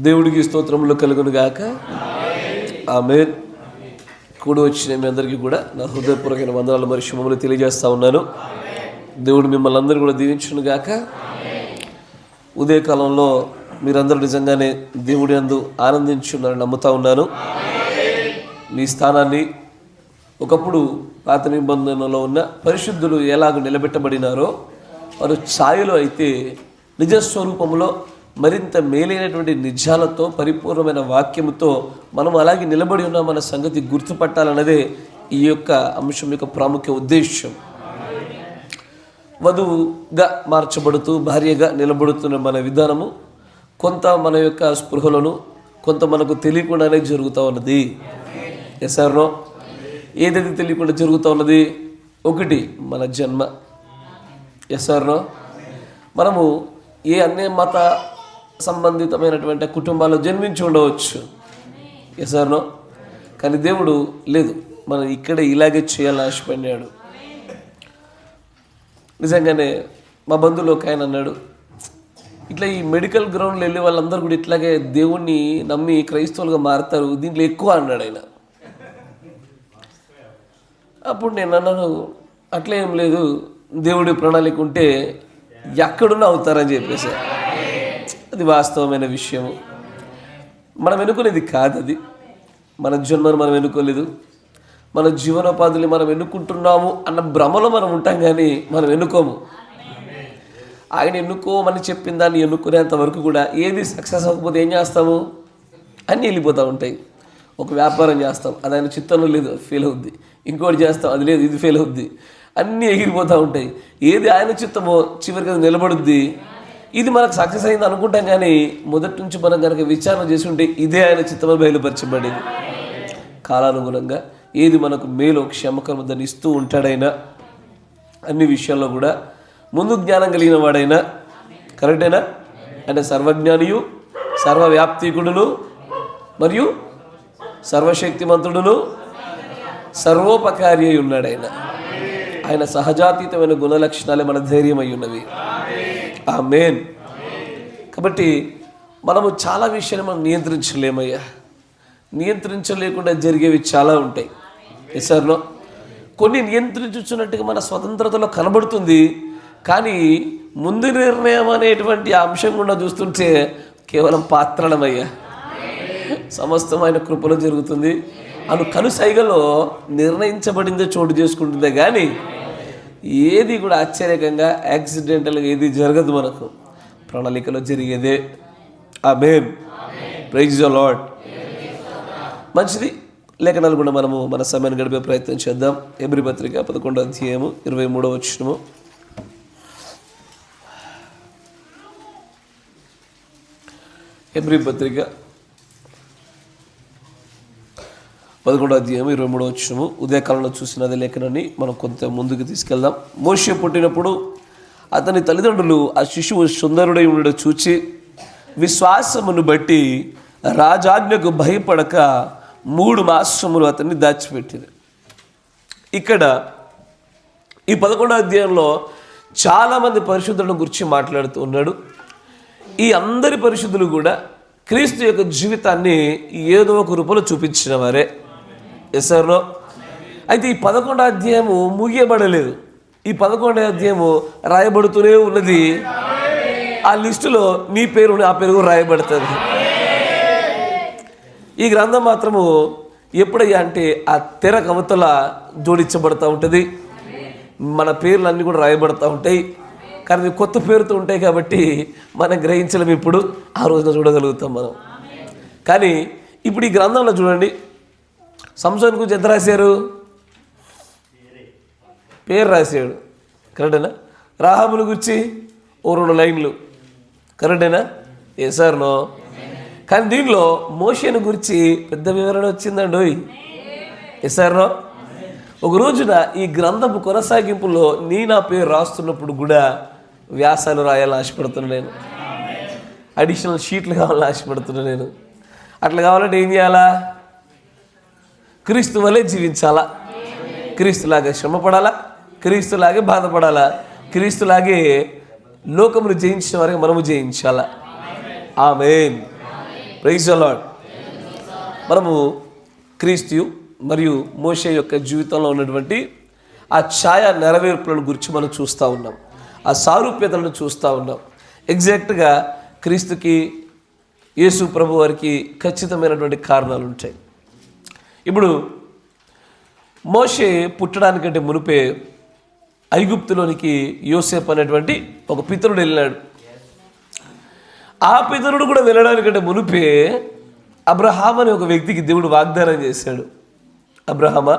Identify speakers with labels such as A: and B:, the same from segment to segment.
A: దేవుడికి స్తోత్రములు కలుగును గాక. ఆమేన్. కూడి వచ్చిన మీ అందరికీ కూడా నా హృదయపూర్వకమైన వందనాలు మరియు శుభములు తెలియజేస్తా ఉన్నాను. దేవుడు మిమ్మల్ని అందరూ కూడా దీవించును గాక. ఉదయకాలంలో మీరందరూ నిజంగానే దేవుడి యందు ఆనందించున్నారని నమ్ముతా ఉన్నాను. మీ స్థానాన్ని ఒకప్పుడు పాత నిబంధనలో ఉన్న పరిశుద్ధులు ఎలాగ నిలబెట్టబడినారో వారు ఛాయలో అయితే నిజస్వరూపంలో మరింత మేలైనటువంటి నిజాలతో పరిపూర్ణమైన వాక్యముతో మనం అలాగే నిలబడి ఉన్న మన సంగతి గుర్తుపట్టాలన్నదే ఈ యొక్క అంశం యొక్క ప్రాముఖ్య ఉద్దేశం. వధువుగా మార్చబడుతూ భార్యగా నిలబడుతున్న మన విధానము కొంత మన యొక్క స్పృహలను కొంత మనకు తెలియకుండానే జరుగుతూ ఉన్నది. ఎసారో ఏదైతే తెలియకుండా జరుగుతూ ఉన్నది? ఒకటి మన జన్మ. ఎసారో మనము ఏ అన్య మత సంబంధితమైనటువంటి కుటుంబాల్లో జన్మించి ఉండవచ్చు. ఎసారో కానీ దేవుడు లేదు, మనం ఇక్కడే ఇలాగే చేయాలని ఆశపడినాడు. నిజంగానే మా బంధువులు ఒక ఆయన అన్నాడు, ఇట్లా ఈ మెడికల్ గ్రౌండ్లో వెళ్ళే వాళ్ళందరూ కూడా ఇట్లాగే దేవుణ్ణి నమ్మి క్రైస్తవులుగా మారుతారు, దీంట్లో ఎక్కువ అన్నాడు ఆయన. అప్పుడు నేను అన్నాను, అట్లా ఏం లేదు, దేవుడి ప్రణాళిక ఉంటే ఎక్కడున్నా అవుతారని చెప్పేసి. అది వాస్తవమైన విషయము. మనం ఎన్నుకునేది కాదు, అది మన జన్మను మనం ఎన్నుకోలేదు. మన జీవనోపాధులు మనం ఎన్నుకుంటున్నాము అన్న భ్రమలో మనం ఉంటాం, కానీ మనం ఎన్నుకోము. ఆయన ఎన్నుకోమని చెప్పిన దాన్ని ఎన్నుకునేంత వరకు కూడా ఏది సక్సెస్ అవ్వకపోతే ఏం చేస్తాము? అన్నీ వెళ్ళిపోతూ ఉంటాయి. ఒక వ్యాపారం చేస్తాం, అది ఆయన చిత్తంలో లేదు, ఫెయిల్ అవుద్ది. ఇంకోటి చేస్తాం, అది లేదు, ఇది ఫెయిల్ అవుద్ది. అన్నీ ఎగిరిపోతూ ఉంటాయి. ఏది ఆయన చిత్తమో చివరికి అది నిలబడుద్ది. ఇది మనకు సక్సెస్ అయింది అనుకుంటాం, కానీ మొదటి నుంచి మనం కనుక విచారణ చేసి ఉంటే ఇదే ఆయన చిత్తమని బయలుపరచబడేది. కాలానుగుణంగా ఏది మనకు మేలు క్షేమకరము దాన్ని ఇస్తూ ఉంటాడైనా. అన్ని విషయాల్లో కూడా ముందు జ్ఞానం కలిగిన వాడైనా, కరెక్టేనా? అంటే సర్వజ్ఞానియు సర్వవ్యాప్తికుడును మరియు సర్వశక్తిమంతుడును సర్వోపకారి అయి ఉన్నాడు ఆయన సహజాతీతమైన గుణలక్షణాలే మన ధైర్యం అయి ఉన్నవి. ఆమేన్. కాబట్టి మనము చాలా విషయాలు మనం నియంత్రించలేమయ్యా. నియంత్రించలేకుండా జరిగేవి చాలా ఉంటాయి. ఎసార్లో కొన్ని నియంత్రించున్నట్టుగా మన స్వతంత్రతలో కనబడుతుంది, కానీ ముందు నిర్ణయం అనేటువంటి అంశం కూడా చూస్తుంటే కేవలం పాత్రలమయ్యా. సమస్తమైన కృపలో జరుగుతుంది అను కనుసైగలో నిర్ణయించబడిందే చోటు చేసుకుంటుందే, కానీ ఏది కూడా ఆశ్చర్యకంగా యాక్సిడెంటల్గా ఏది జరగదు, మనకు ప్రణాళికలో జరిగేదే. ఆమేన్. Praise the Lord. మంచిది. లేఖనాలు కూడా మనము మన సమయాన్ని గడిపే ప్రయత్నం చేద్దాం. హెబ్రీ పత్రిక 11వ అధ్యాయము 23వ వచనము. హెబ్రీ పత్రిక 11వ అధ్యాయం 23వ వచనము. ఉదయకాలంలో చూసిన అదే లేఖనాన్ని మనం కొంత ముందుకు తీసుకెళ్దాం. మోషే పుట్టినప్పుడు అతని తల్లిదండ్రులు ఆ శిశువు సుందరుడై ఉండడం చూచి విశ్వాసమును బట్టి రాజాజ్ఞకు భయపడక 3 మాసములు అతన్ని దాచిపెట్టింది. ఇక్కడ ఈ 11వ అధ్యాయంలో చాలామంది పరిశుద్ధులను గురించి మాట్లాడుతూ ఉన్నాడు. ఈ అందరి పరిశుద్ధులు కూడా క్రీస్తు యొక్క జీవితాన్ని ఏదో ఒక రూపంలో చూపించిన వారే. ఎసారో అయితే ఈ 11వ అధ్యాయము ముగియబడలేదు. ఈ 11వ అధ్యాయము రాయబడుతూనే ఉన్నది. ఆ లిస్టులో నీ పేరు ఆ పేరు రాయబడుతుంది. ఈ గ్రంథం మాత్రము ఎప్పుడయ్యా అంటే ఆ తెర కవతల జోడించబడుతూ ఉంటుంది. మన పేర్లు అన్నీ కూడా రాయబడుతూ ఉంటాయి, కానీ కొత్త పేరుతో ఉంటాయి కాబట్టి మనం గ్రహించలేము. ఇప్పుడు ఆ రోజున చూడగలుగుతాం మనం. కానీ ఇప్పుడు ఈ గ్రంథంలో చూడండి, సంసోను గురించి ఎంత రాశారు? పేరు రాశాడు, కరెక్టేనా? రాహాబుల గురించి 2 లైన్లు, కరెక్టేనా? ఎసార్నో. కానీ దీనిలో మోషేను గురించి పెద్ద వివరణ వచ్చిందండి. ఎసార్నో. ఒక రోజున ఈ గ్రంథపు కొనసాగింపులో నా పేరు రాస్తున్నప్పుడు కూడా వ్యాసాలు రాయాలని ఆశపడుతున్నాను నేను. అడిషనల్ షీట్లు కావాలని ఆశపడుతున్నాను నేను. అట్లా కావాలంటే ఏం చేయాలా? క్రీస్తు వలె జీవించాలా, క్రీస్తులాగే శ్రమపడాలా, క్రీస్తులాగే బాధపడాలా, క్రీస్తులాగే లోకమును జయించిన వారికి మనము జయించాలా. ఆమేన్. Praise the Lord. మనము క్రీస్తు మరియు మోషే యొక్క జీవితంలో ఉన్నటువంటి ఆ ఛాయ నెరవేర్పులను గురించి మనం చూస్తూ ఉన్నాం, ఆ సారూప్యతలను చూస్తూ ఉన్నాం. ఎగ్జాక్ట్గా క్రీస్తుకి యేసు ప్రభు వారికి ఖచ్చితమైనటువంటి కారణాలు ఉంటాయి. ఇప్పుడు మోషే పుట్టడానికంటే మునిపే ఐగుప్తులోనికి యోసేపు అనేటువంటి ఒక పితరుడు వెళ్ళాడు. ఆ పితరుడు కూడా వెళ్ళడానికంటే మునిపే అబ్రహాం అనే ఒక వ్యక్తికి దేవుడు వాగ్దానం చేశాడు. అబ్రహామా,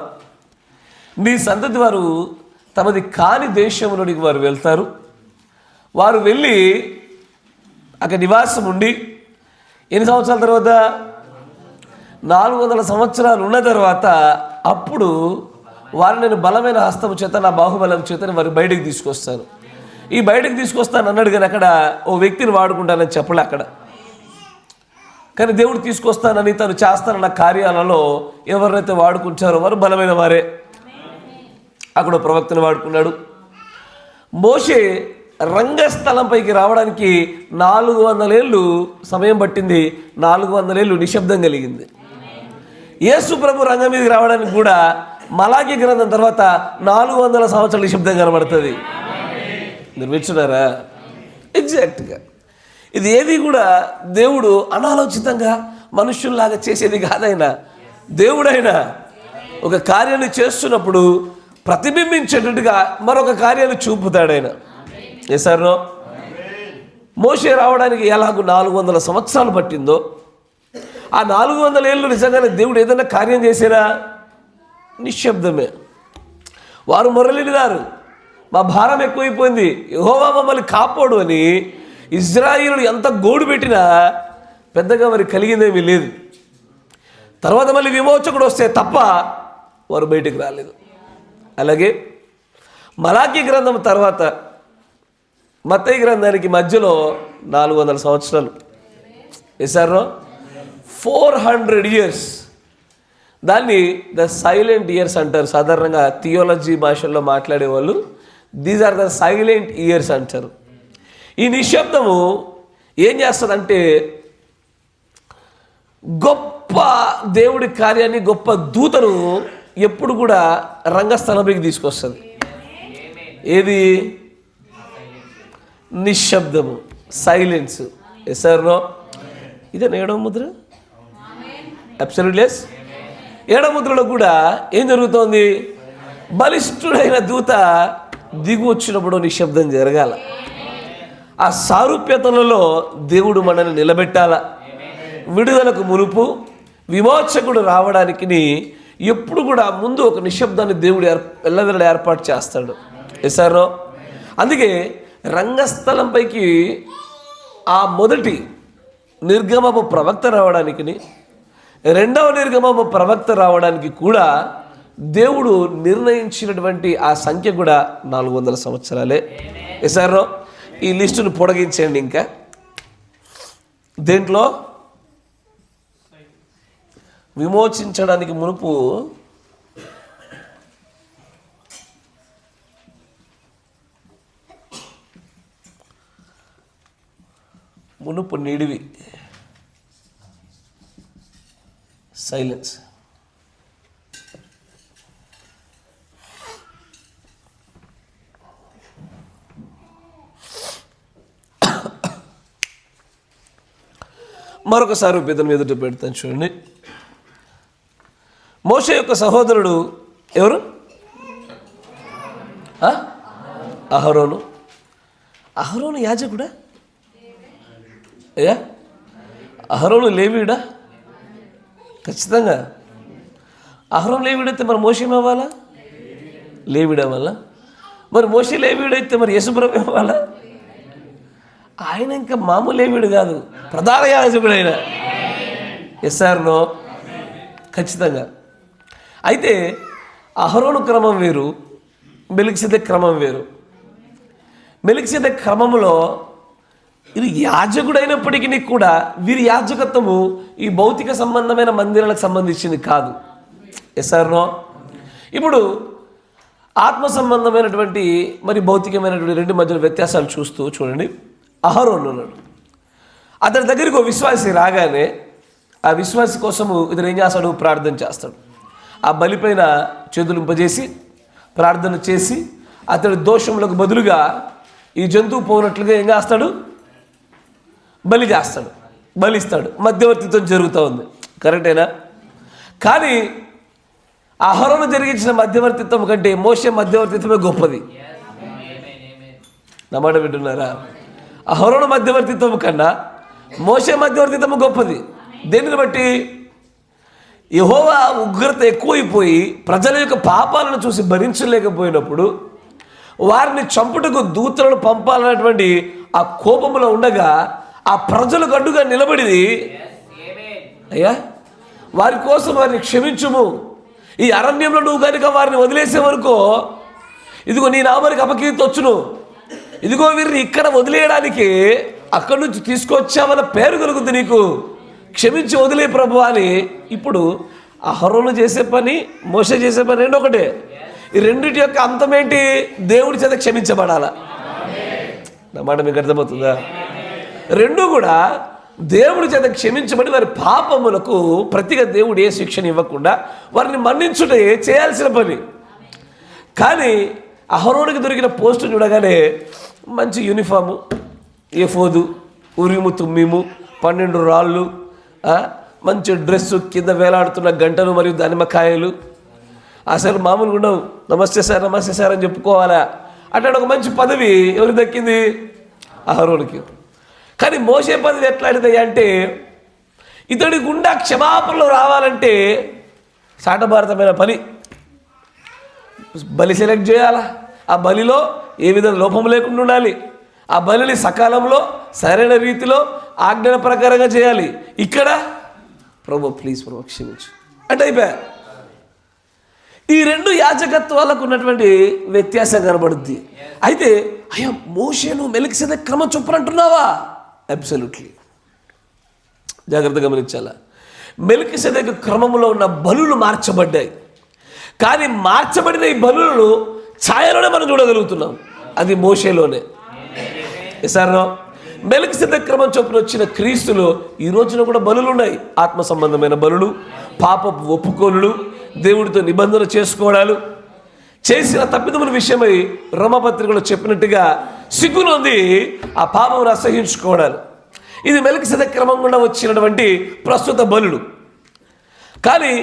A: నీ సంతతి వారు తమది కాని దేశంలోనికి వారు వెళ్తారు. వారు వెళ్ళి అక్కడ నివాసం ఉండి ఎన్ని సంవత్సరాల తర్వాత 400 సంవత్సరాలు ఉన్న తర్వాత అప్పుడు వారు నేను బలమైన హస్తము చేత నా బాహుబలం చేతని వారు బయటకు తీసుకొస్తాను. ఈ బయటకు తీసుకొస్తాను అన్నాడు, కానీ అక్కడ ఓ వ్యక్తిని వాడుకుంటానని చెప్పలే అక్కడ. కానీ దేవుడు తీసుకొస్తానని తను చేస్తానన్న కార్యాలలో ఎవరినైతే వాడుకుంటారో వారు బలమైన వారే. అక్కడ ప్రవక్తను వాడుకున్నాడు. మోషే రంగస్థలంపైకి రావడానికి 400 ఏళ్ళు సమయం పట్టింది. 400 ఏళ్ళు నిశ్శబ్దం కలిగింది. యేసు ప్రభు రంగం మీదకి రావడానికి కూడా మలాకి గ్రంథం తర్వాత 400 సంవత్సరాల నిశ్శబ్దం కనబడుతుంది. మీరు వింటున్నారా? ఎగ్జాక్ట్గా ఇది ఏది కూడా దేవుడు అనాలోచితంగా మనుషుల్లాగా చేసేది కాదైనా. దేవుడైనా ఒక కార్యాన్ని చేస్తున్నప్పుడు ప్రతిబింబించేటట్టుగా మరొక కార్యాన్ని చూపుతాడు ఆయన. ఏసారో మోషే రావడానికి ఎలాగో 400 సంవత్సరాలు పట్టిందో, ఆ 400 ఏళ్ళు నిజంగానే దేవుడు ఏదైనా కార్యం చేసేనా? నిశ్శబ్దమే. వారు మొరలినారు, మా భారం ఎక్కువైపోయింది, యెహోవా మమ్మల్ని కాపాడు అని. ఇజ్రాయిలు ఎంత గోడు పెట్టినా పెద్దగా మరి కలిగిందేమీ లేదు. తర్వాత మళ్ళీ విమోచకుడు వస్తే తప్ప వారు బయటికి రాలేదు. అలాగే మలాకి గ్రంథం తర్వాత మత్తయి గ్రంథానికి మధ్యలో 400 సంవత్సరాలు వేసారో 400 ఇయర్స్. దాన్ని ద సైలెంట్ ఇయర్స్ అంటారు. సాధారణంగా థియాలజీ భాషల్లో మాట్లాడేవాళ్ళు these are the silent years అంటారు. ఈ నిశ్శబ్దము ఏం చేస్తుందంటే గొప్ప దేవుడి కార్యాన్ని, గొప్ప దూతను ఎప్పుడు కూడా రంగస్థలంలోకి తీసుకొస్తుంది. ఏది? నిశ్శబ్దము, సైలెన్స్. ఎస్ఆర్నో? ఇదే 7వ ముద్ర. Absolutely yes. 7వ ముద్రలో కూడా ఏం జరుగుతోంది? బలిష్ఠుడైన దూత దిగు వచ్చినప్పుడు నిశ్శబ్దం జరగాల. ఆ సారూప్యతలలో దేవుడు మనల్ని నిలబెట్టాల. విడుదలకు మునుపు విమోచకుడు రావడానికి ఎప్పుడు కూడా ముందు ఒక నిశ్శబ్దాన్ని దేవుడు ఎల్లవేళలా ఏర్పాటు చేస్తాడు. ఎసారో? అందుకే రంగస్థలంపైకి ఆ మొదటి నిర్గమపు ప్రవక్త రావడానికి, రెండవ నిర్గమపు ప్రవక్త రావడానికి కూడా దేవుడు నిర్ణయించినటువంటి ఆ సంఖ్య కూడా 400 సంవత్సరాలే. ఎసారో? ఈ లిస్టును పొడిగించండి. ఇంకా దేంట్లో విమోచించడానికి మునుపు నిడివి, సైలెన్స్. మరొకసారి పెద్దల ఎదుట పెడతాను చూడండి. మోషే యొక్క సహోదరుడు ఎవరు? అహరోను. అహరోను యాజకుడా? అయ్యా, అహరోను లేవీడా? ఖచ్చితంగా. అహరోను లేవీడైతే మరి మోషే అవ్వాలా? లేవీడవ్వాలా? మరి మోషే లేవీడైతే మరి యేసుప్రభు అవ్వాలా? ఆయన ఇంకా మామూలు లేవీడు కాదు, ప్రధాన యాజకుడు ఆయన. ఎస్ఆర్నో? ఖచ్చితంగా. అయితే అహరోను క్రమం వేరు, మెల్కీసెదెకు క్రమం వేరు. మెల్కీసెదెకు క్రమంలో ఇది యాజకుడైనప్పటికీ కూడా వీరి యాజకత్వము ఈ భౌతిక సంబంధమైన మందిరాలకు సంబంధించింది కాదు. ఎస్ఆర్నో? ఇప్పుడు ఆత్మ సంబంధమైనటువంటి మరి భౌతికమైనటువంటి రెండు మధ్యలో వ్యత్యాసాలు చూస్తూ చూడండి. అహరోను ఉన్నాడు. అతని దగ్గరికి ఒక విశ్వాసి రాగానే ఆ విశ్వాసి కోసము ఇతను ఏం చేస్తాడు? ప్రార్థన చేస్తాడు. ఆ బలిపైన చేతులింపజేసి ప్రార్థన చేసి అతడి దోషములకు బదులుగా ఈ జంతువు పోనట్లుగా ఏం చేస్తాడు? బలి చేస్తాడు, బలిస్తాడు. మధ్యవర్తిత్వం జరుగుతూ ఉంది, కరెక్టేనా? కానీ అహరోను జరిగించిన మధ్యవర్తిత్వం కంటే మోషే మధ్యవర్తిత్వమే గొప్పది. నమాట వింటున్నారా? అహరోను మధ్యవర్తిత్వం కన్నా మోషే మధ్యవర్తిత్వం గొప్పది. దేనిని బట్టి? యెహోవా ఉగ్రత ఎక్కువైపోయి ప్రజల యొక్క పాపాలను చూసి భరించలేకపోయినప్పుడు వారిని చంపుటకు దూతలను పంపాలన్నటువంటి ఆ కోపములో ఉండగా ఆ ప్రజలకు అడ్డుగా నిలబడి, అయ్యా వారి కోసం వారిని క్షమించుము, ఈ అరణ్యంలో నువ్వు కనుక వారిని వదిలేసే వరకు ఇదిగో నీ నామానికి అపకీర్తి వచ్చును, ఇదిగో వీరిని ఇక్కడ వదిలేయడానికి అక్కడి నుంచి తీసుకొచ్చామన్న పేరు కలుగుద్ది నీకు, క్షమించి వదిలే ప్రభు అని. ఇప్పుడు అహరోను చేసే పని, మోషే చేసే పని రెండు ఒకటే. ఈ రెండింటి యొక్క అంతం ఏంటి? దేవుడి చేత క్షమించబడాలా. నా మాట మీకు అర్థమవుతుందా? రెండు కూడా దేవుడి చేత క్షమించబడి వారి పాపములకు ప్రతిగా దేవుడు ఏ శిక్షణ ఇవ్వకుండా వారిని మన్నించుటే చేయాల్సిన పని. కానీ అహరోనుకి దొరికిన పోస్టు చూడగానే మంచి యూనిఫాము, ఏఫోదు, ఉరిము తుమ్మిము, 12 రాళ్ళు, మంచి డ్రెస్సు, కింద వేలాడుతున్న గంటలు మరియు దానిమ్మకాయలు. అసలు మామూలుగా ఉండవు. నమస్తే సార్, నమస్తే సార్ అని చెప్పుకోవాలా. అంటే ఒక మంచి పదవి ఎవరికి దక్కింది? అహరోనుకి. కానీ మోసే పదవి ఎట్లాంటిది అంటే ఇతడి గుండా క్షమాపణలు రావాలంటే సాటభారతమైన పని. బలి సెలెక్ట్ చేయాలా, ఆ బలిలో ఏ విధంగా లోపం లేకుండా ఉండాలి, ఆ బలిని సకాలంలో సరైన రీతిలో ఆజ్ఞల ప్రకారంగా చేయాలి. ఇక్కడ ప్రభు ప్లీజ్ ప్రభు క్షమించు అంటే అయిపోయా. ఈ రెండు యాజకత్వాలకు ఉన్నటువంటి వ్యత్యాసం కనబడుద్ది. అయితే అయ్యా మోషేను మెల్కీసెదెకు క్రమం చొప్పున అంటున్నావా? అబ్సల్యూట్లీ. జాగ్రత్తగా గమనించాలా. మెల్కీసెదెకు క్రమంలో ఉన్న బలులు మార్చబడ్డాయి, కానీ మార్చబడిన ఈ బలులను ఛాయలోనే మనం చూడగలుగుతున్నాం. అది మోషేలోనే. ఎసారో మెల్కీసెదెకు క్రమం చొప్పున వచ్చిన క్రీస్తులో ఈ రోజున కూడా బలులు ఉన్నాయి. ఆత్మ సంబంధమైన బలులు, పాపపు ఒప్పుకోలులు, దేవుడితో నిబంధన చేసుకోవడాలు, చేసిన తప్పిదముల విషయమై రోమపత్రికలో చెప్పినట్టుగా సిగ్గునొంది ఆ పాపమును అసహించుకోవడాలు. ఇది మెల్కీసెదెకు క్రమం గుండా వచ్చినటువంటి ప్రస్తుత బలులు. కానీ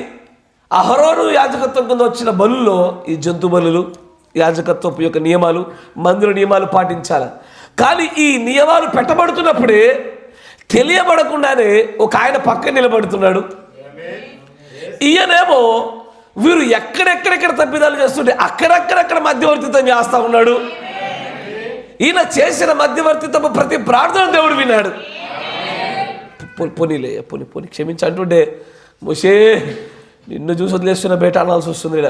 A: అహరోను యాజకత్వం కింద వచ్చిన బలుల్లో ఈ జంతు బలులు, యాజకత్వపు యొక్క నియమాలు, మందిర నియమాలు పాటించాలి. కానీ ఈ నియమాలు పెట్టబడుతున్నప్పుడే తెలియబడకుండానే ఒక ఆయన పక్కన నిలబడుతున్నాడు. ఈయనేమో వీరు ఎక్కడెక్కడెక్కడ తప్పిదాలు చేస్తుంటే అక్కడెక్కడెక్కడ మధ్యవర్తిత్వం చేస్తూ ఉన్నాడు. ఈయన చేసిన మధ్యవర్తిత్వం ప్రతి ప్రార్థన దేవుడు విన్నాడు. పోనీలే పోనీ పోనీ క్షమించి అంటుండే మోషే నిన్ను చూసి వదిలేస్తున్న బేట అనాల్సి వస్తుంది.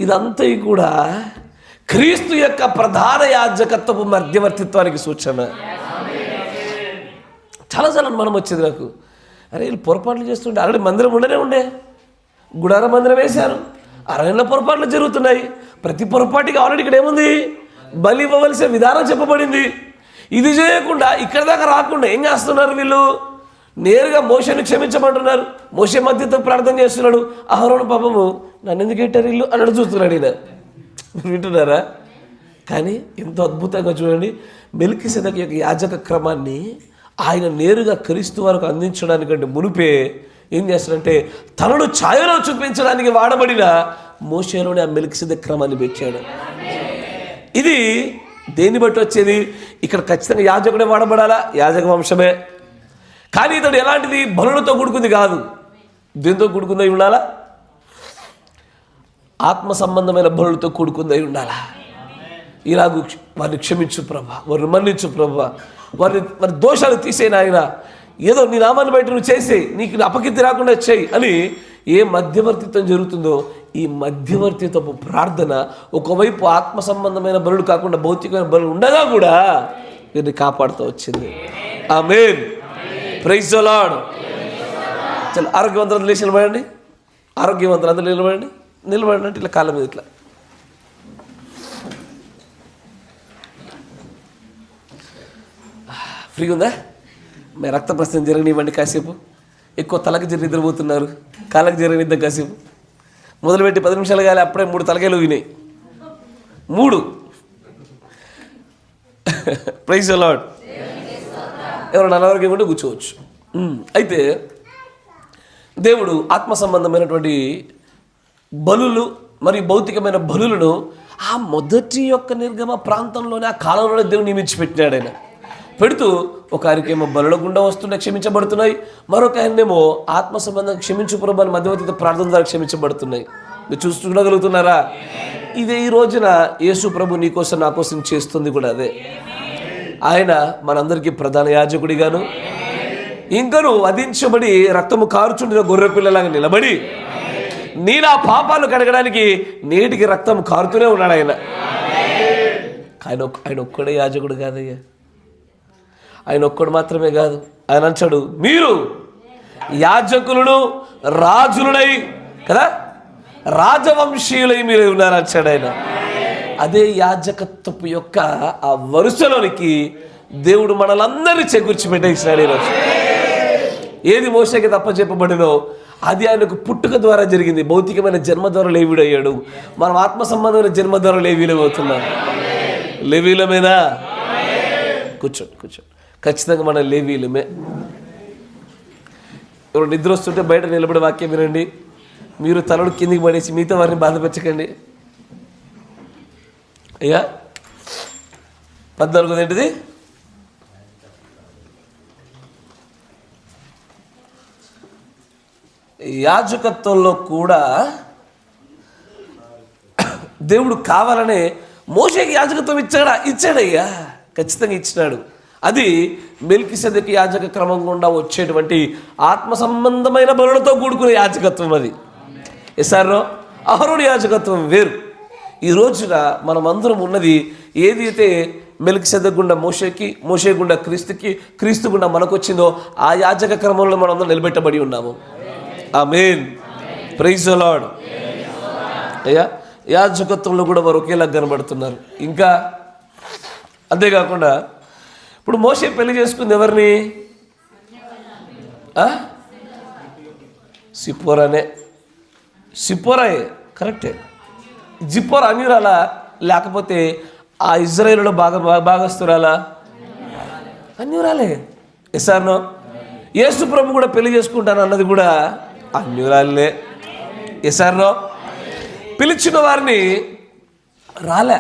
A: ఇదంతా కూడా క్రీస్తు యొక్క ప్రధాన యాజకత్వపు మధ్యవర్తిత్వానికి సూచన. చాలాసార్లు మనం వచ్చేది నాకు, అరే వీళ్ళు పొరపాట్లు చేస్తుంటే ఆల్రెడీ మందిరం ఉండే గుడార మందిరం వేశారు, అరణ్యంలో పొరపాట్లు జరుగుతున్నాయి. ప్రతి పొరపాటుకి ఆల్రెడీ ఇక్కడ ఏముంది? బలి ఇవ్వవలసిన విధానం చెప్పబడింది. ఇది చేయకుండా ఇక్కడ దాకా రాకుండా ఏం చేస్తున్నారు వీళ్ళు? నేరుగా మోషేను క్షమించమంటున్నారు. మోషే మధ్యతో ప్రార్థన చేస్తున్నాడు. అహరోను పాపము నన్ను ఎందుకు పెట్టారు వీళ్ళు అని చూస్తున్నాడు ఈయన. వింటున్నారా? కానీ ఎంతో అద్భుతంగా చూడండి, మెల్కీసెదెకు యొక్క యాజక క్రమాన్ని ఆయన నేరుగా క్రీస్తు వరకు అందించడానికంటే మునిపే ఏం చేస్తాడంటే తనను ఛాయలో చూపించడానికి వాడబడిన మోషేలోనే ఆ మెల్కీసెదెకు క్రమాన్ని పెట్టాడు. ఇది దేన్ని బట్టి వచ్చేది? ఇక్కడ ఖచ్చితంగా యాజకుడే వాడబడాలా, యాజక వంశమే. కానీ ఇతడు ఎలాంటిది? బలులతో కూడుకుంది కాదు. దేంతో కూడుకుందై ఉండాలా? ఆత్మ సంబంధమైన బలులతో కూడుకుందై ఉండాలా. ఇలాగూ వారిని క్షమించు ప్రభా, వారిని మన్నించు ప్రభా, వారి దోషాలు తీసేయి నాయన, ఏదో నీ నామాన్ని బయట నువ్వు చేసేయి, నీకు అపకీర్తి రాకుండా చేయి అని ఏ మధ్యవర్తిత్వం జరుగుతుందో ఈ మధ్యవర్తిత్వపు ప్రార్థన ఒకవైపు ఆత్మ సంబంధమైన బలులు కాకుండా భౌతికమైన బలులు ఉండగా కూడా వీరిని కాపాడుతూ వచ్చింది. ఆమేన్. Praise the Lord. చలో ఆరోగ్యవంతులు లేచి నిలబడండి. ఆరోగ్యవంతులు అందరూ నిలబడండి. నిలబడండి అంటే ఇట్లా కాళ్ళ మీద ఇట్లా. ఫ్రీగా ఉందా? మీ రక్త ప్రశ్న జరగనివ్వండి కాసేపు. ఎక్కువ తలకి జరి నిద్రపోతున్నారు, కాళ్ళకి జరి నిద్ర కాసేపు మొదలుపెట్టి 10 నిమిషాలు కాలే అప్పుడే 3 తలకాయలు వినాయి 3. Praise the lord. ఎవరైనా అనారోగ్యం ఉంటే కూర్చోవచ్చు. అయితే దేవుడు ఆత్మ సంబంధమైనటువంటి బలులు మరియు భౌతికమైన బలులను ఆ మొదటి యొక్క నిర్గమ ప్రాంతంలోనే ఆ కాలంలోనే దేవుడు నియమించి పెట్టినాడు. ఆయన పెడుతూ ఒక ఆయనకేమో బలుల గుండా వస్తుండే క్షమించబడుతున్నాయి, మరొక ఆయనేమో ఆత్మ సంబంధం క్షమించు ప్రభు అని మధ్యవర్తిత ప్రార్థన ద్వారా క్షమించబడుతున్నాయి. మీరు చూడగలుగుతున్నారా? ఇదే ఈ రోజున యేసు ప్రభు నీ కోసం నా కోసం చేస్తుంది కూడా అదే. ఆయన మనందరికీ ప్రధాన యాజకుడిగాను ఇంకను వధించబడి రక్తము కారుచుండిన గొర్రె పిల్లలాగా నిలబడి నీలా పాపాలు కడగడానికి నేటికి రక్తం కారుతూనే ఉన్నాడు ఆయన. ఆయన ఒక్కడే యాజకుడు కాదయ్యా, ఆయన ఒక్కడు మాత్రమే కాదు. ఆయన అంటాడు, మీరు యాజకులను రాజులునై కదా, రాజవంశీయులై మీరు ఉన్నారని ఆయన. అదే యాజకత్వపు యొక్క ఆ వరుసలోనికి దేవుడు మనలందరినీ చేకూర్చి పెట్టేసినాడు ఈరోజు. ఏది మోషేకి తప్ప చెప్పబడినో అది ఆయనకు పుట్టుక ద్వారా జరిగింది. భౌతికమైన జన్మ ద్వారా లేవీడు అయ్యాడు. మనం ఆత్మ సంబంధమైన జన్మ ద్వారా లేవీలం అవుతున్నాం. లేవీలమేనా? కూర్చోండి. ఖచ్చితంగా మన లేవీలమే. ఎవరు నిద్ర వస్తుంటే బయట నిలబడి వాక్యం వినండి. మీరు తలడు కిందికి పడేసి మిగతా వారిని బాధపెట్టకండి. అయ్యా 14 ఏంటిది? యాజకత్వంలో కూడా దేవుడు కావాలనే మోషేకి యాజకత్వం ఇచ్చాడయ్యా, ఖచ్చితంగా ఇచ్చినాడు. అది మెల్కీసెదెకు యాజక క్రమం గుండా వచ్చేటువంటి ఆత్మ సంబంధమైన బలులతో కూడుకునే యాజకత్వం అది. ఎస్ఆర్నో అహరోను యాజకత్వం వేరు. ఈ రోజున మనమందరం ఉన్నది ఏదైతే మెల్కీసెదెకు గుండా మోషేకి, మోషే గుండా క్రీస్తుకి, క్రీస్తు గుండా మనకు వచ్చిందో ఆ యాజక క్రమంలో మనం అందరం నిలబెట్టబడి ఉన్నాము. ఆమేన్. Praise the Lord. అయ్యా యాజకత్వంలో కూడా వారు ఒకేలా కనబడుతున్నారు. ఇంకా అంతేకాకుండా ఇప్పుడు మోషే పెళ్లి చేసుకుంది ఎవరిని? సిప్పోరాయే కరెక్టే. జిప్పోరా అన్యురాలా లేకపోతే ఆ ఇజ్రాయేలులో భాగస్తురాలా? అన్యురాలే. ఎస్ఆర్నో యేసు ప్రభు కూడా పెళ్లి చేసుకుంటాను అన్నది కూడా అన్యురాలే. ఎస్ఆర్నో పిలిచిన వారిని రాలే,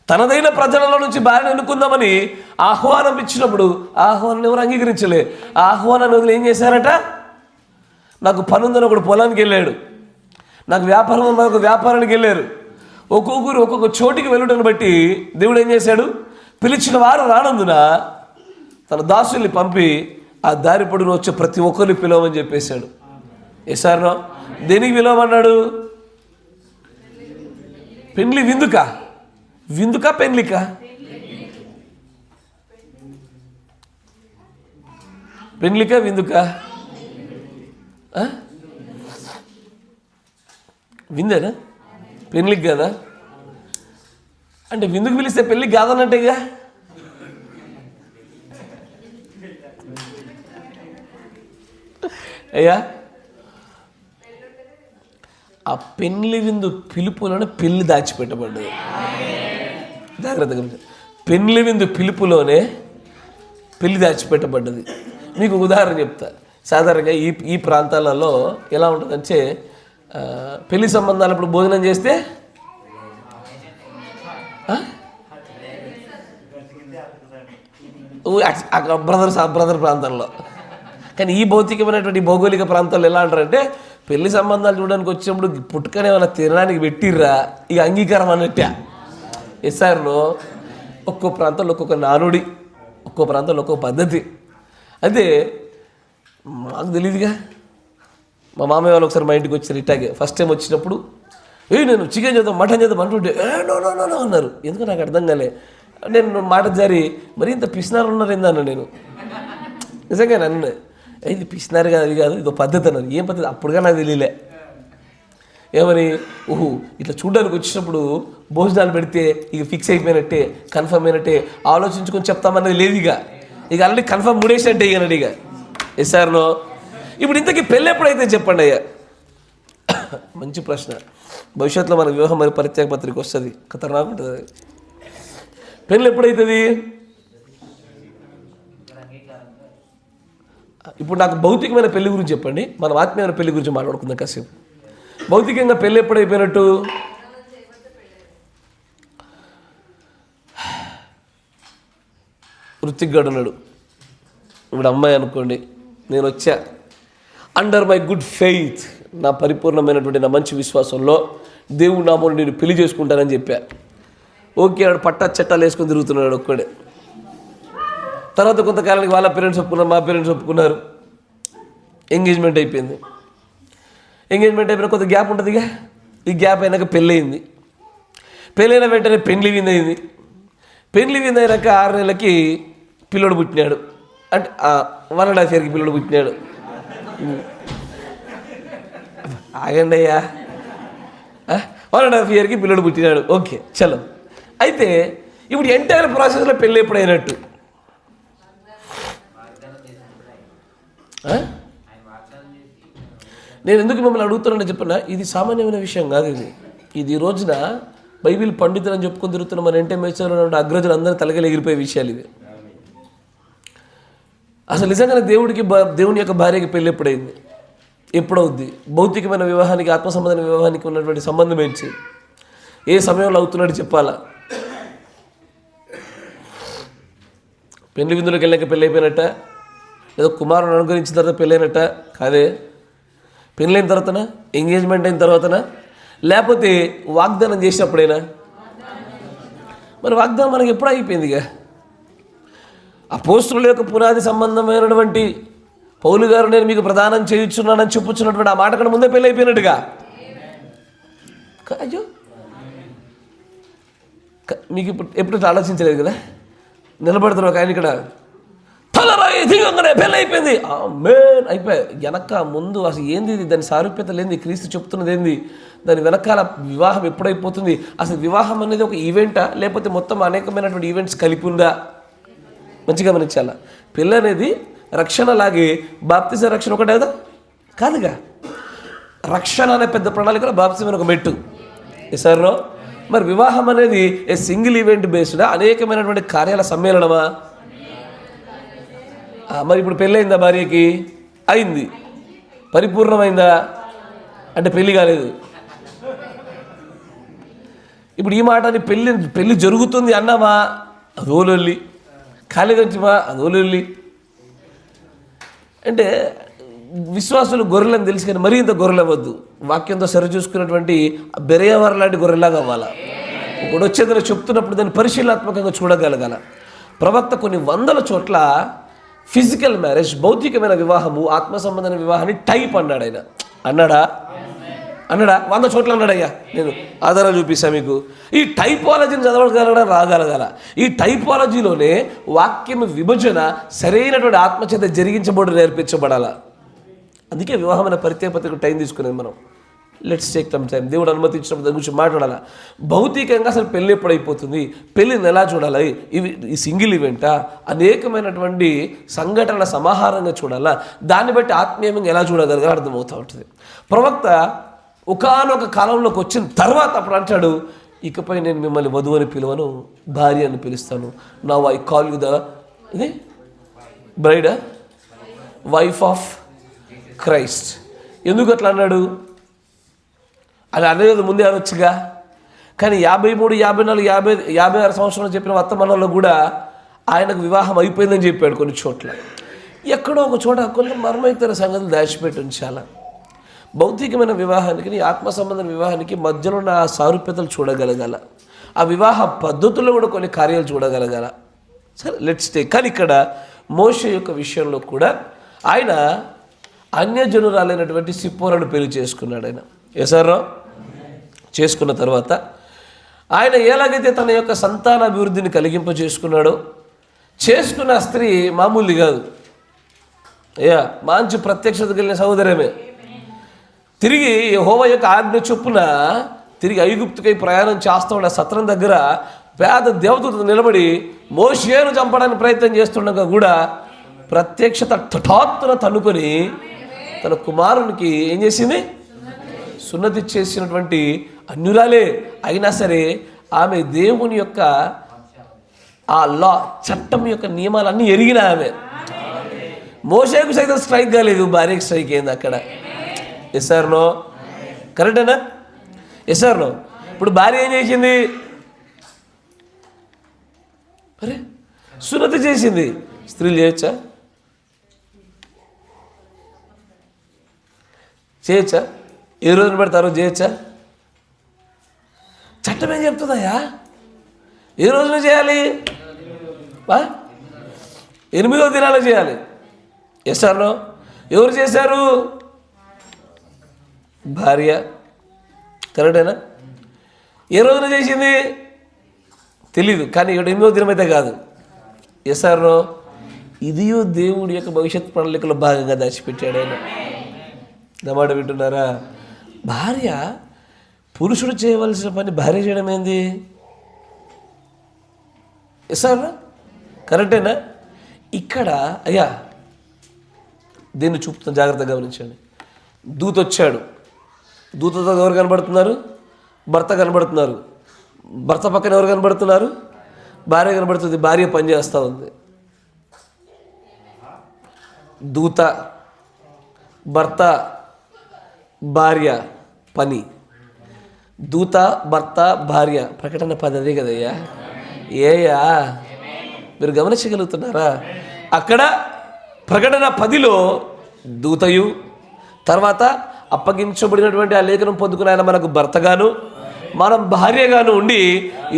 A: తనదైన ప్రజలలో నుంచి భార్యను ఎన్నుకుందామని ఆహ్వానం ఇచ్చినప్పుడు ఆహ్వానాన్ని ఎవరు అంగీకరించలే. ఆ ఆహ్వానాన్ని వదిలి ఏం చేశారట? నాకు పనుందని ఒకడు పొలానికి వెళ్ళాడు, నాకు వ్యాపారం ఉందని ఒక వ్యాపారానికి వెళ్ళారు. ఒక్కొక్కరు ఒక్కొక్క చోటికి వెళ్ళుటను బట్టి దేవుడు ఏం చేశాడు? పిలిచిన వారు రానందున తన దాసుల్ని పంపి ఆ దారి పొడున వచ్చే ప్రతి ఒక్కరిని పిలవమని చెప్పేశాడు. ఎస్ఆర్నో దేనికి పిలవమన్నాడు? పెండ్లి విందుకా పెండ్లికా? పెండ్లికా విందుకా? విందేనా? పెళ్ళికి కదా అంటే విందుకు పిలిస్తే పెళ్ళికి కాదన్నట్టేగా. అయ్యా ఆ పెళ్లి విందు పిలుపులోనే పెళ్లి దాచిపెట్టబడ్డది. జాగ్రత్తగా పెళ్లి విందు పిలుపులోనే పెళ్లి దాచిపెట్టబడ్డది. మీకు ఉదాహరణ చెప్తా. సాధారణంగా ఈ ప్రాంతాలలో ఎలా ఉంటుందంటే పెళ్లి సంబంధాలు ఇప్పుడు భోజనం చేస్తే బ్రదర్ ప్రాంతంలో, కానీ ఈ భౌతికమైనటువంటి భౌగోళిక ప్రాంతాల్లో ఎలా అంటారంటే పెళ్లి సంబంధాలు చూడడానికి వచ్చినప్పుడు పుట్టుకనే ఏమైనా తినడానికి పెట్టిర్రా ఇక అంగీకారం అన్నట్టే. ఎస్ఆర్లో ఒక్కో ప్రాంతంలో ఒక్కొక్క నానుడి, ఒక్కో ప్రాంతంలో ఒక్కొక్క పద్ధతి. అయితే మాకు తెలియదుగా. మా మామయ్య వాళ్ళు ఒకసారి మా ఇంటికి వచ్చారు ఇట్టాగే. ఫస్ట్ టైం వచ్చినప్పుడు నేను చికెన్ చేద్దాం మటన్ చేద్దాం అంటుంటే నో అన్నారు. ఎందుకు నాకు అర్థం కాలే. నేను మాట జారి మరి ఇంత పిసినారు ఉన్నారు ఏందన్నా నేను. నిజంగా నన్ను ఇది పిసినారు కాదు, అది కాదు, ఇదో పద్ధతి అన్నారు. ఏం పద్ధతి అప్పుడుగా నాకు తెలియలే. ఏమని ఇట్లా చూడడానికి వచ్చినప్పుడు భోజనాలు పెడితే ఇక ఫిక్స్ అయిపోయినట్టే, కన్ఫర్మ్ అయినట్టే, ఆలోచించుకొని చెప్తామన్నది లేదు. ఇక ఆల్రెడీ కన్ఫర్మ్ ముడేసినట్టే ఇక ఇక. ఎస్ఆర్లో ఇప్పుడు ఇంతకీ పెళ్ళి ఎప్పుడైతే చెప్పండి అయ్యా? మంచి ప్రశ్న. భవిష్యత్తులో మన వివాహం మరి పరిత్యాగ పత్రిక వస్తుంది, ఖతర్నాక్ ఉంటుంది. పెళ్ళి ఎప్పుడైతుంది? ఇప్పుడు నాకు భౌతికమైన పెళ్లి గురించి చెప్పండి, మనం ఆత్మీయమైన పెళ్లి గురించి మాట్లాడుకుందాం కాసేపు. భౌతికంగా పెళ్ళి ఎప్పుడైపోయినట్టు? వృత్తిగాడు ఉన్నాడు, ఇప్పుడు అమ్మాయి అనుకోండి, నేను వచ్చా అండర్ మై గుడ్ ఫెయిత్, నా పరిపూర్ణమైనటువంటి నా మంచి విశ్వాసంలో దేవుడు నామూలు నేను పెళ్లి చేసుకుంటానని చెప్పా. ఓకే, ఆడు పట్టా చట్టాలు వేసుకొని తిరుగుతున్నాడు ఒక్కడే. తర్వాత కొంతకాలానికి వాళ్ళ పేరెంట్స్ ఒప్పుకున్నారు, మా పేరెంట్స్ ఒప్పుకున్నారు, ఎంగేజ్మెంట్ అయిపోయింది. ఎంగేజ్మెంట్ అయిపోయిన కొంత గ్యాప్ ఉంటుందిగా, ఈ గ్యాప్ అయినాక పెళ్ళయింది. పెళ్ళైన వెంటనే పెళ్లి విందు అయింది. పెళ్లి విందు అయినాక 6 నెలలకి పిల్లడు పుట్టినాడు, అంటే 1.5 yearకి పిల్లడు పుట్టినాడు. ఆగండి అయ్యా, 1.5 yearకి పిల్లడు పుట్టినాడు. ఓకే, చలో. అయితే ఇప్పుడు ఎంటైర్ ప్రాసెస్లో పెళ్ళి ఎప్పుడైనట్టు? నేను ఎందుకు మిమ్మల్ని అడుగుతున్నానని చెప్పినా, ఇది సామాన్యమైన విషయం కాదు. ఇది ఈ రోజున బైబిల్ పండితులని చెప్పుకొని తిరుగుతున్న మన ఎంటైమేచర్లో ఉన్న అగ్రజులు అందరూ తలగలు ఎగిరిపోయే విషయాలు ఇవి. అసలు నిజంగానే దేవుని యొక్క భార్యకి పెళ్ళి ఎప్పుడైంది, ఎప్పుడవుద్ది? భౌతికమైన వివాహానికి ఆత్మ సంబంధమైన వివాహానికి ఉన్నటువంటి సంబంధం ఏంటి? ఏ సమయంలో అవుతున్నాడు చెప్పాలా? పెళ్లి విందులోకి వెళ్ళాక పెళ్ళి అయిపోయినట్ట, ఏదో కుమారుని అనుగ్రహించిన తర్వాత పెళ్ళైనట్ట కాదే. పెళ్ళైన తర్వాతనా, ఎంగేజ్మెంట్ అయిన తర్వాతనా, లేకపోతే వాగ్దానం చేసినప్పుడైనా? మరి వాగ్దానం మనకి ఎప్పుడు అయిపోయింది? ఇక అపోస్తుల యొక్క పునాది సంబంధమైనటువంటి పౌలు గారు నేను మీకు ప్రదానం చేయించున్నానని చెప్పుచున్నటువంటి ఆ మాట కన్నా ముందే పెళ్ళి అయిపోయినట్టుగా. అయ్యో, మీకు ఎప్పుడు ఆలోచించలేదు కదా? నిలబడుతున్నారు ఒక ఆయన ఇక్కడ, తలరాయి దిగంగానే పెళ్ళి అయిపోయింది, మేన్ అయిపోయి వెనక ముందు అసలు ఏంది ఇది? దాని సారూప్యత లేని క్రీస్తు చెప్తున్నది ఏంది? దాని వెనకాల వివాహం ఎప్పుడైపోతుంది? అసలు వివాహం అనేది ఒక ఈవెంటా, లేకపోతే మొత్తం అనేకమైనటువంటి ఈవెంట్స్ కలిపి ఉందా? మంచిగా గమనించాలా. పెళ్ళి అనేది రక్షణ లాగే బాప్తిజ రక్షణ ఒకటే కదా కాదుగా. రక్షణ అనే పెద్ద ప్రణాళికలో బాప్తిజం ఒక మెట్టు. సార్, మరి వివాహం అనేది ఏ సింగిల్ ఈవెంట్ బేస్డా, అనేకమైనటువంటి కార్యాల సమ్మేళనమా? మరి ఇప్పుడు పెళ్ళయిందా? భార్యకి అయింది, పరిపూర్ణమైందా అంటే పెళ్ళి కాలేదు. ఇప్పుడు ఈ మాటని పెళ్ళి జరుగుతుంది అన్నామా, అదోలొల్లి. ఖాళీగా అదోలొల్లి. అంటే విశ్వాసులు గొర్రెలని తెలుసు కానీ మరీ ఇంత గొర్రెలు అవ్వద్దు. వాక్యంతో సరి చూసుకున్నటువంటి బెరయవారు లాంటి గొర్రెలాగా అవ్వాలా. ఇప్పుడు వచ్చేదని చెప్తున్నప్పుడు దాన్ని పరిశీలనాత్మకంగా చూడగలగాల. ప్రవక్త కొన్ని 100 చోట్ల ఫిజికల్ మ్యారేజ్, భౌతికమైన వివాహము, ఆత్మ సంబంధమైన వివాహాన్ని టైప్ అన్నాడు. ఆయన అన్నాడా? 100 చోట్ల అన్నాడయ్యా. నేను ఆధారాలు చూపిస్తాను మీకు. ఈ టైపాలజీని చదవగలగడా? రాగలగాల. ఈ టైపాలజీలోనే వాక్యం విభజన సరైనటువంటి ఆత్మచేత జరిగించబడి నేర్పించబడాలా. అందుకే వివాహమైన పరిత్యాగ పత్రిక టైం తీసుకునేది మనం. Let's take some time. దేవుడు అనుమతించినప్పుడు దాని గురించి మాట్లాడాలా. భౌతికంగా అసలు పెళ్ళి ఎప్పుడైపోతుంది, పెళ్ళిని ఎలా చూడాలి, ఈ సింగిల్ ఈవెంటా, అనేకమైనటువంటి సంఘటనల సమాహారంగా చూడాలా, దాన్ని బట్టి ఆత్మీయంగా ఎలా చూడగలగా అర్థమవుతూ ఉంటుంది. ప్రవక్త ఒకానొక కాలంలోకి వచ్చిన తర్వాత అప్పుడు అంటాడు, ఇకపై నేను మిమ్మల్ని వధువు అని పిలువను, భార్య అని పిలుస్తాను. Now I call you the bride, wife of Christ. ఎందుకు అట్లా అన్నాడు? అది అనేది ముందే అనొచ్చుగా. కానీ 53, 54, 56 సంవత్సరాలు చెప్పిన వర్తమానంలో కూడా ఆయనకు వివాహం అయిపోయిందని చెప్పాడు. కొన్ని చోట్ల, ఎక్కడో ఒక చోట కొన్ని మర్మైతర సంగతులు దాచిపెట్టి ఉంచాల. భౌతికమైన వివాహానికి, ఆత్మ సంబంధమైన వివాహానికి మధ్యలో ఉన్న ఆ సారూప్యతలు చూడగలగాల. ఆ వివాహ పద్ధతుల్లో కూడా కొన్ని కార్యాలు చూడగలగాల. సరే, లెట్స్ టేక్. కానీ ఇక్కడ మోషే యొక్క విషయంలో కూడా ఆయన అన్యజనురాలైనటువంటి సిప్పోరను పెళ్లి చేసుకున్నాడు. ఆయన ఏసారో చేసుకున్న తర్వాత ఆయన ఎలాగైతే తన యొక్క సంతాన అభివృద్ధిని కలిగింప చేసుకున్నాడో, చేసుకున్న స్త్రీ మామూలు కాదు, మంచి ప్రత్యక్షత కలిగిన సహోదరమే. తిరిగి యెహోవా యొక్క ఆజ్ఞ చొప్పున తిరిగి ఐగుప్తుకై ప్రయాణం చేస్తుండ సత్రం దగ్గర పేద దేవతలతో నిలబడి మోషేను చంపడానికి ప్రయత్నం చేస్తుండగా కూడా ప్రత్యక్షత హఠాత్తున తన్నుకొని తన కుమారునికి ఏం చేసింది? సున్నతి చేసినటువంటి అన్యురాలే అయినా సరే ఆమె దేవుని యొక్క ఆ లా, చట్టం యొక్క నియమాలన్నీ ఎరిగిన ఆమె. మోషేకు సైతం స్ట్రైక్ కాలేదు, భార్యకి స్ట్రైక్ అయింది అక్కడ. Yes or no? కరెక్టేనా? Yes or no? ఇప్పుడు భార్య ఏం చేసింది? అరే సున్నతి చేసింది. స్త్రీలు చేయొచ్చా? చేయొచ్చా? ఏ రోజున పెడతారో చేయొచ్చా? చట్టం ఏం చెప్తుందయ్యా? ఏ రోజున చేయాలి? 8వ దినాలు చేయాలి. Yes or no? ఎవరు చేశారు? భార్య. కరెక్టేనా? ఏ రోజున చేసింది తెలీదు, కానీ 8వ దినం అయితే కాదు. Yes or no? ఇది దేవుడి యొక్క భవిష్యత్ ప్రణాళికలో భాగంగా దాచిపెట్టాడు ఆయన. నమాట వింటున్నారా? భార్య, పురుషుడు చేయవలసిన పని భార్య చేయడం ఏంది? Yes or no? కరెక్టేనా? ఇక్కడ అయ్యా దీన్ని చూపుతున్న జాగ్రత్తగా గమనించండి. దూత వచ్చాడు. దూతతో ఎవరు కనబడుతున్నారు? భర్త కనబడుతున్నారు. భర్త పక్కన ఎవరు కనబడుతున్నారు? భార్య కనబడుతుంది. భార్య పని చేస్తూ ఉంది. దూత, భర్త, భార్య పని. దూత, భర్త, భార్య. ప్రకటన 10 అదే కదయ్యా. ఏయా మీరు గమనించగలుగుతున్నారా? అక్కడ ప్రకటన 10లో దూతయు, తర్వాత అప్పగించబడినటువంటి ఆ లేఖనం పొందుకుని ఆయన మనకు భర్తగాను, మనం భార్యగాను ఉండి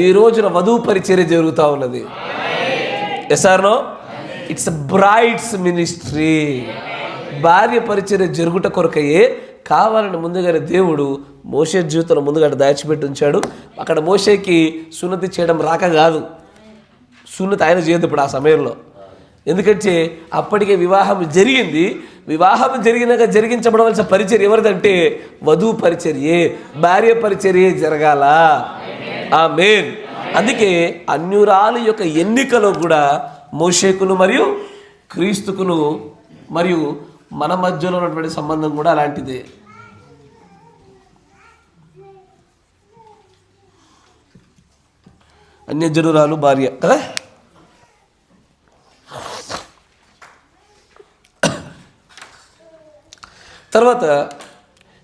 A: ఈ రోజున వధువు పరిచర్య జరుగుతూ ఉన్నది. Yes or no? It's bride's ministry. భార్య పరిచర్య జరుగుట కొరకయే కావాలని ముందుగానే దేవుడు మోషే జీవితంలో ముందుగా దాచిపెట్టి ఉంచాడు. అక్కడ మోషేకి సున్నతి చేయడం రాక కాదు, సున్నతి ఆయన చేయదు ఇప్పుడు ఆ సమయంలో. ఎందుకంటే అప్పటికే వివాహం జరిగింది. వివాహం జరిగినాక జరిగించబడవలసిన పరిచర్య ఎవరిదంటే వధువు పరిచర్యే, భార్య పరిచర్యే జరగాల. ఆమేన్. అందుకే అన్యురాలు యొక్క ఎన్నికలో కూడా మోషేకును మరియు క్రీస్తుకును మరియు మన మధ్యలో ఉన్నటువంటి సంబంధం కూడా అలాంటిదే. అన్యజనురాలు భార్య కదా. తర్వాత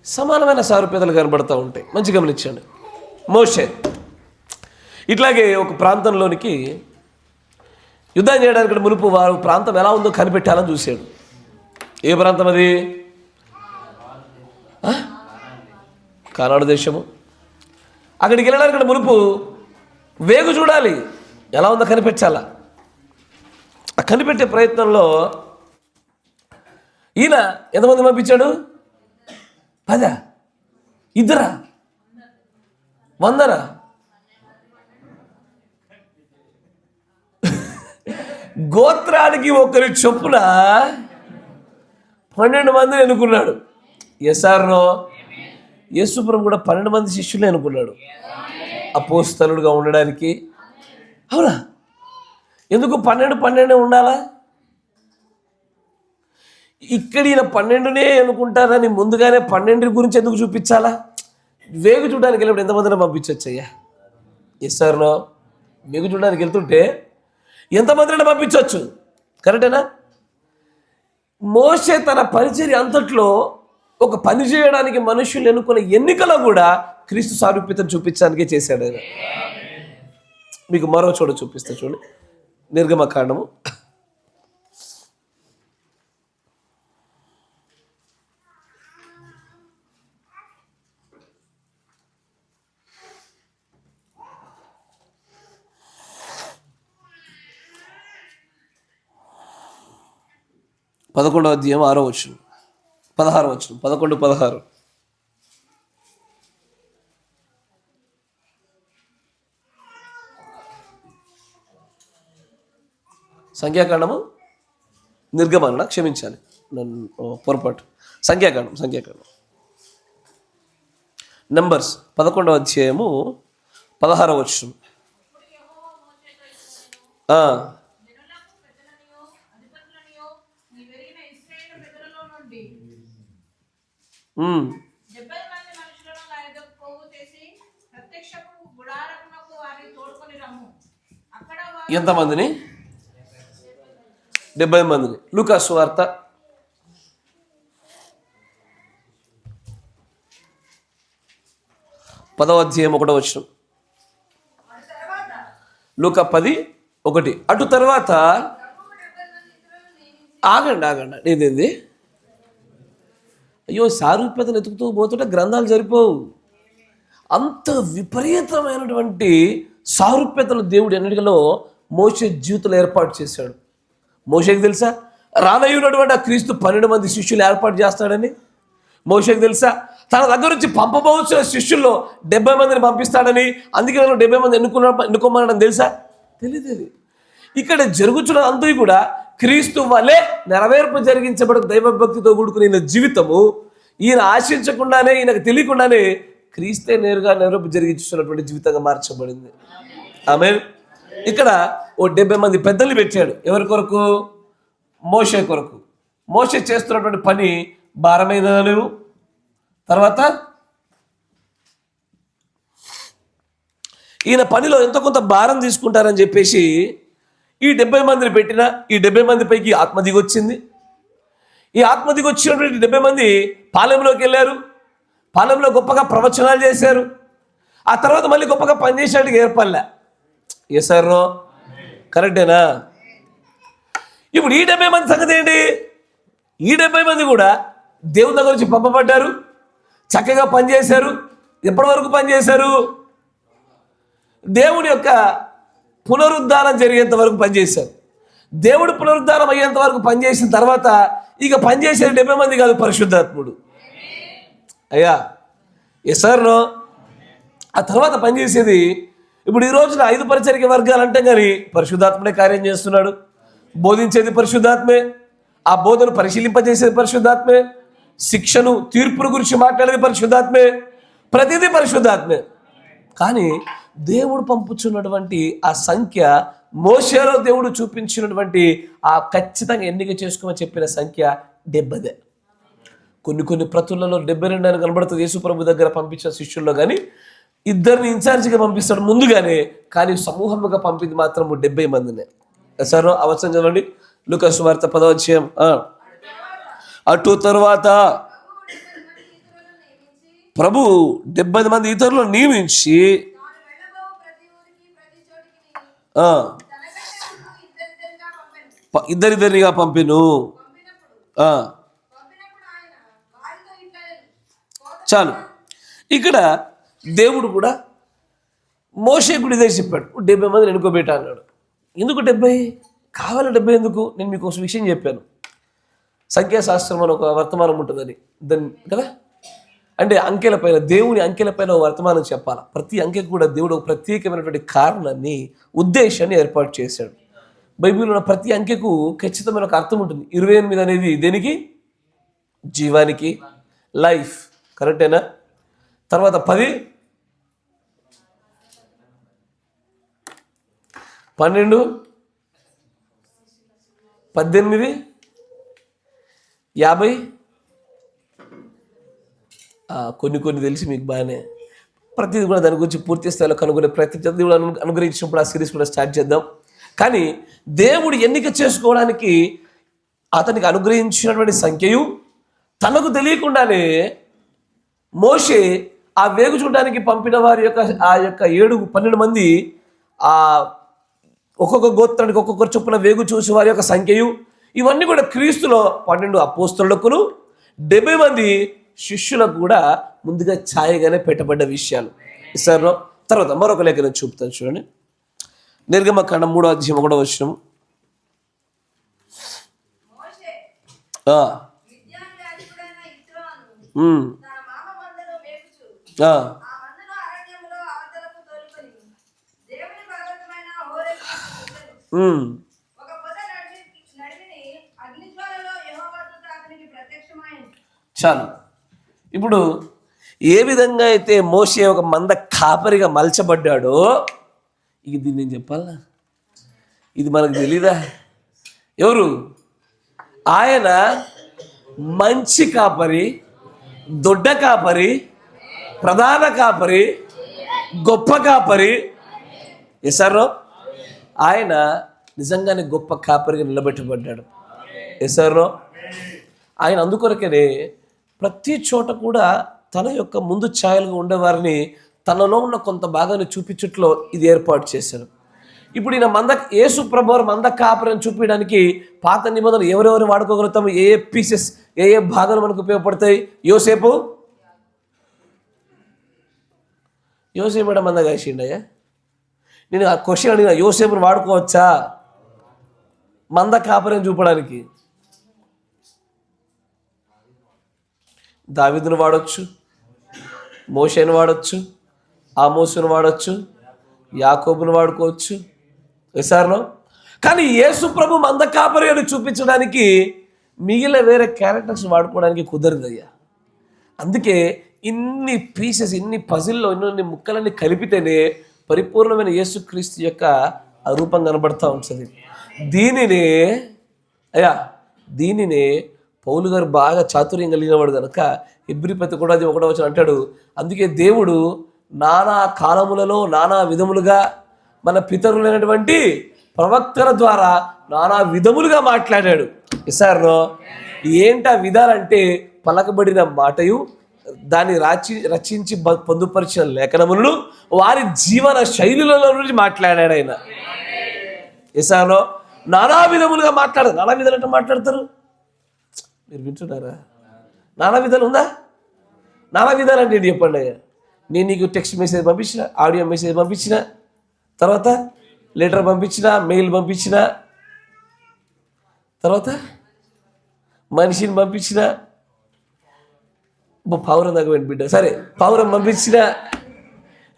A: సమానమైన సారూప్యతలు కనబడుతూ ఉంటాయి. మంచి గమనించండి. మోషే ఇట్లాగే ఒక ప్రాంతంలోనికి యుద్ధం చేయడానికి మునుపు వారు ప్రాంతం ఎలా ఉందో కనిపెట్టాలని చూశాడు. ఏ ప్రాంతం అది? కానాడు దేశము. అక్కడికి వెళ్ళడానికి మునుపు వేగు చూడాలి, ఎలా ఉందో కనిపెట్టాలా. ఆ కనిపెట్టే ప్రయత్నంలో ఈయన ఎంతమంది పంపించాడు? 10, 2, 100. గోత్రానికి ఒకరి చొప్పున 12 మందిని ఎన్నుకున్నాడు. Yes or no? యేసుప్రభు కూడా 12 మంది శిష్యులే ఎన్నుకున్నాడు అపోస్తలుడుగా ఉండడానికి. అవునా? ఎందుకు 12 ఉండాలా? ఇక్కడ ఈయన 12నే అనుకుంటారని ముందుగానే 12 గురించి ఎందుకు చూపించాలా? వేగు చూడడానికి వెళ్ళినప్పుడు ఎంతమందిని పంపించవచ్చు అయ్యా? Yes or no? వేగు చూడడానికి వెళ్తుంటే ఎంతమందిని పంపించవచ్చు. కరెక్టేనా? మోషే తన పరిచర్య అంతట్లో ఒక పని చేయడానికి మనుషులు ఎన్నుకున్న ఎన్నికలో కూడా క్రీస్తు సారూప్యతను చూపించడానికే చేశాడు ఆయన. మీకు మరో చోట చూపిస్తే చూడండి. నిర్గమకాండము 11వ అధ్యాయం 6వ వచనం, 16వ వచనం, 11, 16. సంఖ్యాకాండము నిర్గమన, క్షమించాలి నన్ను పొరపాటు, సంఖ్యాకాండం నంబర్స్ 11వ అధ్యాయము 16వ వచనం. ఉమ్.
B: 70 మంది మనుషులను నా ఎదుట పోగు చేసి ప్రత్యక్షపు గుడారమునకు వారిని తోడుకొని రమ్ము. అక్కడ వారు
A: ఎంతమందిని? 70 మందిని. లూకా సువార్త 10:1. లూకా 10:1. అటు తర్వాత ఆగండి ఇదేంది? అయ్యో, సారూప్యతను ఎతుకుతూ పోతుంటే గ్రంథాలు సరిపోవు. అంత విపరీతమైనటువంటి సారూప్యతను దేవుడు ఎన్నిటిలో మోషే జీవితంలో ఏర్పాటు చేశాడు. మోషేకి తెలుసా రానయ్యున్నటువంటి ఆ క్రీస్తు 12 మంది శిష్యులు ఏర్పాటు చేస్తాడని? మోషేకి తెలుసా తన దగ్గర నుంచి పంపబోతున్న శిష్యుల్లో 70 మందిని పంపిస్తాడని? అందుకే 70 మంది ఎన్నుకోమనడం తెలుసా? తెలియదు. ఇక్కడ జరుగుతున్న అంతా కూడా క్రీస్తు వలె నెరవేర్పు జరిగించబడి దైవభక్తితో కూడుకున్న ఈయన జీవితము, ఈయన ఆశించకుండానే, ఈయనకు తెలియకుండానే క్రీస్తే నేరుగా నెరవేర్పు జరిగించుతున్నటువంటి జీవితంగా మార్చబడింది. ఆమేన్. ఇక్కడ ఓ 70 మంది పెద్దలు పెట్టాడు. ఎవరి కొరకు? మోషే కొరకు. మోషే చేస్తున్నటువంటి పని భారమైనను, తర్వాత ఈయన పనిలో ఎంతో కొంత భారం తీసుకుంటారని చెప్పేసి ఈ 70 మందిని పెట్టిన ఈ 70 మంది పైకి ఆత్మ దిగొచ్చింది. ఈ ఆత్మ దిగొచ్చినటువంటి 70 మంది పాలెంలోకి వెళ్ళారు. పాలెంలో గొప్పగా ప్రవచనాలు చేశారు. ఆ తర్వాత మళ్ళీ గొప్పగా పనిచేసేటికి ఏర్పడలే. ఏసారో కరెక్టేనా? ఇప్పుడు ఈ 70 మంది సంగతి ఏంటి? ఈ 70 మంది కూడా దేవుని దగ్గర నుంచి పంపబడ్డారు, చక్కగా పనిచేశారు. ఎప్పటి వరకు పనిచేశారు? దేవుని యొక్క పునరుద్ధానం జరిగేంత వరకు పనిచేశారు. దేవుడు పునరుద్ధానం అయ్యేంత వరకు పనిచేసిన తర్వాత ఇక పనిచేసే 70 మంది కాదు, పరిశుద్ధాత్ముడు. అయ్యా ఎసార్నో ఆ తర్వాత పనిచేసేది. ఇప్పుడు ఈ రోజున 5 పరిచర్య వర్గాలు అంటే కానీ పరిశుద్ధాత్మనే కార్యం చేస్తున్నాడు. బోధించేది పరిశుద్ధాత్మే, ఆ బోధను పరిశీలింపజేసేది పరిశుద్ధాత్మే, శిక్షను తీర్పును గురించి మాట్లాడేది పరిశుద్ధాత్మే, ప్రతిదీ పరిశుద్ధాత్మే. కానీ దేవుడు పంపుచున్నటువంటి ఆ సంఖ్య, మోషేలో దేవుడు చూపించినటువంటి ఆ ఖచ్చితంగా ఎన్నిక చేసుకోమని చెప్పిన సంఖ్య 70. కొన్ని ప్రతులలో 72 అని కనబడుతుంది. యేసు ప్రభు దగ్గర పంపించిన శిష్యుల్లో కానీ 2 ఇన్ఛార్జిగా పంపిస్తాడు ముందుగానే, కానీ సమూహంగా పంపింది మాత్రం 70 మందినే. సార్ అవసరం చదవండి. లూకా సువార్త 10:1. అటు తర్వాత ప్రభు 70 మంది ఇతరులను నియమించి ఇద్దరిద్దరిగా పంపిను. చాలు. ఇక్కడ దేవుడు కూడా మోషే కూడా ఇదే చెప్పాడు, 70 మందిని ఎన్నుకోబెట్టా అన్నాడు. ఎందుకు 70 కావాలి? 70 ఎందుకు? నేను మీకు ఒక విషయం చెప్పాను. సంఖ్యాశాస్త్రం అని ఒక వర్తమానం ఉంటుందని దాన్ని కదా, అంటే అంకెల పైన, దేవుని అంకెల పైన ఒక వర్తమానం చెప్పాలి. ప్రతి అంకెకు కూడా దేవుడు ఒక ప్రత్యేకమైనటువంటి కారణాన్ని, ఉద్దేశాన్ని ఏర్పాటు చేశాడు. బైబిల్లో ఉన్న ప్రతి అంకెకు ఖచ్చితమైన ఒక అర్థం ఉంటుంది. 28 అనేది దేనికి? జీవానికి, లైఫ్. కరెక్టేనా? తర్వాత 10, 12, 18, 50. కొన్ని తెలిసి మీకు బాగానే, ప్రతిదీ కూడా దాని గురించి పూర్తి స్థాయిలో కనుగొనే ప్రయత్నం దేవుడు అనుగ్రహించినప్పుడు ఆ సిరీస్ కూడా స్టార్ట్ చేద్దాం. కానీ దేవుడు ఎన్నిక చేసుకోవడానికి అతనికి అనుగ్రహించినటువంటి సంఖ్యయు, తనకు తెలియకుండానే మోషే ఆ వేగు చూడడానికి పంపిన వారి యొక్క ఆ యొక్క 12 మంది, ఆ ఒక్కొక్క గోత్రానికి ఒక్కొక్కరు చొప్పున వేగు చూసి వారి యొక్క సంఖ్యయు, ఇవన్నీ కూడా క్రీస్తులో 12 అపోస్తలులకును 70 మంది శిష్యులకు కూడా ముందుగా ఛాయగానే పెట్టబడ్డ విషయాలు. ఇస్తారు. తర్వాత మరొక లేఖనం చూపుతాను చూడండి. నిర్గమకాండం 3:1. చాలు. ఇప్పుడు ఏ విధంగా అయితే మోషే ఒక మంద కాపరిగా మలచబడ్డాడో, ఇది నేను చెప్పాలా? ఇది మనకు తెలీదా? ఎవరు ఆయన? మంచి కాపరి, దొడ్డ కాపరి, ప్రధాన కాపరి, గొప్ప కాపరి. ఎసారో ఆయన నిజంగానే గొప్ప కాపరిగా నిలబెట్టబడ్డాడు. ఎసారో ఆయన అందుకొరకనే ప్రతి చోట కూడా తన యొక్క ముందు ఛాయలుగా ఉండేవారిని తనలో ఉన్న కొంత భాగాన్ని చూపించుట్లో ఇది ఏర్పాటు చేశాడు. ఇప్పుడు ఈయన యేసు ప్రభువారు మంద కాపరిని చూపించడానికి పాత నిబంధనలు ఎవరెవరు వాడుకోగలుగుతాము, ఏ పీసెస్, ఏ భాగాలు మనకు ఉపయోగపడతాయి? యోసేపు మంద కాసిండయ్యా. నేను ఆ క్వశ్చన్ అడిగిన, యోసేపుని వాడుకోవచ్చా మంద కాపరిని చూపడానికి? దావీదును వాడొచ్చు, మోషేను వాడొచ్చు, ఆమోసును వాడొచ్చు, యాకోబును వాడుకోవచ్చు. ఎసార్లో కానీ యేసు ప్రభు మంద కాపరి అని చూపించడానికి మిగిలిన వేరే క్యారెక్టర్స్ వాడుకోవడానికి కుదరదయ్యా. అందుకే ఇన్ని పీసెస్, ఇన్ని పజిల్లో ఇన్ని ముక్కలన్నీ కలిపితేనే పరిపూర్ణమైన యేసుక్రీస్తు యొక్క రూపం కనబడతా ఉంటుంది. దీనినే పౌలు గారు బాగా చాతుర్యం కలిగినవాడు కనుక హెబ్రీ పత్రిక కూడా 1వ వచనం అంటాడు, అందుకే దేవుడు నానా కాలములలో నానా విధములుగా మన పితరులైనటువంటి ప్రవక్తల ద్వారా నానా విధములుగా మాట్లాడాడు. ఈసారిలో ఏంటా విధాలంటే పలకబడిన మాటయు దాన్ని రచించి పొందుపరిచిన లేఖనములను వారి జీవన శైలులలో నుంచి మాట్లాడాడు ఆయన. ఈసారిలో నానా విధములుగా మాట్లాడారు. నానా విధాలు అంటే మాట్లాడతారు, మీరు వింటున్నారా? నానా విధాలు ఉందా? నానా విధాలు అంటే ఏంటి చెప్పండి అయ్యా. నేను నీకు టెక్స్ట్ మెసేజ్ పంపించిన, ఆడియో మెసేజ్ పంపించిన, తర్వాత లెటర్ పంపించిన, మెయిల్ పంపించిన, తర్వాత మనిషిని పంపించిన, పౌరం దగ్గర బిడ్డ సరే పౌరం పంపించిన,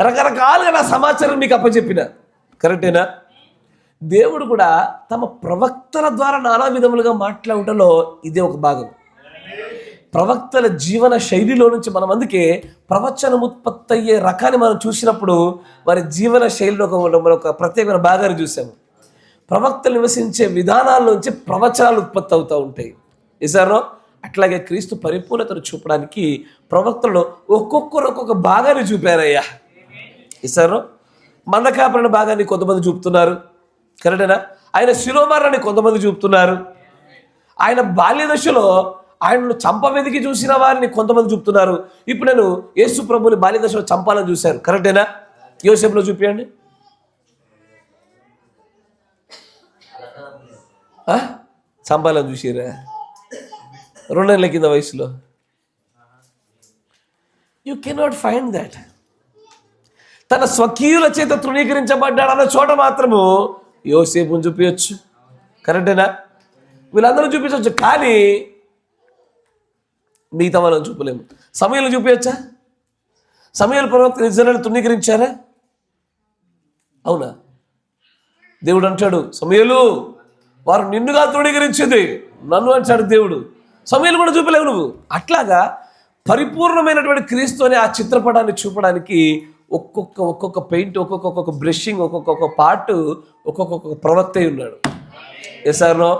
A: రకరకాలుగా నా సమాచారం మీకు అప్పచెప్పిన. కరెక్టేనా? దేవుడు కూడా తమ ప్రవక్తల ద్వారా నానా విధములుగా మాట్లాడటంలో ఇదే ఒక భాగం. ప్రవక్తల జీవన శైలిలో నుంచి మనం అందుకే ప్రవచనం ఉత్పత్తి అయ్యే రకాన్ని మనం చూసినప్పుడు వారి జీవన శైలిలో ఒక ప్రత్యేకమైన భాగాన్ని చూసాము. ప్రవక్తలు నివసించే విధానాల నుంచి ప్రవచనాలు ఉత్పత్తి అవుతూ ఉంటాయి. ఈసారో అట్లాగే క్రీస్తు పరిపూర్ణతను చూపడానికి ప్రవక్తలు ఒక్కొక్కరు ఒక్కొక్క భాగాన్ని చూపారయ్యా. ఈసారో మందకాపరణ భాగాన్ని కొంతమంది చూపుతున్నారు, కరెక్టేనా? ఆయన శిలోమరణాన్ని కొంతమంది చూపుతున్నారు. ఆయన బాల్య దశలో ఆయనను చంపవెదికి చూసిన వారిని కొంతమంది చూపుతున్నారు. ఇప్పుడు నేను యేసు ప్రభుని బాల్య దశలో చంపాలని చూశారు, కరెక్టేనా? యోసేపులో చూపించండి. చంపాలని చూసిరా 2 నెలల కింద వయసులో. You cannot find that. తన స్వకీయుల చేత తృణీకరించబడ్డాడు అన్న చోట మాత్రము యోసేపుని చూపించచ్చు, కరెక్టేనా? వీళ్ళందరూ చూపించవచ్చు, కానీ మిగతా వాళ్ళని చూపలేము. సమయంలో చూపించచ్చా? సమయాల ప్రవక్త ఇజ్రాయేలు తృణీకరించారా? అవునా? దేవుడు అంటాడు, సమయలు వారు నిన్నుగా తృణీకరించింది, నన్ను అంటాడు దేవుడు. సమయాలు కూడా చూపలేవు నువ్వు. అట్లాగా పరిపూర్ణమైనటువంటి క్రీస్తు అనే ఆ చిత్రపటాన్ని చూపడానికి ఒక్కొక్క పెయింట్, ఒక్కొక్క బ్రషింగ్, ఒక్కొక్క పార్ట్, ఒక్కొక్క ప్రవక్త ఉన్నాడు. ఎసార్నో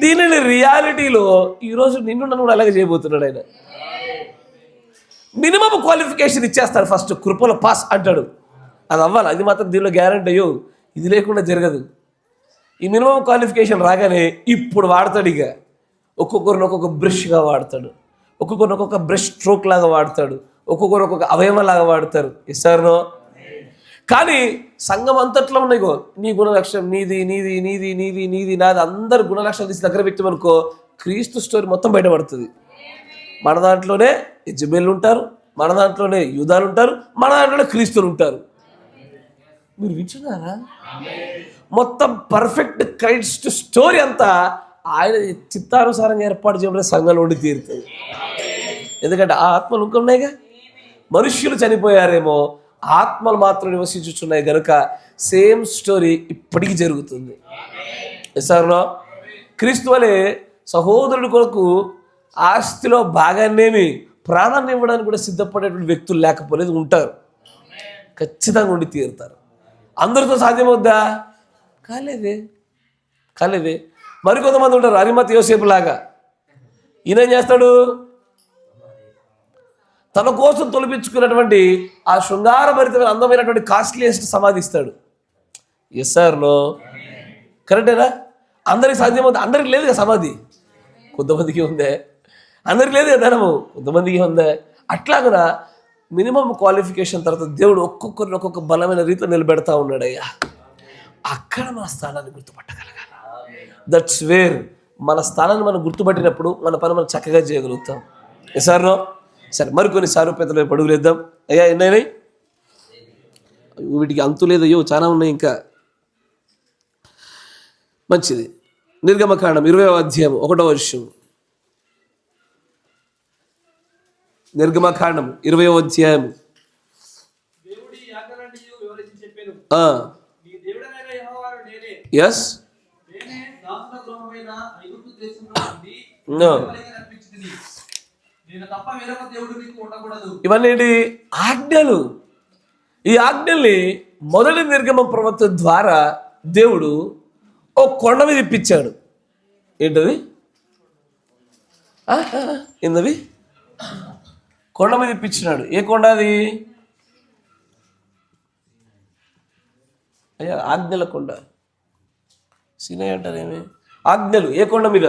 A: దీనిని రియాలిటీలో ఈరోజు నిన్ను నన్ను కూడా అలాగే చేయబోతున్నాడు ఆయన. మినిమం క్వాలిఫికేషన్ ఇచ్చేస్తాడు. ఫస్ట్ కృపలో పాస్ అంటాడు, అది అవ్వాలి. అది మాత్రం దీనిలో గ్యారంటీ. అయ్యో ఇది లేకుండా జరగదు. ఈ మినిమం క్వాలిఫికేషన్ రాగానే ఇప్పుడు వాడతాడు. ఇక ఒక్కొక్కరిని ఒక్కొక్క బ్రష్గా వాడతాడు, ఒక్కొక్కరిని ఒక్కొక్క బ్రష్ స్ట్రోక్ లాగా వాడతాడు, ఒక్కొక్కరు ఒక్కొక్క అవయవంలాగా వాడతారు. ఇస్తారనో కానీ సంఘం అంతట్లో ఉన్నాయిగో నీ గుణలక్షణం నీది నీది నీది నీది నీది నాది అందరు గుణలక్షణాలు తీసి దగ్గర పెట్టమనుకో క్రీస్తు స్టోరీ మొత్తం బయటపడుతుంది. మన దాంట్లోనే యెజబెల్ ఉంటారు, మన దాంట్లోనే యూదాలు ఉంటారు, మన దాంట్లోనే క్రీస్తులు ఉంటారు. మీరు వింటున్నారా? మొత్తం పర్ఫెక్ట్ క్రైస్ట్ స్టోరీ అంతా ఆయన చిత్తానుసారంగా ఏర్పాటు చేయబడిన సంఘంలో ఉండి తీరుతుంది. ఎందుకంటే ఆ ఆత్మలు ఇంకా ఉన్నాయిగా. మనుష్యులు చనిపోయారేమో, ఆత్మలు మాత్రం నివసించుచున్నాయి కనుక సేమ్ స్టోరీ ఇప్పటికీ జరుగుతుంది. సార్లో క్రీస్తు వలె సహోదరుడి కొరకు ఆస్తిలో భాగాన్నేమి ప్రాణాన్ని ఇవ్వడానికి కూడా సిద్ధపడేటువంటి వ్యక్తులు లేకపోలేదు, ఉంటారు. ఖచ్చితంగా ఉండి తీరుతారు. అందరితో సాధ్యమవుద్దా? కాలేదే. మరికొంతమంది ఉంటారు అరిమతయి యోసేపు లాగా. ఈయన ఏం చేస్తాడు? తన కోసం తొలిపించుకున్నటువంటి ఆ శృంగారభరితమైన అందమైనటువంటి కాస్ట్లీయెస్ట్ సమాధి ఇస్తాడు. ఎస్ సార్ నో కరెక్టేనా? అందరికి సాధ్యమవుతుంది. అందరికి లేదు కదా సమాధి, కొంతమందికి ఉందే. అందరికి లేదు కదా ధనము, కొంతమందికి ఉందే. అట్లాగనా మినిమం క్వాలిఫికేషన్ తర్వాత దేవుడు ఒక్కొక్కరిని ఒక్కొక్క బలమైన రీతిలో నిలబెడతా ఉన్నాడయ్యా. అక్కడ మన స్థానాన్ని గుర్తుపట్టగలగాలి. దట్స్ వేర్ మన స్థానాన్ని మనం గుర్తుపట్టినప్పుడు మన పని మనం చక్కగా చేయగలుగుతాం. సార్ నో సరే, మరికొన్ని సారూప్యతలు అడుగులేద్దాం. అయ్యా ఎన్నైనాయి? వీటికి అంతు లేదు, అయ్యో చాలా ఉన్నాయి ఇంకా. మంచిది. నిర్గమకాండం 20వ అధ్యాయం 1వ వచనం. నిర్గమకాండం 20వ అధ్యాయం. ఎస్ ఇవన్నీ ఆజ్ఞలు. ఈ ఆజ్ఞల్ని మొదటి నిర్గమ ప్రవక్త ద్వారా దేవుడు ఓ కొండ మీద ఇప్పించాడు. ఏంటది? ఏందవి? కొండ మీద ఇప్పించినాడు. ఏ కొండ అది? అయ్యా ఆజ్ఞల కొండ, సినాయి అంటారేమి? ఆజ్ఞలు ఏ కొండ మీద?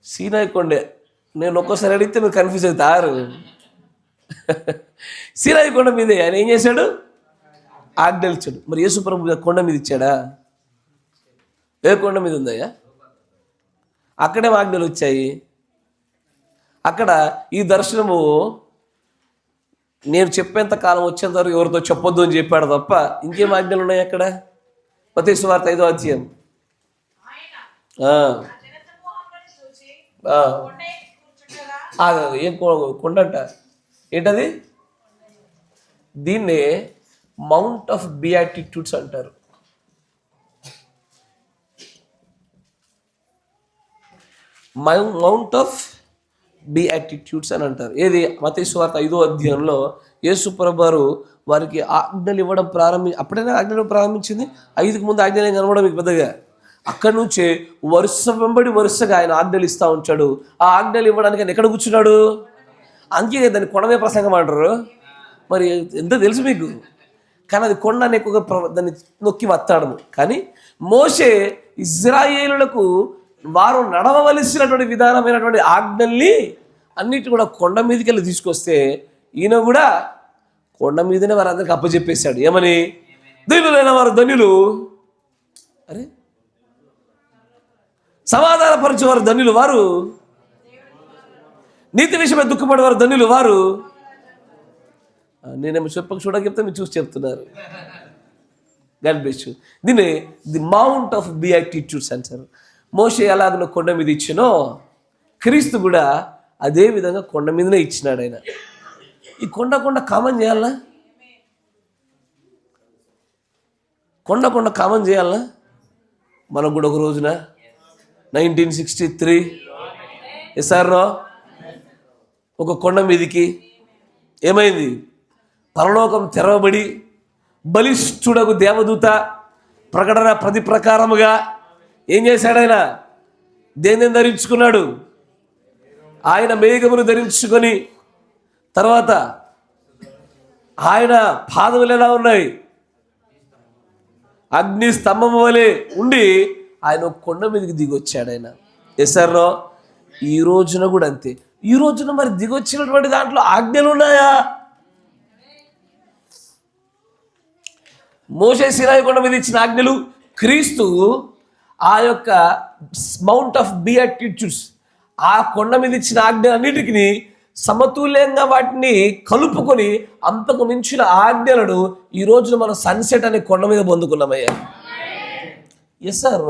A: సీనాయి కొండే. నేను ఒక్కోసారి అడిగితే మీరు కన్ఫ్యూజ్ అవుతారు. సీనాయి కొండ మీదే ఆయన ఏం చేశాడు? ఆజ్ఞలు ఇచ్చాడు. మరి యేసుప్రభు మీద కొండ మీద ఇచ్చాడా? ఏ కొండ మీద ఉందయ్యా? అక్కడే ఆజ్ఞలు వచ్చాయి. అక్కడ ఈ దర్శనము నేను చెప్పేంత కాలం వచ్చేంత వరకు ఎవరితో చెప్పొద్దు అని చెప్పాడు తప్ప ఇంకేం ఆజ్ఞలు ఉన్నాయి అక్కడ? మత్తయి సువార్త 5వ అధ్యాయం. ఏం కొండ అంట? ఏంటది? దీన్నే మౌంట్ ఆఫ్ బియాటిట్యూడ్స్ అంటారు. మౌంట్ ఆఫ్ బియాటిట్యూడ్స్ అని అంటారు. ఏది? మత్తయి సువార్త 5వ అధ్యాయంలో యేసు ప్రభువారు వారికి ఆజ్ఞలు ఇవ్వడం అప్పుడైనా ఆజ్ఞలు ప్రారంభించింది. 5కి ముందు ఆజ్ఞలు ఏం కనబడడం మీకు పెద్దగా. అక్కడి నుంచే వరుస వెంబడి వరుసగా ఆయన ఆజ్ఞలు ఇస్తూ ఉంచాడు. ఆ ఆజ్ఞలు ఇవ్వడానికి ఆయన ఎక్కడ కూర్చున్నాడు? అందుకే దాన్ని కొండమే ప్రసంగం అంటారు. మరి ఎంత తెలుసు మీకు? కానీ అది కొండని ఎక్కువగా దాన్ని నొక్కి వత్తాడము. కానీ మోషే ఇజ్రాయేలులకు వారు నడవవలసినటువంటి విధానమైనటువంటి ఆజ్ఞల్ని అన్నిటి కూడా కొండ మీదకి వెళ్ళి తీసుకొస్తే ఈయన కూడా కొండ మీదనే వారందరికి అప్పచెప్పేశాడు. ఏమని? ధన్యులైన వారు ధన్యులు, అరే సమాధానపరిచేవారు ధన్యులు వారు, నీతి విషయమే దుఃఖపడేవారు ధన్యులు వారు. నేనేమో చూడక చెప్తే మీరు చూసి చెప్తున్నారు. God bless you. దీన్ని ది మౌంట్ ఆఫ్ బియాటిట్యూడ్స్ అంటారు. మోషే ఎలాగో కొండ మీద ఇచ్చినో క్రీస్తు కూడా అదే విధంగా కొండ మీదనే ఇచ్చినాడు ఆయన. ఈ కొండ కామన్ చేయాలా? కొండ కామన్ చేయాలా? మనకు కూడా ఒక రోజున 1963 ఎస్ఆర్లో ఒక కొండ మీదికి ఏమైంది? పరలోకం తెరవబడి బలిష్ఠుడకు దేవదూత ప్రకటన 10 ప్రకారముగా ఏం చేశాడు? ఆయన దేన్ని ధరించుకున్నాడు? ఆయన మేఘమును ధరించుకొని తర్వాత ఆయన పాదములు ఎలా ఉన్నాయి? అగ్ని స్తంభము వలె ఉండి ఆయన కొండ మీదకి దిగొచ్చాడు ఆయన. ఎస్ఆర్లో ఈ రోజున కూడా అంతే. ఈ రోజున మరి దిగొచ్చినటువంటి దాంట్లో ఆజ్ఞలు ఉన్నాయా? మోషే సీనాయి కొండ మీద ఇచ్చిన ఆజ్ఞలు, క్రీస్తు ఆ యొక్క మౌంట్ ఆఫ్ బియాటిట్యూడ్స్ ఆ కొండ మీద ఇచ్చిన ఆజ్ఞలన్నిటికీ సమతుల్యంగా వాటిని కలుపుకొని అంతకు మించిన ఆజ్ఞలను ఈ రోజున మనం సన్సెట్ అనే కొండ మీద పొందుకున్నామయ్యా. ఎస్ సార్,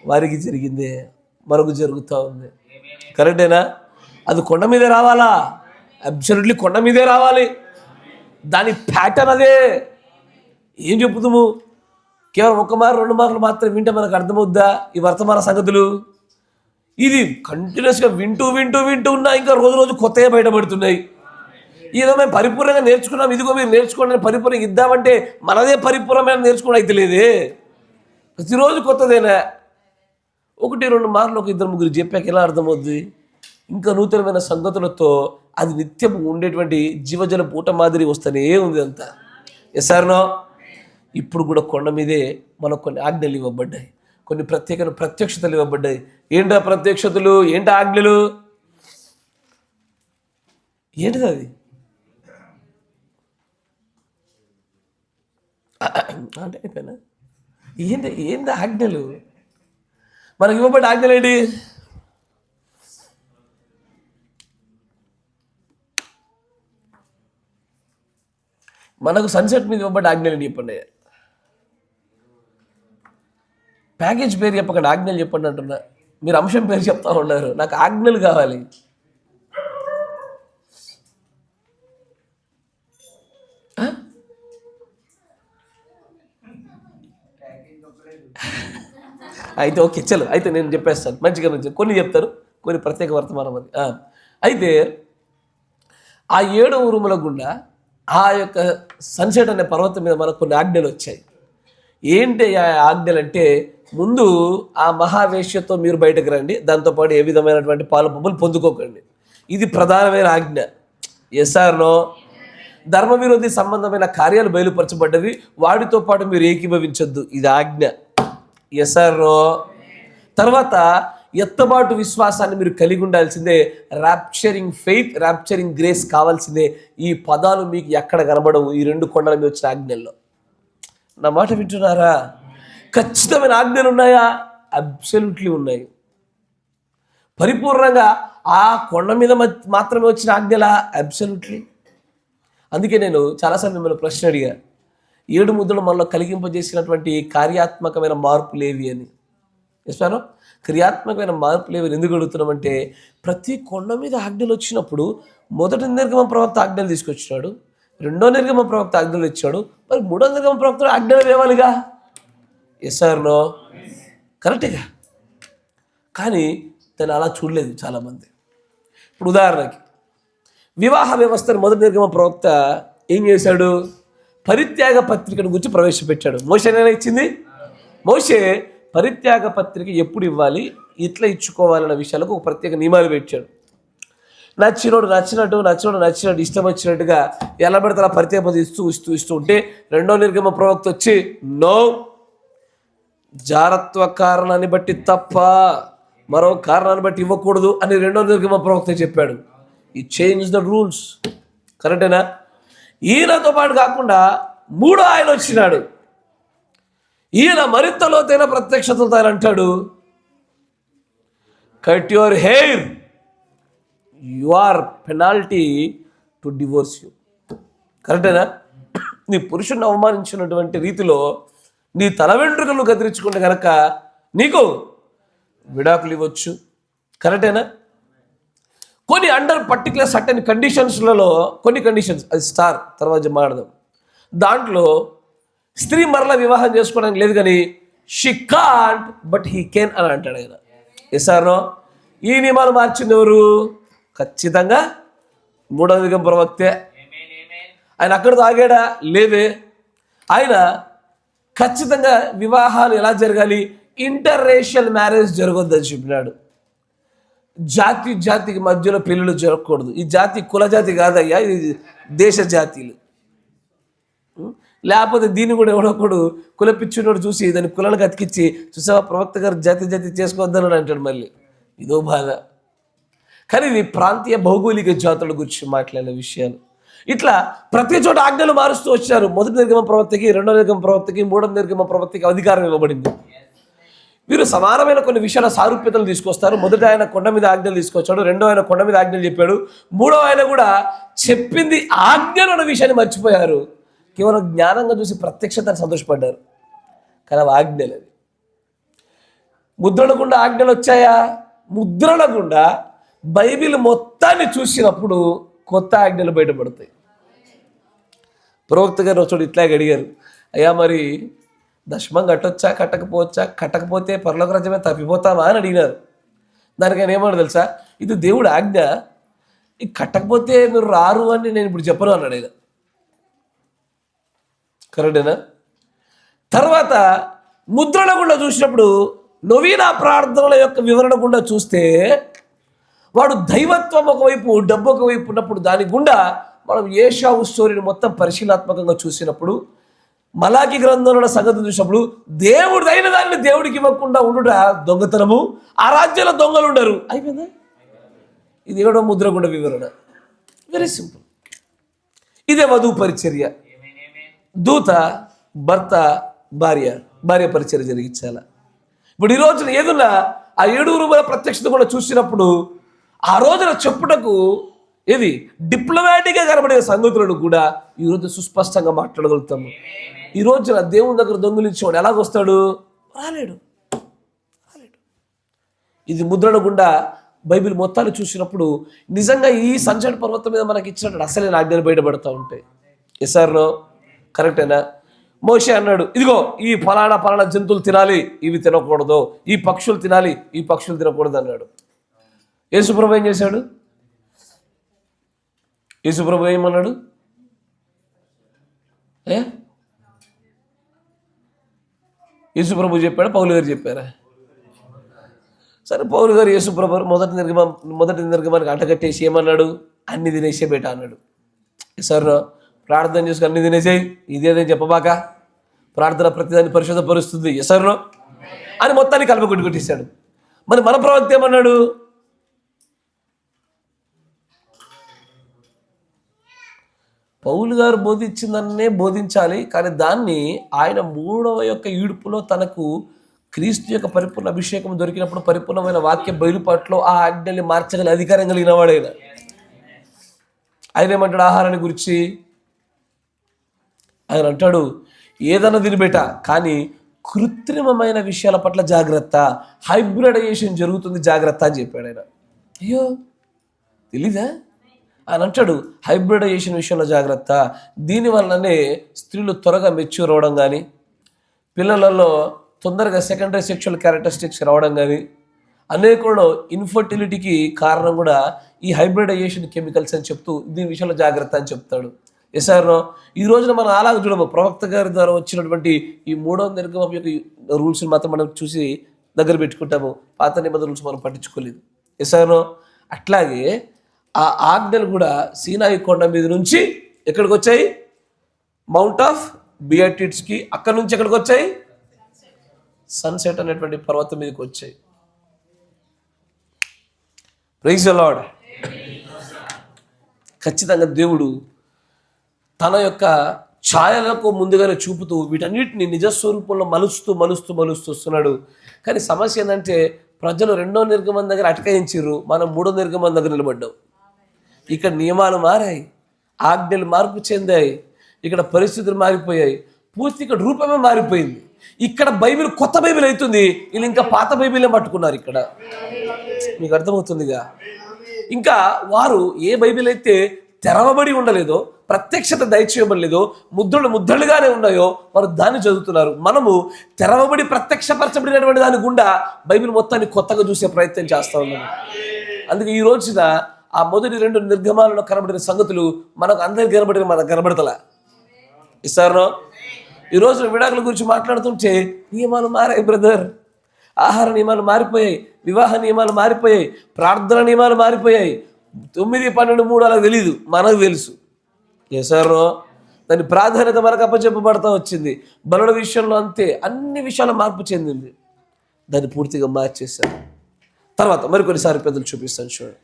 A: వారికి జరిగిందే మరొక జరుగుతూ ఉంది. కరెక్టేనా? అది కొండ మీదే రావాలా? అబ్సల్యూట్లీ కొండ మీదే రావాలి. దాని ప్యాటర్న్ అదే. ఏం చెప్పుతాము? కేవలం 1 మార్లు 2 మార్లు మాత్రం వింటే మనకు అర్థమవుద్దా ఈ వర్తమాన సంగతులు? ఇది కంటిన్యూస్గా వింటూ ఉన్నా ఇంకా రోజు కొత్తగా బయటపడుతున్నాయి. ఏదో మేము పరిపూర్ణంగా నేర్చుకున్నాం, ఇదిగో మీరు నేర్చుకోండి పరిపూర్ణంగా ఇద్దామంటే మనదే పరిపూర్ణమైన నేర్చుకోవడం అయితే లేదే. ప్రతిరోజు కొత్తదేనా? 1-2 మార్లు ఒక 2-3 చెప్పాక ఎలా అర్థమవుతుంది? ఇంకా నూతనమైన సంగతులతో అది నిత్యం ఉండేటువంటి జీవజల పూట మాదిరి వస్తూనే ఉంది అంతా. Yes or no? ఇప్పుడు కూడా కొండ మీదే మనకు కొన్ని ఆజ్ఞలు ఇవ్వబడ్డాయి, కొన్ని ప్రత్యక్షతలు ఇవ్వబడ్డాయి. ఏంటా ప్రత్యక్షతలు, ఏంటా ఆజ్ఞలు, ఏంటిది అది? అంటే అయిపోయినా ఏంటి ఆజ్ఞలు? మనకి ఇవ్వబడ్డ ఆజ్ఞలు ఏంటి? మనకు సన్సెట్ మీద ఇవ్వబడ్డ ఆజ్ఞలు ఏంటి చెప్పండి? ప్యాకేజ్ పేరు చెప్పకండి, ఆజ్ఞలు చెప్పండి అంటున్నా. మీరు అంశం పేరు చెప్తా ఉన్నారు, నాకు ఆజ్ఞలు కావాలి. అయితే ఓకే చలో, అయితే నేను చెప్పేస్తాను మంచిగా. కొన్ని చెప్తారు, కొన్ని ప్రత్యేక వర్తమానం అది. అయితే ఆ 7 ఉరుముల గుండా ఆ యొక్క సన్సెట్ అనే పర్వతం మీద మనకు కొన్ని ఆజ్ఞలు వచ్చాయి. ఏంటి ఆ ఆజ్ఞలు అంటే, ముందు ఆ మహావేశ్యతో మీరు బయటకు రండి, దాంతోపాటు ఏ విధమైనటువంటి పాలు పంపులు పొందుకోకండి. ఇది ప్రధానమైన ఆజ్ఞ. Yes or no? ధర్మ విరోధి సంబంధమైన కార్యాలు బయలుపరచబడ్డవి, వాటితో పాటు మీరు ఏకీభవించొద్దు, ఇది ఆజ్ఞ. Yes or no? తర్వాత ఎత్తబాటు విశ్వాసాన్ని మీరు కలిగి ఉండాల్సిందే. ర్యాప్చరింగ్ ఫెయిత్, ర్యాప్చరింగ్ గ్రేస్ కావాల్సిందే. ఈ పదాలు మీకు ఎక్కడ కనబడవు ఈ 2 కొండల మీద వచ్చిన ఆజ్ఞల్లో. నా మాట వింటున్నారా? ఖచ్చితమైన ఆజ్ఞలు ఉన్నాయా? అబ్సల్యూట్లీ ఉన్నాయి. పరిపూర్ణంగా ఆ కొండ మీద మాత్రమే వచ్చిన ఆజ్ఞలా? అబ్సల్యూట్లీ. అందుకే నేను చాలాసార్లు మిమ్మల్ని ప్రశ్న అడిగా, 7 ముద్రలు మనలో కలిగింపజేసినటువంటి కార్యాత్మకమైన మార్పులు ఏవి అని. చెప్పాను, క్రియాత్మకమైన మార్పులు ఏవి ఎందుకు అడుగుతున్నామంటే, ప్రతి కొండ మీద ఆజ్ఞలు వచ్చినప్పుడు మొదటి నిర్గమ ప్రవక్త ఆజ్ఞలు తీసుకొచ్చినాడు, 2వ నిర్గమ ప్రవక్త ఆజ్ఞలు ఇచ్చాడు, మరి 3వ నిర్గమ ప్రవక్త ఆజ్ఞలు ఇవ్వాలిగా. Yes or no? కరెక్ట్గా. కానీ దాన్ని అలా చూడలేదు చాలామంది. ఇప్పుడు ఉదాహరణకి వివాహ వ్యవస్థను మొదటి నిర్గమ ప్రవక్త ఏం చేశాడు? పరిత్యాగ పత్రికను గురించి ప్రవేశపెట్టాడు. మోషే ఎలా ఇచ్చింది? మోషే పరిత్యాగ పత్రిక ఎప్పుడు ఇవ్వాలి, ఇట్లా ఇచ్చుకోవాలన్న విషయాలకు ఒక ప్రత్యేక నియమాలు పెట్టాడు. నచ్చినోడు నచ్చినట్టు ఇష్టం వచ్చినట్టుగా ఎలా పడితే అలా పరిత్యాగ పత్రిక ఇస్తూ ఉంటే 2వ నిర్గమ ప్రవక్త వచ్చి నో, జారత్వ కారణాన్ని బట్టి తప్ప మరో కారణాన్ని బట్టి ఇవ్వకూడదు అని 2వ నిర్గమ ప్రవక్త చెప్పాడు. ఈ చేంజ్ ద రూల్స్. కరెక్టేనా? ఈయనతో పాటు కాకుండా 3వ ఆయన వచ్చినాడు. ఈయన మరింత లోతైన ప్రత్యక్షతతో ఆయన అంటాడు, cut your hair, you are penalty to divorce you. కరెక్టేనా? నీ పురుషుని అవమానించినటువంటి రీతిలో నీ తల వెంట్రుకలు కత్తిరించుకుంటే కనుక నీకు విడాకులు ఇవ్వచ్చు. కరెక్టేనా? కొన్ని అండర్ పర్టికులర్ సర్టెన్ కండిషన్స్లలో, కొన్ని కండిషన్స్, అది స్టార్ తర్వాత మాట్లాడదాం. దాంట్లో స్త్రీ మరలా వివాహం చేసుకోవడానికి లేదు, కానీ she can't but he can అని అంటాడు ఆయన. Yes or no? ఈ నియమాలు మార్చింది ఎవరు? ఖచ్చితంగా 3వ నిర్గమ ప్రవక్తే. ఆయన అక్కడితో ఆగాడా? లేదే. ఆయన ఖచ్చితంగా వివాహాలు ఎలా జరగాలి, ఇంటర్ రేషియల్ మ్యారేజ్ జరగొద్దని చెప్పినాడు. జాతికి మధ్యలో పెళ్ళిళ్ళు జరగకూడదు. ఈ జాతి కుల జాతి కాదయ్యా, ఇది దేశ జాతీయులు. లేకపోతే దీన్ని కూడా ఎవడొకడు కులపిచ్చినోడు చూసి దాన్ని కులాలకు అతికిచ్చి, చూసావా ప్రవక్త గారు జాతి చేసుకోవద్దని అంటాడు. మళ్ళీ ఇదో బాధ. కానీ ఇది ప్రాంతీయ భౌగోళిక జాతుల గురించి మాట్లాడే విషయాలు. ఇట్లా ప్రతి చోట ఆజ్ఞలు మారుస్తూ వచ్చారు. మొదటి నిర్గమ ప్రవక్తకి, 2వ నిర్గమ ప్రవక్తకి, 3వ నిర్గమ ప్రవక్తకి అధికారం ఇవ్వబడింది. వీరు సమానమైన కొన్ని విషయాల సారూప్యతలు తీసుకొస్తారు. మొదట ఆయన కొండ మీద ఆజ్ఞలు తీసుకొచ్చాడు, 2వ ఆయన కొండ మీద ఆజ్ఞలు చెప్పాడు, 3వ ఆయన కూడా చెప్పింది ఆజ్ఞలు అన్న విషయాన్ని మర్చిపోయారు. కేవలం జ్ఞానంగా చూసి ప్రత్యక్షతను సంతోషపడ్డారు. కానీ అవి ఆజ్ఞలు. అవి ముద్రల గుండా ఆజ్ఞలు వచ్చాయా? ముద్రల గుండా బైబిల్ మొత్తాన్ని చూసినప్పుడు కొత్త ఆజ్ఞలు బయటపడతాయి. ప్రవక్త గారు వచ్చాడు, ఇట్లాగే అడిగారు, అయ్యా మరి దశమం కట్టొచ్చా, కట్టకపోతే పరలోక రాజ్యమే తప్పిపోతామా అని అడిగినారు. దానికి ఆయన ఏమన్నా తెలుసా, ఇది దేవుడు ఆజ్ఞ, ఇది కట్టకపోతే మీరు రారు అని నేను ఇప్పుడు చెప్పను అన్నాడు ఆయన. కరెక్టేనా? తర్వాత ముద్రల గుండా చూసినప్పుడు నవీన ప్రార్థనల యొక్క వివరణ గుండా చూస్తే వాడు దైవత్వం ఒకవైపు, డబ్బు ఒకవైపు ఉన్నప్పుడు దాని గుండా మనం ఏషావు స్టోరీని మొత్తం పరిశీలనాత్మకంగా చూసినప్పుడు, మలాకి గ్రంథంలో సంగతి చూసినప్పుడు దేవుడిదైన దాన్ని దేవుడికి ఇవ్వకుండా ఉండుట దొంగతనము, ఆ రాజ్యంలో దొంగలు ఉండరు. అయిపోయిందా? ఇది 7వ ముద్ర గుండా వివరణ. Very simple. ఇదే వధువు పరిచర్య. దూత, భర్త, భార్య పరిచర్య జరిగించాల. ఇప్పుడు ఈ రోజున ఏదున్నా ఆ 7 ప్రత్యక్షత కూడా చూసినప్పుడు ఆ రోజున చెప్పుటకు ఏది డిప్లొమాటిక్గా కనబడే సంగతులను కూడా ఈరోజు సుస్పష్టంగా మాట్లాడగలుగుతాము. ఈ రోజున దేవుని దగ్గర దొంగిలించేవాడు ఎలాగొస్తాడు? రాలేడు. ఇది ముద్రణ గుండా బైబిల్ మొత్తాన్ని చూసినప్పుడు నిజంగా ఈ సంచలన పర్వతం మీద మనకి ఇచ్చినట్టు అసలే ఆజ్ఞలు బయటపడతా ఉంటాయి. ఎస్ఆర్నో కరెక్టేనా? మోషే అన్నాడు, ఇదిగో ఈ ఫలానా జంతువులు తినాలి, ఇవి తినకూడదు, ఈ పక్షులు తినాలి, ఈ పక్షులు తినకూడదు అన్నాడు. యేసుప్రభు ఏం చేశాడు? యేసుప్రభు ఏమన్నాడు? యేసుప్రభు చెప్పాడు, పౌలు గారు చెప్పారా? సరే, పౌలు గారు యేసుప్రభు మొదటి నిర్గమానికి అంటగట్టేసి ఏమన్నాడు? అన్ని తినేసే బేట అన్నాడు. సార్ ప్రార్థన చేసుకుని అన్ని తినేసేయి, ఇదేదని చెప్పబాక, ప్రార్థన ప్రతిదాన్ని పరిశుద్ధపరుస్తుంది ఎసర్నో అని మొత్తాన్ని కొట్టేశాడు. మరి మన ప్రవక్త ఏమన్నాడు? పౌలు గారు బోధించిందన్నే బోధించాలి, కానీ దాన్ని ఆయన 3వ యొక్క ఈడుపులో తనకు క్రీస్తు యొక్క పరిపూర్ణ అభిషేకం దొరికినప్పుడు పరిపూర్ణమైన వాక్య బయలుపాట్లో ఆ ఆజ్ఞల్ని మార్చగల అధికారం కలిగిన వాడైనా. ఆయన ఏమంటాడు ఆహారాన్ని గురించి? ఆయన అంటాడు, ఏదన్నా తినిబెట్ట, కానీ కృత్రిమమైన విషయాల పట్ల జాగ్రత్త, హైబ్రిడైజేషన్ జరుగుతుంది జాగ్రత్త అని చెప్పాడు ఆయన. అయ్యో తెలీదా? ఆయన అంటాడు హైబ్రిడైజేషన్ విషయంలో జాగ్రత్త. దీనివల్లనే స్త్రీలు త్వరగా మెచ్యూర్ అవ్వడం కానీ, పిల్లలలో తొందరగా సెకండరీ సెక్షువల్ క్యారెక్టరిస్టిక్స్ రావడం కానీ, అనేకలో ఇన్ఫర్టిలిటీకి కారణం కూడా ఈ హైబ్రిడైజేషన్ కెమికల్స్ అని చెప్తూ దీని విషయంలో జాగ్రత్త అని చెప్తాడు. ఎస్ఆర్నో ఈ రోజున మనం అలాగ చూడము. ప్రవక్త గారి ద్వారా వచ్చినటువంటి ఈ 3వ నిర్గమం యొక్క రూల్స్ని మాత్రం మనం చూసి దగ్గర పెట్టుకుంటాము. పాత నిబంధన రూల్స్ మనం పట్టించుకోలేదు. ఎస్ఆర్నో అట్లాగే ఆ ఆజ్ఞలు కూడా సీనాయి కొండ మీద నుంచి ఎక్కడికి వచ్చాయి? మౌంట్ ఆఫ్ బియాటిట్స్కి. అక్కడి నుంచి ఎక్కడికి వచ్చాయి? సన్సెట్ అనేటువంటి పర్వతం మీదకి వచ్చాయి. Praise the Lord. ఖచ్చితంగా దేవుడు తన యొక్క ఛాయలకు ముందుగానే చూపుతూ వీటన్నిటిని నిజస్వరూపంలో మలుస్తూ వస్తున్నాడు. కానీ సమస్య ఏంటంటే ప్రజలు 2వ నిర్గమం దగ్గర అటకాయించారు, మనం 3వ నిర్గమం దగ్గర నిలబడ్డాం. ఇక్కడ నియమాలు మారాయి, ఆజ్ఞలు మార్పు చెందాయి, ఇక్కడ పరిస్థితులు మారిపోయాయి, పూర్తి ఇక్కడ రూపమే మారిపోయింది. ఇక్కడ బైబిల్ కొత్త బైబిల్ అవుతుంది, వీళ్ళు ఇంకా పాత బైబిల్నే పట్టుకున్నారు. ఇక్కడ మీకు అర్థమవుతుందిగా. ఇంకా వారు ఏ బైబిల్ అయితే తెరవబడి ఉండలేదో, ప్రత్యక్షత దయచేయబడలేదో, ముద్రలుగానే ఉన్నాయో వారు దాన్ని చదువుతున్నారు. మనము తెరవబడి ప్రత్యక్షపరచబడినటువంటి దాని గుండా బైబిల్ మొత్తాన్ని కొత్తగా చూసే ప్రయత్నం చేస్తూ ఉన్నాము. అందుకే ఈ రోజున ఆ మొదటి 2 నిర్గమాలలో కనబడిన సంగతులు మనకు అందరికి మనకు కనబడతలా. ఇస్తారో ఈ రోజు విడాకుల గురించి మాట్లాడుతుంటే నియమాలు మారాయి బ్రదర్, ఆహార నియమాలు మారిపోయాయి, వివాహ నియమాలు మారిపోయాయి, ప్రార్థన నియమాలు మారిపోయాయి. 9, 12, 3 అలా తెలీదు, మనకు తెలుసు. చేశారో దాని ప్రాధాన్యత మనకు అప్పచెప్పబడతా వచ్చింది. బలుల విషయంలో అంతే, అన్ని విషయాలు మార్పు చెందింది. దాన్ని పూర్తిగా మార్చేశారు. తర్వాత మరికొన్నిసారి పెద్దలు చూపిస్తాను చూడండి.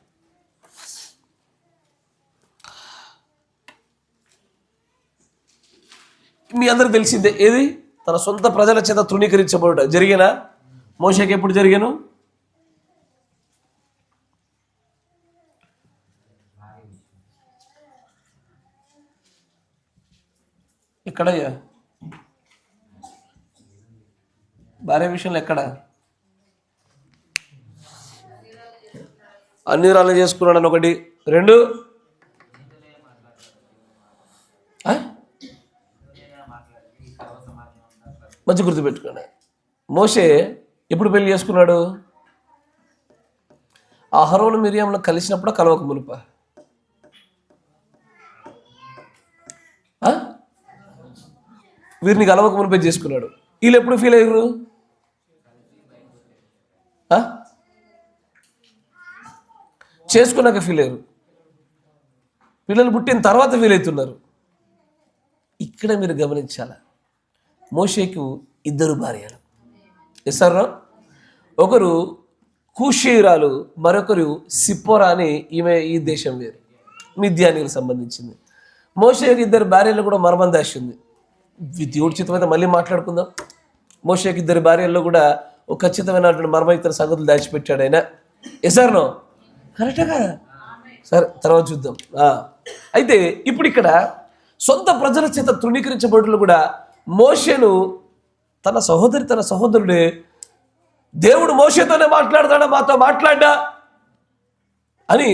A: మీ అందరికి తెలిసిందే, ఏది తన సొంత ప్రజల చేత తృణీకరించబడుట జరిగినా మోషేకి ఎప్పుడు జరిగాను? ఎక్కడయ్యా భార్య విషయంలో? ఎక్కడ? అన్ని రాళ్ళు చేసుకున్నాడని 1, 2 మంచి గుర్తుపెట్టుకోండి. మోషే ఎప్పుడు పెళ్లి చేసుకున్నాడు? అహరోను మిరియంలో కలిసినప్పుడు, కలవక మునుప? వీరిని కలవక మునిపే చేసుకున్నాడు. వీళ్ళు ఎప్పుడు ఫీల్ అయ్యారు? చేసుకున్నాక ఫీల్ అయ్యారు, పిల్లలు పుట్టిన తర్వాత ఫీల్ అవుతున్నారు. ఇక్కడ మీరు గమనించాల, మోషేకు 2 భార్యలు. ఎస్ఆర్నో? ఒకరు కూషీరాలు, మరొకరు సిప్పోరా అని, ఈమె ఈ దేశం వేరు, మిద్యానికి సంబంధించింది. మోషేకి 2 భార్యలు కూడా మర్మం దాచి ఉంది. దేవుడి చిత్తం అయితే మళ్ళీ మాట్లాడుకుందాం. మోషేకి 2 భార్యల్లో కూడా ఒక ఖచ్చితమైనటువంటి మర్మయుక్త సంగతులు దాచిపెట్టాడు ఆయన. ఎస్ఆర్నో? కరెక్టా కదా? సరే, తర్వాత చూద్దాం. అయితే ఇప్పుడు ఇక్కడ సొంత ప్రజల చేత తృణీకరించబడులు కూడా మోషేను తన సహోదరుడే దేవుడు మోషేతోనే మాట్లాడతాడా, మాతో మాట్లాడ్డా అని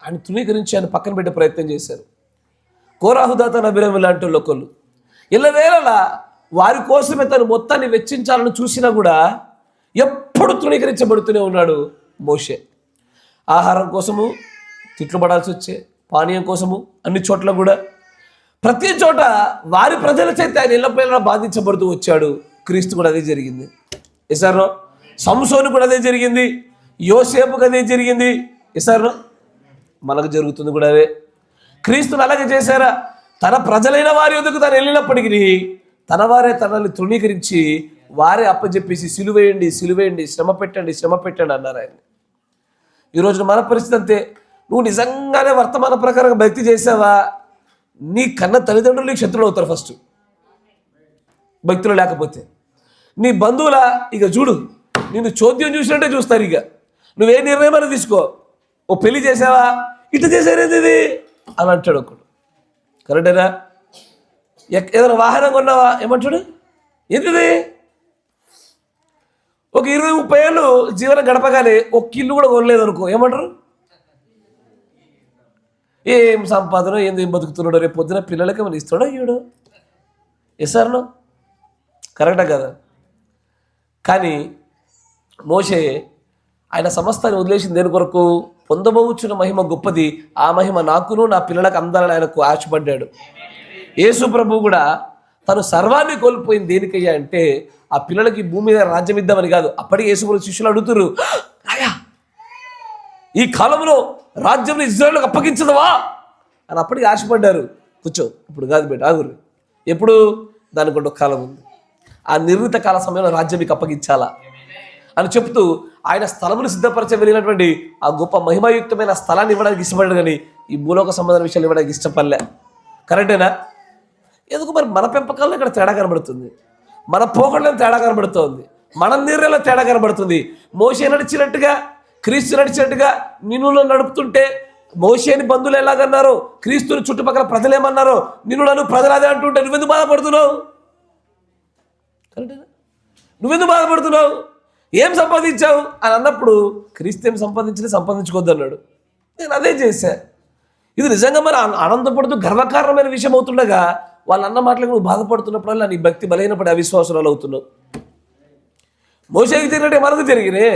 A: ఆయన తృణీకరించి ఆయన పక్కన పెట్టే ప్రయత్నం చేశారు. కోరాహు, దాతాను, అబీరాము లాంటి వాళ్ళు ఒకళ్ళు ఇళ్ళవేళలా వారి కోసమే తను మొత్తాన్ని వెచ్చించాలని చూసినా కూడా ఎప్పుడు తృణీకరించబడుతూనే ఉన్నాడు మోషే. ఆహారం కోసము తిట్లు పడాల్సి వచ్చే, పానీయం కోసము అన్ని చోట్ల కూడా ప్రతి చోట వారి ప్రజల చేత ఆయన ఇళ్ళపైన బాధించబడుతూ వచ్చాడు. క్రీస్తు కూడా అదే జరిగింది. ఎసారో? సంసోను కూడా అదే జరిగింది, యోసేపుకు అదే జరిగింది. ఎసారో? మనకు జరుగుతుంది కూడా అదే. క్రీస్తుని అలాగే చేశారా? తన ప్రజలైన వారి వద్దకు తను వెళ్ళినప్పటికీ తన వారే తనని తృణీకరించి వారే అప్పచెప్పేసి సిలువేయండి, శ్రమ పెట్టండి అన్నారు ఆయన. ఈరోజు మన పరిస్థితి అంతే. నువ్వు నిజంగానే వర్తమాన ప్రకారంగా భక్తి చేసావా, నీ కన్న తల్లిదండ్రులు నీకు శత్రువులు అవుతారు ఫస్ట్. భక్తులు లేకపోతే నీ బంధువుల ఇక చూడు, నిన్ను చోద్యం చూసినట్టే చూస్తారు. ఇక నువ్వే నిర్ణయమైనా తీసుకో, ఓ పెళ్లి చేసావా, ఇటు చేశారేది ఇది అని అంటాడు ఒకడు. కరెక్టేనా? ఏదైనా వాహనం కొన్నావా, ఏమంటాడు, ఏంటిది? ఒక 20-30 ఏళ్ళు జీవనం గడపగానే ఒక ఇల్లు కూడా కొనలేదు అనుకో, ఏమంటారు? ఏం సంపాదన, ఏం బతుకుతున్నాడో, రేపు పొద్దున పిల్లలకి ఏమైనా ఇస్తాడో ఇయ్యడు. ఎసార్నో? కరెక్టా కదా? కానీ మోషే ఆయన సమస్తాన్ని వదిలేసింది దేని కొరకు? పొందబోచున్న మహిమ గొప్పది, ఆ మహిమ నాకును నా పిల్లలకు అందాలని ఆయనకు ఆశపడ్డాడు. యేసు ప్రభు కూడా తను సర్వాన్ని కోల్పోయింది దేనికయ్యా అంటే ఆ పిల్లలకి భూమి మీద రాజ్యం ఇద్దామని కాదు. అప్పటికి యేసు ప్రభు శిష్యులు అడుగుతున్నారు, రాయా ఈ కాలంలో రాజ్యం ఇజ్రాయేలుకు అప్పగించదవా అని అప్పటికి ఆశపడ్డారు. కూర్చో, ఇప్పుడు కాదు బేట, ఆగురు. ఎప్పుడు? దానికి ఒక కాలం ఉంది. ఆ నిర్ణీత కాల సమయంలో రాజ్యం మీకు అప్పగించాలా అని చెప్తూ ఆయన స్థలమును సిద్ధపరచ వెళ్ళినటువంటి ఆ గొప్ప మహిమాయుక్తమైన స్థలాన్ని ఇవ్వడానికి ఇష్టపడ్డాడు, కానీ ఈ భూలోక సంబంధం విషయాలు ఇవ్వడానికి ఇష్టపడలే. కరెక్టేనా? ఎందుకు మరి మన పెంపకాల్లో ఇక్కడ తేడా కనబడుతుంది, మన పోకడలో తేడా కనబడుతుంది, మన నిర్ణయంలో తేడా కనబడుతుంది. మోషే నడిచినట్టుగా, క్రీస్తు నడిచినట్టుగా నిన్ను నడుపుతుంటే మోషేని బంధువులు ఎలాగన్నారో, క్రీస్తుని చుట్టుపక్కల ప్రజలు ఏమన్నారో, నన్ను ప్రజలు అదే అంటుంటే నువ్వెందుకు బాధపడుతున్నావు? కరెక్టేనా? నువ్వెందుకు బాధపడుతున్నావు? ఏం సంపాదించావు అని అన్నప్పుడు క్రీస్తు ఏం సంపాదించుకోవద్దు అన్నాడు. నేను అదే చేశా. ఇది నిజంగా మరి ఆనందపడుతూ గర్వకారణమైన విషయం అవుతుండగా వాళ్ళు అన్న మాటలకు నువ్వు బాధపడుతున్నప్పుడల్లా నీ భక్తి బలహీనపడి అవిశ్వాసాలు అవుతున్నావు. మోషేకి తిరిగినట్టే మనకు తిరిగినే.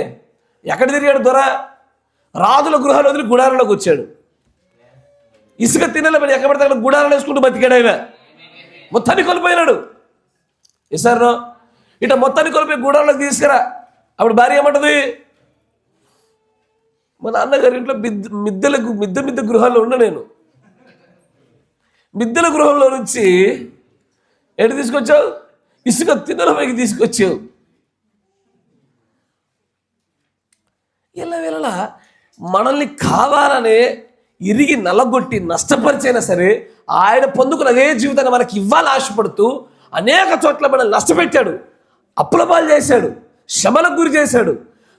A: ఎక్కడ తిరిగాడు? దొర రాజుల గృహాలు వదిలి గుడారంలోకి వచ్చాడు. ఇసుక తినలేమని ఎక్కడ పడితే అక్కడ గుడారాలు వేసుకుంటూ బతికాడు ఆయన. మొత్తాన్ని కోల్పోయినాడు. ఈసారి ఇట మొత్తాన్ని కోల్పోయి గుడారంలోకి తీసుకురా. అప్పుడు భార్య ఏమంటది, మా నాన్నగారి ఇంట్లో మిద్దె గృహాల్లో ఉన్నా నేను. మిద్దెల గృహంలో నుంచి ఎటు తీసుకొచ్చావు? ఇసుక తిన్నలపైకి తీసుకొచ్చావు. ఇలా వేళలా మనల్ని కావాలనే ఇరిగి నల్లగొట్టి నష్టపరిచైనా సరే ఆయన పొందుకున్న అదే జీవితాన్ని మనకి ఇవ్వాలని ఆశపడుతూ అనేక చోట్ల మనల్ని నష్టపెట్టాడు, అప్పుల పాలు చేశాడు, శ్రమలకు గురి చేశాడు.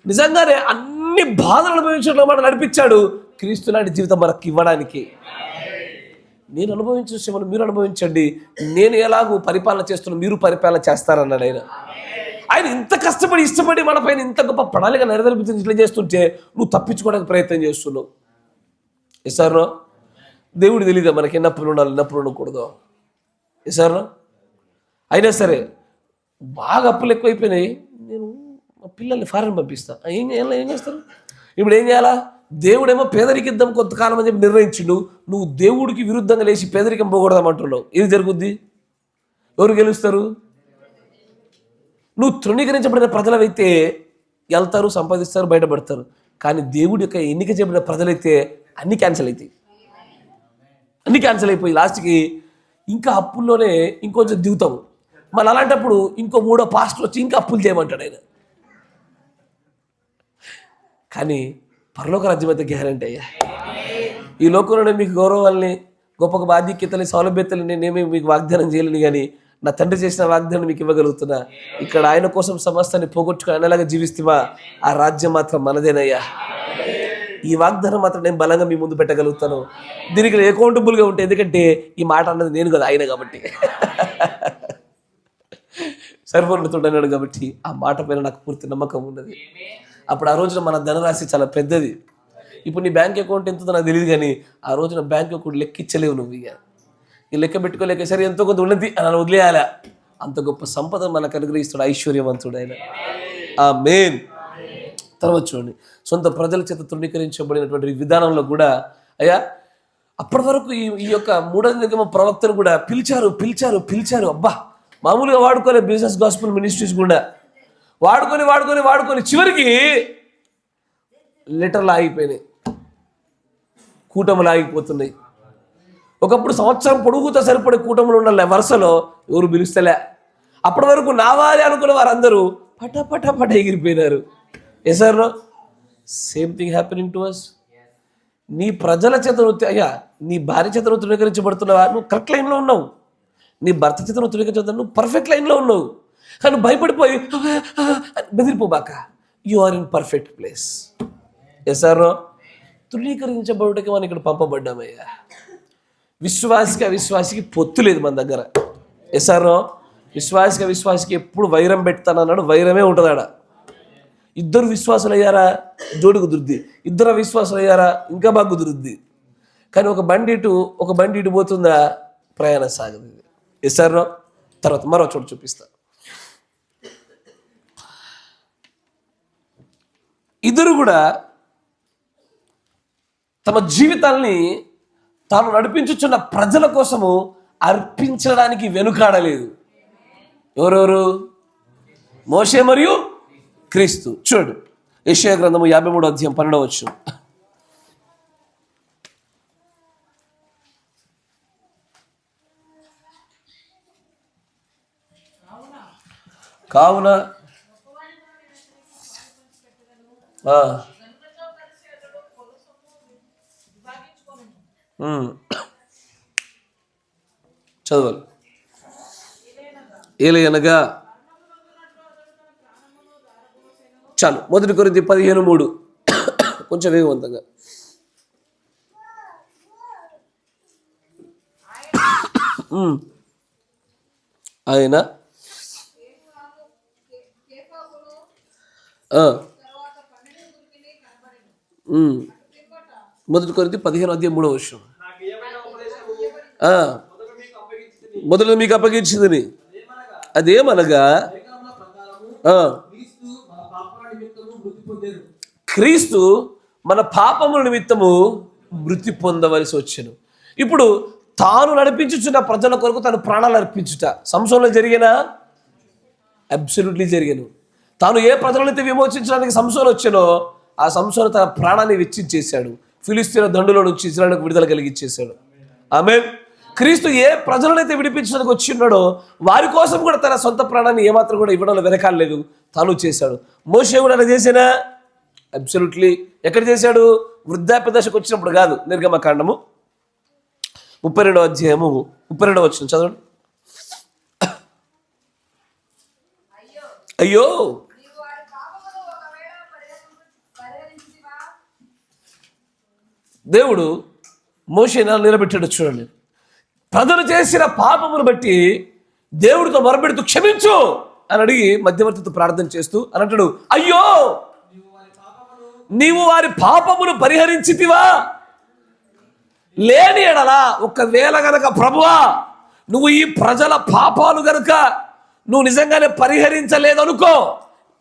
A: నిజంగానే అన్ని బాధలు అనుభవించడం మనం నడిపించాడు క్రీస్తు లాంటి జీవితం మనకి ఇవ్వడానికి. నేను అనుభవించిన శ్రమను మీరు అనుభవించండి, నేను ఎలాగూ పరిపాలన చేస్తున్నా మీరు పరిపాలన చేస్తారన్నాడు ఆయన. ఆయన ఇంత కష్టపడి ఇష్టపడి మన పైన ఇంత గొప్ప ప్రణాళిక నెరవేర్పించి ఇట్లా చేస్తుంటే నువ్వు తప్పించుకోవడానికి ప్రయత్నం చేస్తున్నావు. ఎసారో? దేవుడు తెలియదా మనకి ఎన్ని అప్పులు ఉండాలి, ఎన్ని అప్పులు ఉండకూడదు? ఎసారో? అయినా సరే బాగా అప్పులు ఎక్కువైపోయినాయి, నేను మా పిల్లల్ని ఫారెన్ పంపిస్తా. ఏం చేస్తారు? ఇప్పుడు ఏం చేయాలా? దేవుడేమో పేదరికిద్దాం కొంతకాలం అని చెప్పి నిర్ణయించిండు, నువ్వు దేవుడికి విరుద్ధంగా లేచి పేదరికం పోకూడదామంటున్నావు. ఇది జరుగుద్ది. ఎవరు గెలుస్తారు? నువ్వు తృణీకరించబడిన ప్రజలవైతే వెళ్తారు, సంపాదిస్తారు, బయటపడతారు. కానీ దేవుడి యొక్క ఎన్నిక చెప్పిన ప్రజలైతే అన్ని క్యాన్సిల్ అవుతాయి. అన్ని క్యాన్సిల్ అయిపోయి లాస్ట్కి ఇంకా అప్పుల్లోనే ఇంకొంచెం దిగుతాము. మళ్ళీ అలాంటప్పుడు ఇంకో 3వ పాస్టర్ వచ్చి ఇంకా అప్పులు చేయమంటాడు ఆయన. కానీ పరలోక రాజ్యం అయితే గ్యారంటీ అయ్యా. ఈ లోకంలోనే మీకు గౌరవాల్ని, గొప్ప బాధ్యతలు, సౌలభ్యతలు నేనేమీ మీకు వాగ్దానం చేయలేను, కానీ నా తండ్రి చేసిన వాగ్దానం మీకు ఇవ్వగలుగుతున్నా. ఇక్కడ ఆయన కోసం సమస్తాన్ని పోగొట్టుకుని ఆయనలాగా జీవిస్తేవా ఆ రాజ్యం మాత్రం మనదేనయ్యా. ఈ వాగ్దానం మాత్రం నేను బలంగా మీ ముందు పెట్టగలుగుతాను. దీనికి అకౌంటబుల్గా ఉంటే, ఎందుకంటే ఈ మాట అన్నది నేను కదా, ఆయన కాబట్టి. సర్వోన్నతుడన్నాడు కాబట్టి ఆ మాట పైన నాకు పూర్తి నమ్మకం ఉన్నది. అప్పుడు ఆ రోజున మన ధనరాశి చాలా పెద్దది. ఇప్పుడు నీ బ్యాంక్ అకౌంట్ ఎంతో నాకు తెలియదు, కానీ ఆ రోజున బ్యాంక్ అకౌంట్ లెక్కించలేవు నువ్వు. ఇక ఈ లెక్క పెట్టుకోలేక సరే ఎంతో కొంత ఉన్నది అని వదిలేయాలా. అంత గొప్ప సంపద మనకు అనుగ్రహిస్తాడు ఐశ్వర్యవంతుడు ఆయన. ఆమేన్. తర్వాత చూడండి, సొంత ప్రజల చేత తృణీకరించబడినటువంటి విధానంలో కూడా అయ్యా అప్పటి వరకు ఈ యొక్క 3వ నిగమ ప్రవక్తను కూడా పిలిచారు. అబ్బా, మామూలుగా వాడుకోలే. బిజినెస్ గాస్పెల్ మినిస్ట్రీస్ కూడా వాడుకొని చివరికి లెటర్లు ఆగిపోయినాయి, కూటములు ఆగిపోతున్నాయి. ఒకప్పుడు సంవత్సరం పొడుగుతో సరిపడే కూటములు ఉండాలి, వరుసలో ఎవరు పిలుస్తలే. అప్పటి వరకు నావాలి అనుకున్న వారందరూ పట ఎగిరిపోయినారు. Sir same thing happening to us. నీ ప్రజల చేత అయ్యా, నీ భార్య చేత నువ్వు తృణీకరించబడుతున్నావా? నువ్వు కరెక్ట్ లైన్లో ఉన్నావు. నీ భర్త చేత నువ్వు తృణీకరించబడుతున్నావు, నువ్వు పర్ఫెక్ట్ లైన్లో ఉన్నావు. కానీ భయపడిపోయి బెదిరిపోబాక. You are in perfect place. Sir తృణీకరించబడుటకి మనం ఇక్కడ పంపబడ్డామయ్యా. విశ్వాసికి పొత్తు లేదు మన దగ్గర. సార్ విశ్వాసికి ఎప్పుడు వైరం పెడతానన్నాడు, వైరమే ఉంటుంది ఆడ. ఇద్దరు విశ్వాసులు అయ్యారా జోడి కుదురుద్ది, ఇద్దరు విశ్వాసులు అయ్యారా ఇంకా బాగా కుదురుద్ది. కానీ ఒక బండి ఇటు పోతుందా, ప్రయాణం సాగదు. సార్ తర్వాత మరో చోటు చూపిస్తా. ఇద్దరు కూడా తమ జీవితాల్ని తాను నడిపించుచున్న ప్రజల కోసము అర్పించడానికి వెనుకాడలేదు. ఎవరెవరు? మోషే మరియు క్రీస్తు. చూడు, యెషయా గ్రంథము 53వ అధ్యాయం 12వ వచనం. కావున చదవాలి. ఏలయనగా చాలు. 1 కొరింథీ 15:3 కొంచెం వేగవంతంగా. ఆయన 1 కొరింథీ 15:3 మొదలు మీకు అప్పగించిందని, అదేమనగా క్రీస్తు మన పాపముల నిమిత్తము మృతి పొందవలసి వచ్చెను. ఇప్పుడు తాను నడిపించుచున్న ప్రజల కొరకు తను ప్రాణాలు అర్పించుట సంసోన్లో జరిగినా? అబ్సల్యూట్లీ జరిగాను. తాను ఏ ప్రజలనైతే విమోచించడానికి సంసోన్ వచ్చానో ఆ సంసోను తన ప్రాణాన్ని వెచ్చించేశాడు. ఫిలిస్తీన్ల దండులో నుంచి ఇశ్రాయేలుకు విడుదల కలిగించేశాడు. ఆమేన్. క్రీస్తు ఏ ప్రజలనైతే విడిపించడానికి వచ్చి ఉన్నాడో వారి కోసం కూడా తన సొంత ప్రాణాన్ని ఏమాత్రం కూడా ఇవ్వడంలో వెనకాడలేదు, తాను చేశాడు. మోషే కూడా అలా చేసేనా? అబ్సల్యూట్లీ. ఎక్కడ చేశాడు? వృద్ధాప్య దశకు వచ్చినప్పుడు కాదు. నిర్గమకాండము 32వ అధ్యాయము 32వ వచనం చదవండి. అయ్యో దేవుడు మోషేను నిలబెట్టాడు. చూడండి, ప్రజలు చేసిన పాపమును బట్టి దేవుడితో మొరపెడుతూ క్షమించు అని అడిగి మధ్యవర్తితో ప్రార్థన చేస్తూ అని అంటాడు, అయ్యో నీవు వారి పాపమును పరిహరించితివా? లేని ఎడలా ఒకవేళ గనక ప్రభువా నువ్వు ఈ ప్రజల పాపాలు గనుక నువ్వు నిజంగానే పరిహరించలేదనుకో,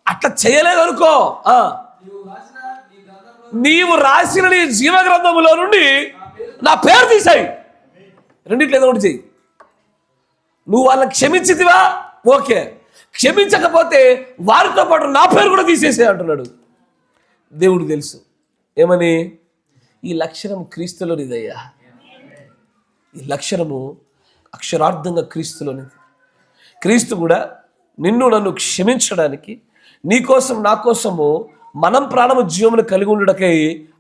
A: అట్లా చేయలేదనుకో, నీవు రాసిన నీ జీవ గ్రంథములో నుండి నా పేరు తీసాయి. రెండిట్లో ఏదో ఒకటి చెయ్యి. నువ్వు వాళ్ళని క్షమించితివా? ఓకే. క్షమించకపోతే వారితో పాటు నా పేరు కూడా తీసేసే అంటున్నాడు. దేవుడు తెలుసు ఏమని, ఈ లక్షణం క్రీస్తులోనిదయ్యా, ఈ లక్షణము అక్షరార్థంగా క్రీస్తులోనిది. క్రీస్తు కూడా నిన్ను నన్ను క్షమించడానికి, నీకోసం నా కోసము మనం ప్రాణము జీవమును కలిగి ఉండటకై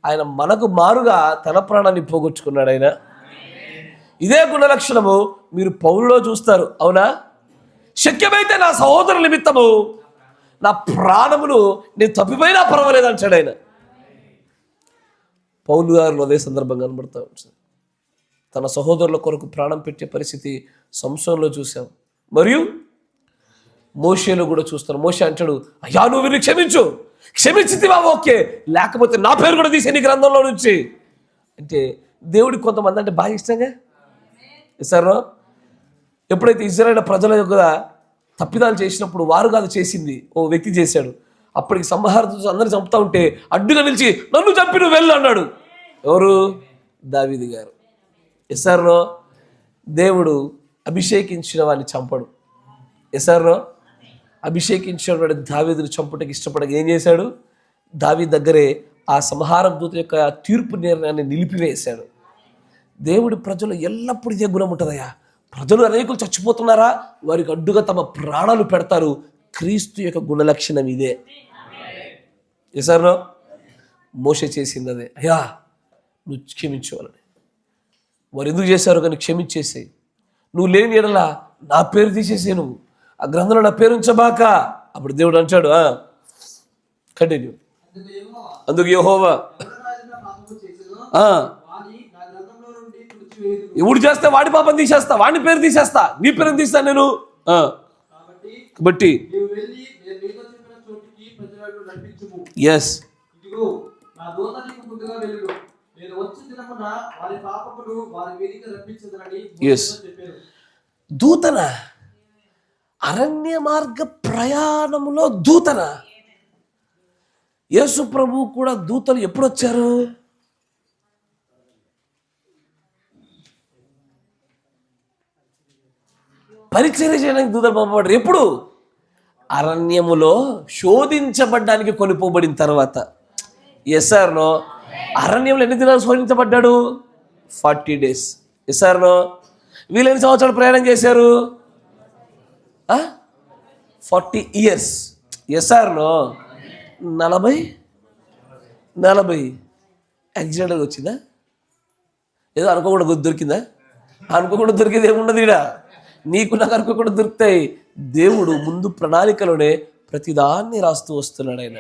A: ఆయన మనకు మారుగా తన ప్రాణాన్ని పోగొట్టుకున్నాడు. ఆయన ఇదే గుణ లక్షణము మీరు పౌలులో చూస్తారు, అవునా? శక్యమైతే నా సహోదరు నిమిత్తము నా ప్రాణమును నేను తప్పిపోయినా పర్వాలేదు అంటాడు ఆయన. పౌలు గారు అదే సందర్భంగా కనబడతా ఉంటుంది. తన సహోదరుల కొరకు ప్రాణం పెట్టే పరిస్థితి సంసోనులో చూసాం, మరియు మోషేలో కూడా చూస్తాను. మోషే అంటాడు, అయ్యా నువ్వు వీరిని క్షమించు, క్షమించితివా ఓకే, లేకపోతే నా పేరు కూడా తీసే నీ గ్రంథంలో నుంచి అంటే దేవుడికి కొంతమంది అంటే బాగా ఇష్టంగా సార్. ఎప్పుడైతే ఇజ్రాయేల్ ప్రజల యొక్క తప్పిదాలు చేసినప్పుడు వారు కాదు చేసింది, ఓ వ్యక్తి చేశాడు. అప్పటికి సంహారత అందరిని చంపుతా ఉంటే అడ్డుగా నిలిచి నన్ను చంపి నువ్వు వెళ్ళు అన్నాడు. ఎవరు? దావీదు గారు. ఎస్ఆర్నో దేవుడు అభిషేకించిన వాడిని చంపడు. ఎస్ఆర్నో అభిషేకించిన వాడు దావీదుని చంపుటకి ఇష్టపడక ఏం చేశాడు? దావీదు దగ్గరే ఆ సంహారం దూత యొక్క తీర్పు నిర్ణయాన్ని నిలిపివేశాడు. దేవుడి ప్రజలు ఎల్లప్పుడూ ఇదే గుణం ఉంటుందయ్యా. ప్రజలు అనేకులు చచ్చిపోతున్నారా, వారికి అడ్డుగా తమ ప్రాణాలు పెడతారు. క్రీస్తు యొక్క గుణలక్షణం ఇదే. ఎసారో మోషే చేసింది అదే. అయ్యా నువ్వు క్షమించవాలని. వారు ఎందుకు చేశారు కానీ క్షమించేసేయి. నువ్వు లేని ఎడలా నా పేరు తీసేసే, నువ్వు ఆ గ్రంథంలో నా పేరు ఉంచబాక. అప్పుడు దేవుడు అంటాడు, కంటిన్యూ. అందుకు యెహోవా ఎవడు చేస్తే వాడి పాపం తీసేస్తా, వాడిని పేరు తీసేస్తా, నీ పేరు తీస్తాను నేను. కాబట్టి ఎస్ ఎస్ దూతన అరణ్య మార్గ ప్రయాణంలో దూతన. యేసు ప్రభు కూడా దూతలు ఎప్పుడు వచ్చారు? పరిచర్య చేయడానికి దూతలు పంపబడ్డారు. ఎప్పుడు? అరణ్యములో శోధించబడ్డానికి కొనిపోబడిన తర్వాత. ఎస్ఆర్నో అరణ్యంలో ఎన్ని దినాలు శోధించబడ్డాడు? 40 days. ఎస్ఆర్నో వీళ్ళు ఎన్ని సంవత్సరాలు ప్రయాణం చేశారు? 40 years. ఎస్ఆర్నో 40 యాక్సిడెంట్గా వచ్చిందా? ఏదో అనుకోకుండా దొరికిందా? అనుకోకుండా దొరికేది ఏముండదు ఈడ. నీకు నాకు అనుకోకుండా దొరుకుతాయి. దేవుడు ముందు ప్రణాళికలోనే ప్రతిదాన్ని రాస్తూ వస్తున్నాడు ఆయన.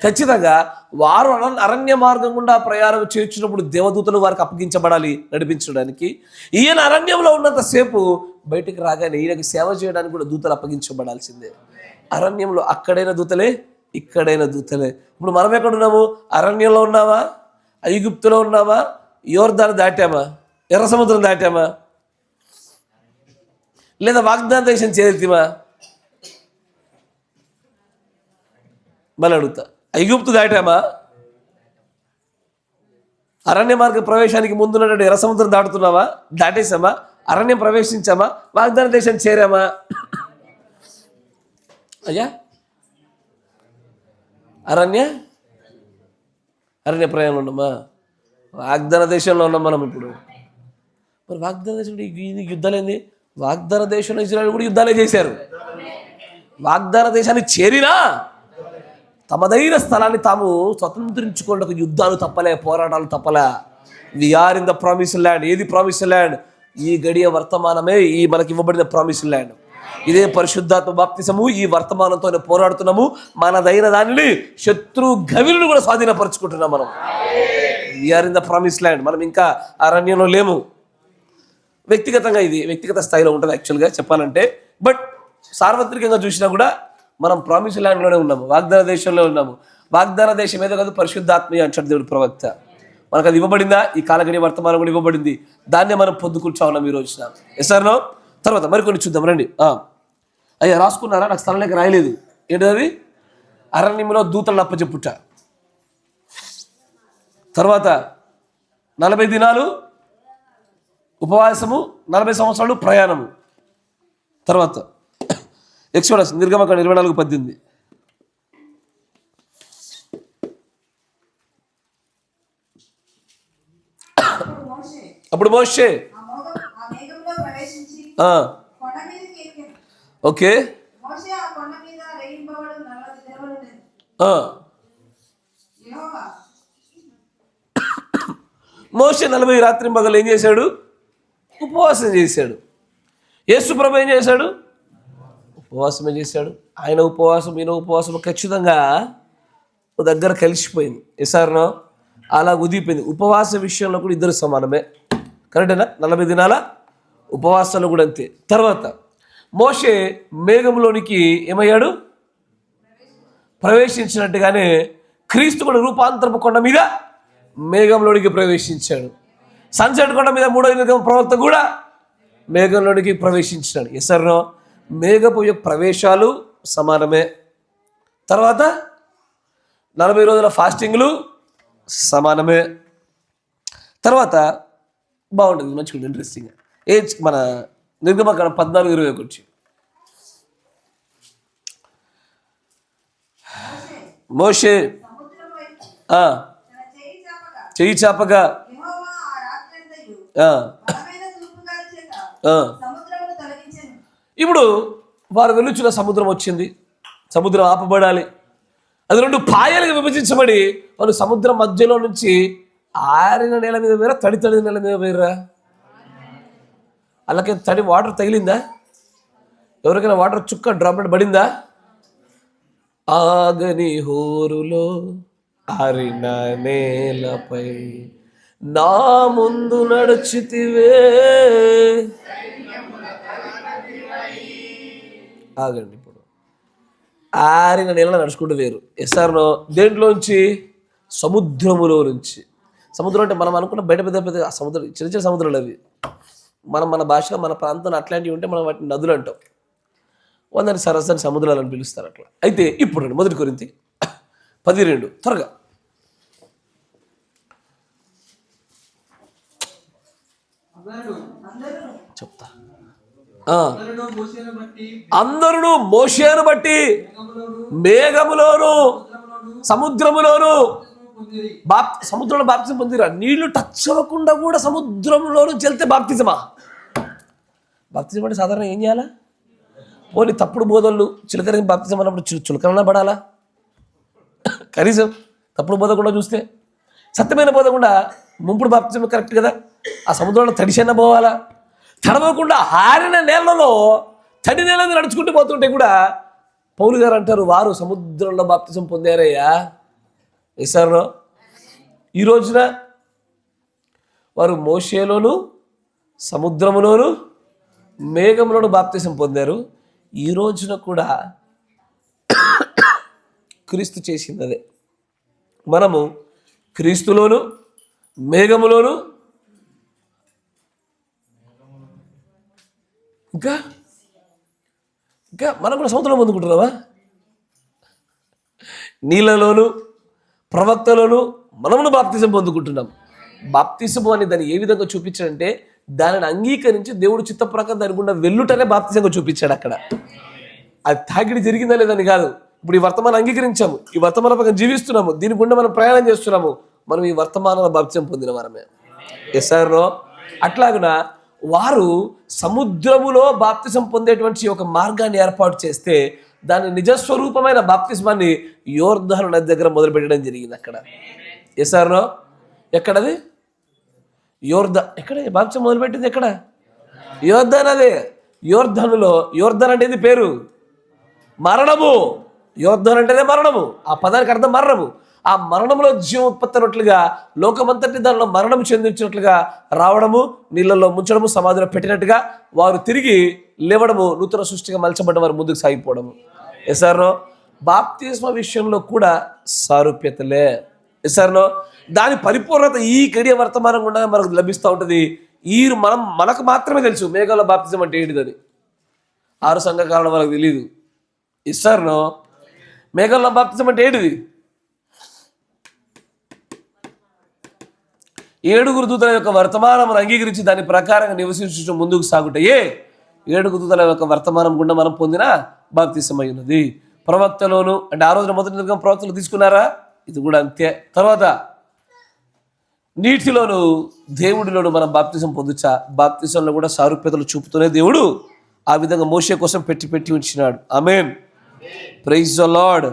A: ఖచ్చితంగా వారు అరణ్య మార్గం గుండా ప్రయాణం చేర్చినప్పుడు దేవదూతలు వారికి అప్పగించబడాలి నడిపించడానికి. ఈయన అరణ్యంలో ఉన్నంతసేపు బయటికి రాగానే ఈయనకి సేవ చేయడానికి కూడా దూతలు అప్పగించబడాల్సిందే. అరణ్యంలో అక్కడైన దూతలే, ఇక్కడైన దూతలే. ఇప్పుడు మనం ఎక్కడున్నాము? అరణ్యంలో ఉన్నామా? ఐగుప్తులో ఉన్నామా? యోర్దాను దాటామా? ఎర్ర సముద్రం దాటామా? లేదా వాగ్దాన దేశం చేరుతామా? మళ్ళీ అడుగుతా, ఐగుప్తు దాటామా? అరణ్య మార్గ ప్రవేశానికి ముందున్నటువంటి ఎర్ర సముద్రం దాటుతున్నావా? దాటేసామా? అరణ్యం ప్రవేశించామా? వాగ్దాన దేశం చేరామా? అయ్యా అరణ్య ప్రయాణంలో ఉన్నామా? వాగ్దాన దేశంలో ఉన్నాం మనం ఇప్పుడు. మరి వాగ్దాన దేశంలో యుద్ధాలు ఏంది? వాగ్దాన దేశంలో ఇజ్రాయెల్ కూడా యుద్ధాలే చేశారు. వాగ్దాన దేశాన్ని చేరినా తమదైన స్థలాన్ని తాము స్వతంత్రించుకోవడానికి యుద్ధాలు తప్పలే, పోరాటాలు తప్పలే. We are in the promise land. ఏది ప్రామిస్ ల్యాండ్? ఈ గడియ వర్తమానమే ఈ మనకి ఇవ్వబడిన ప్రామిస్ ల్యాండ్. ఇదే పరిశుద్ధాత్మ బాప్తిసము. ఈ వర్తమానంతోనే పోరాడుతున్నాము. మనదైన దానిని శత్రు గవిలను కూడా స్వాధీనపరుచుకుంటున్నాం మనం. We're in the promise land. మనం ఇంకా అరణ్యంలో లేము. వ్యక్తిగతంగా ఇది వ్యక్తిగత స్థాయిలో ఉంటుంది యాక్చువల్గా చెప్పాలంటే. బట్ సార్వత్రికంగా చూసినా కూడా మనం ప్రామిస్ ల్యాండ్లోనే ఉన్నాము, వాగ్దాన దేశంలో ఉన్నాము. వాగ్దాన దేశం ఏదో కాదు, పరిశుద్ధాత్మీయ అంటాడు దేవుడు ప్రవక్త. మనకు అది ఇవ్వబడిందా? ఈ కాలగడి వర్తమానం కూడా ఇవ్వబడింది. దాన్నే మనం పొందుకుంటా ఉన్నాం ఈ రోజున. ఎస్ఆర్నో తర్వాత మరికొన్ని చూద్దాం రండి. అయ్యా రాసుకున్నారా? నాకు స్థలం లేక రాయలేదు. ఏంటది? అరణ్యంలో దూతలను అప్పచెప్పుట. తర్వాత 40 దినాలు ఉపవాసము, 40 సంవత్సరాలు ప్రయాణము. తర్వాత ఎక్సోడస్ నిర్గమకాండం 24:18. అప్పుడు మోషే ఓకే మోషే 40 రాత్రి పగలు ఏం చేశాడు? ఉపవాసం చేశాడు. యేసు ప్రభు ఏం చేశాడు? ఉపవాసమే చేశాడు. ఆయన ఉపవాసం ఈయన ఉపవాసం ఖచ్చితంగా దగ్గర కలిసిపోయింది. ఎసారనో అలా ఉదిగిపోయింది. ఉపవాస విషయంలో కూడా ఇద్దరు సమానమే. కరెక్టేనా? 40 దినాల ఉపవాసాలు కూడా అంతే. తర్వాత మోషే మేఘంలోనికి ఏమయ్యాడు? ప్రవేశించినట్టుగానే క్రీస్తు కూడా రూపాంతరపు కొండ మీద మేఘంలోనికి ప్రవేశించాడు. సన్సెట్ కొండ మీద 3వ ప్రవక్త కూడా మేఘంలోనికి ప్రవేశించాడు. ఎసర్నో మేఘపు యొక్క ప్రవేశాలు సమానమే. తర్వాత 40 రోజుల ఫాస్టింగ్లు సమానమే. తర్వాత బాగుంటుంది, మంచిగా ఇంట్రెస్టింగ్. మన నిర్గమకాండం 14:21 వచ్చి మోషే చెయ్యి చాపగా ఇప్పుడు వారు వెలుచున్న సముద్రం వచ్చింది. సముద్రం ఆపబడాలి. అది 2 పాయలుగా విభజించబడి వాళ్ళు సముద్రం మధ్యలో నుంచి ఆరిన నేల మీద వేరా, తడి నేల మీద వేరా? అలాగే తడి వాటర్ తగిలిందా? ఎవరికైనా వాటర్ చుక్క డ్రాప్లెట్ పడిందా? ఆగని హోరులో ఆరిన నేలపై నా ముందు నడుచితివే. ఆగండి, ఇప్పుడు ఆరిన నేల నడుచుకుంటూ వేరు. ఎస్ఆర్నో దేంట్లోంచి? సముద్రములో నుంచి. సముద్రం అంటే మనం అనుకున్న బయట పెద్ద సముద్రం, చిన్న చిన్న సముద్రాలు అవి. మన భాష మన ప్రాంతంలో అట్లాంటివి ఉంటే మనం వాటిని నదులు అంటాం. వాళ్ళని సరస్వతి సముద్రాలు అని పిలుస్తారు. అట్లా అయితే ఇప్పుడు 1 కొరింథీ 10:2 త్వరగా చెప్తా. అందరూ మోషేను బట్టి మేఘములోను సముద్రములోను సముద్రంలో బాప్తిజం పొందిరా. నీళ్లు టచ్ అవ్వకుండా కూడా సముద్రంలోను చెల్తే బాప్తిజమా? బాప్తిజం అంటే సాధారణ ఏం చేయాలా? పోనీ తప్పుడు బోధలు చిలకరి బాప్తిజం అన్నప్పుడు చులకన పడాలా? కనీసం తప్పుడు బోధ కూడా చూస్తే సత్యమైన బోధ కూడా ముంపుడు బాప్తిజం కరెక్ట్ కదా. ఆ సముద్రంలో తడిసైనా పోవాలా? తడవకుండా ఆరిన నేలలో తడి నేల నడుచుకుంటూ పోతుంటే కూడా పౌలు గారు అంటారు, వారు సముద్రంలో బాప్తిజం పొందారయ్యా. ఈసారిలో ఈ రోజున వారు మోషేలోను సముద్రములోను మేఘంలోను బాప్తిజం పొందారు. ఈ రోజున కూడా క్రీస్తు చేసింది అదే. మనము క్రీస్తులోను మేఘములోను ఇంకా ఇంకా మనం కూడా సముద్రంలో పొందుకుంటున్నావా? నీళ్ళలోను ప్రవక్తలోను మనమును బాప్తిజం పొందుకుంటున్నాం. బాప్తిజము అని దాన్ని ఏ విధంగా చూపించాడంటే దానిని అంగీకరించి దేవుడు చిత్త ప్రకారం దాని గుండా వెల్లుటనే బాప్తిజంగా చూపించాడు. అక్కడ అది తాకిడి జరిగిందా లేదని కాదు. ఇప్పుడు ఈ వర్తమానం అంగీకరించాము, ఈ వర్తమాన ప్రకారం జీవిస్తున్నాము, దీని గుండా మనం ప్రయాణం చేస్తున్నాము. మనం ఈ వర్తమానంలో బాప్తిజం పొందిన వారమే. ఎస్ఆర్నో అట్లాగున వారు సముద్రములో బాప్తిజం పొందేటువంటి ఒక మార్గాన్ని ఏర్పాటు చేస్తే దాని నిజస్వరూపమైన బాప్తిజమాన్ని యోర్దాను నది దగ్గర మొదలుపెట్టడం జరిగింది. అక్కడ ఎస్ఆర్నో ఎక్కడది? ఎక్కడ బాప్తిజం మొదలుపెట్టింది? ఎక్కడ? యోర్దాన్. అదే యోర్దానులో. యోర్దాన్ అంటే ఇది పేరు మరణము. యోర్దాన్ అంటేనే మరణము. ఆ పదానికి అర్థం మరణము. ఆ మరణంలో జీవం ఉత్పత్తి అయినట్లుగా లోకమంతటి దానిలో మరణం చెందించినట్లుగా రావడము, నీళ్ళల్లో ముంచడము, సమాధిలో పెట్టినట్టుగా వారు తిరిగి లేవడము, నూతన సృష్టిగా మలచబడ్డ వారు ముందుకు సాగిపోవడము. ఎసార్నో బాప్తిస్మ విషయంలో కూడా సారూప్యతలే. ఎసార్నో దాని పరిపూర్ణత ఈ గడియ వర్తమానం గుండా మనకు లభిస్తూ ఉంటుంది. మనకు మాత్రమే తెలుసు మేఘాల బాప్తిజం అంటే ఏంటిదని. 6 సంఘకాలంలో మనకు తెలియదు. ఇస్తారనో మేఘాల బాప్తిజం అంటే ఏంటిది? 7 దూతల యొక్క వర్తమానం అంగీకరించి దాని ప్రకారంగా నివసించడం ముందుకు సాగుతాయే 7 దూతల యొక్క వర్తమానం గుండా మనం పొందిన బాప్తిసం అయి ఉన్నది. ప్రవక్తలోను అంటే ఆ రోజున మొదటి నిర్గమ ప్రవక్తలు తీసుకున్నారా, ఇది కూడా అంతే. తర్వాత నీటిలోను దేవుడిలోను మనం బాప్తిసం పొందుచా, బాప్తిసంలో కూడా సారూప్యతలు చూపుతూనే దేవుడు ఆ విధంగా మోషే కోసం పెట్టి ఉంచినాడు. ఆమేన్, ప్రైజ్ ద లార్డ్.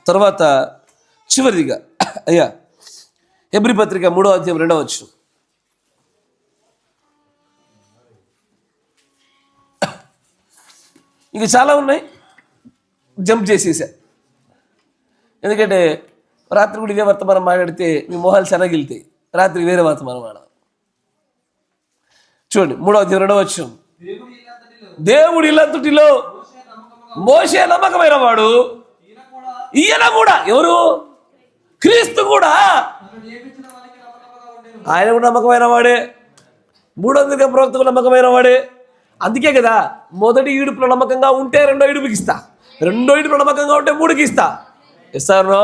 A: తర్వాత చివరిదిగా అయ్యా హెబ్రీ పత్రిక 3వ అధ్యాయం 2వ వచనం. ఇంక చాలా ఉన్నాయి, జంప్ చేసేసా. ఎందుకంటే రాత్రి కూడా ఇదే వర్తమానం మాట్లాడితే మీ మొహాలు శనగిలుతాయి. రాత్రి వేరే వర్తమానం మాట్లాడదాం. చూడండి 3వ అధ్యాయం 2వ వచనం. దేవుడి ఇల్లంతటిలో మోషే నమ్మకమైన వాడు, ఈయన కూడా ఎవరు? క్రీస్తు కూడా ఆయన కూడా నమ్మకమైన వాడే, 3వ నిర్గమ ప్రవక్త నమ్మకమైన వాడే. అందుకే కదా మొదటి ఈడుపులో నమ్మకంగా ఉంటే 2వ ఈడుపుకి ఇస్తా, 2వ ఈడుపులో నమ్మకంగా ఉంటే 3కి ఇస్తా. ఇస్తారో?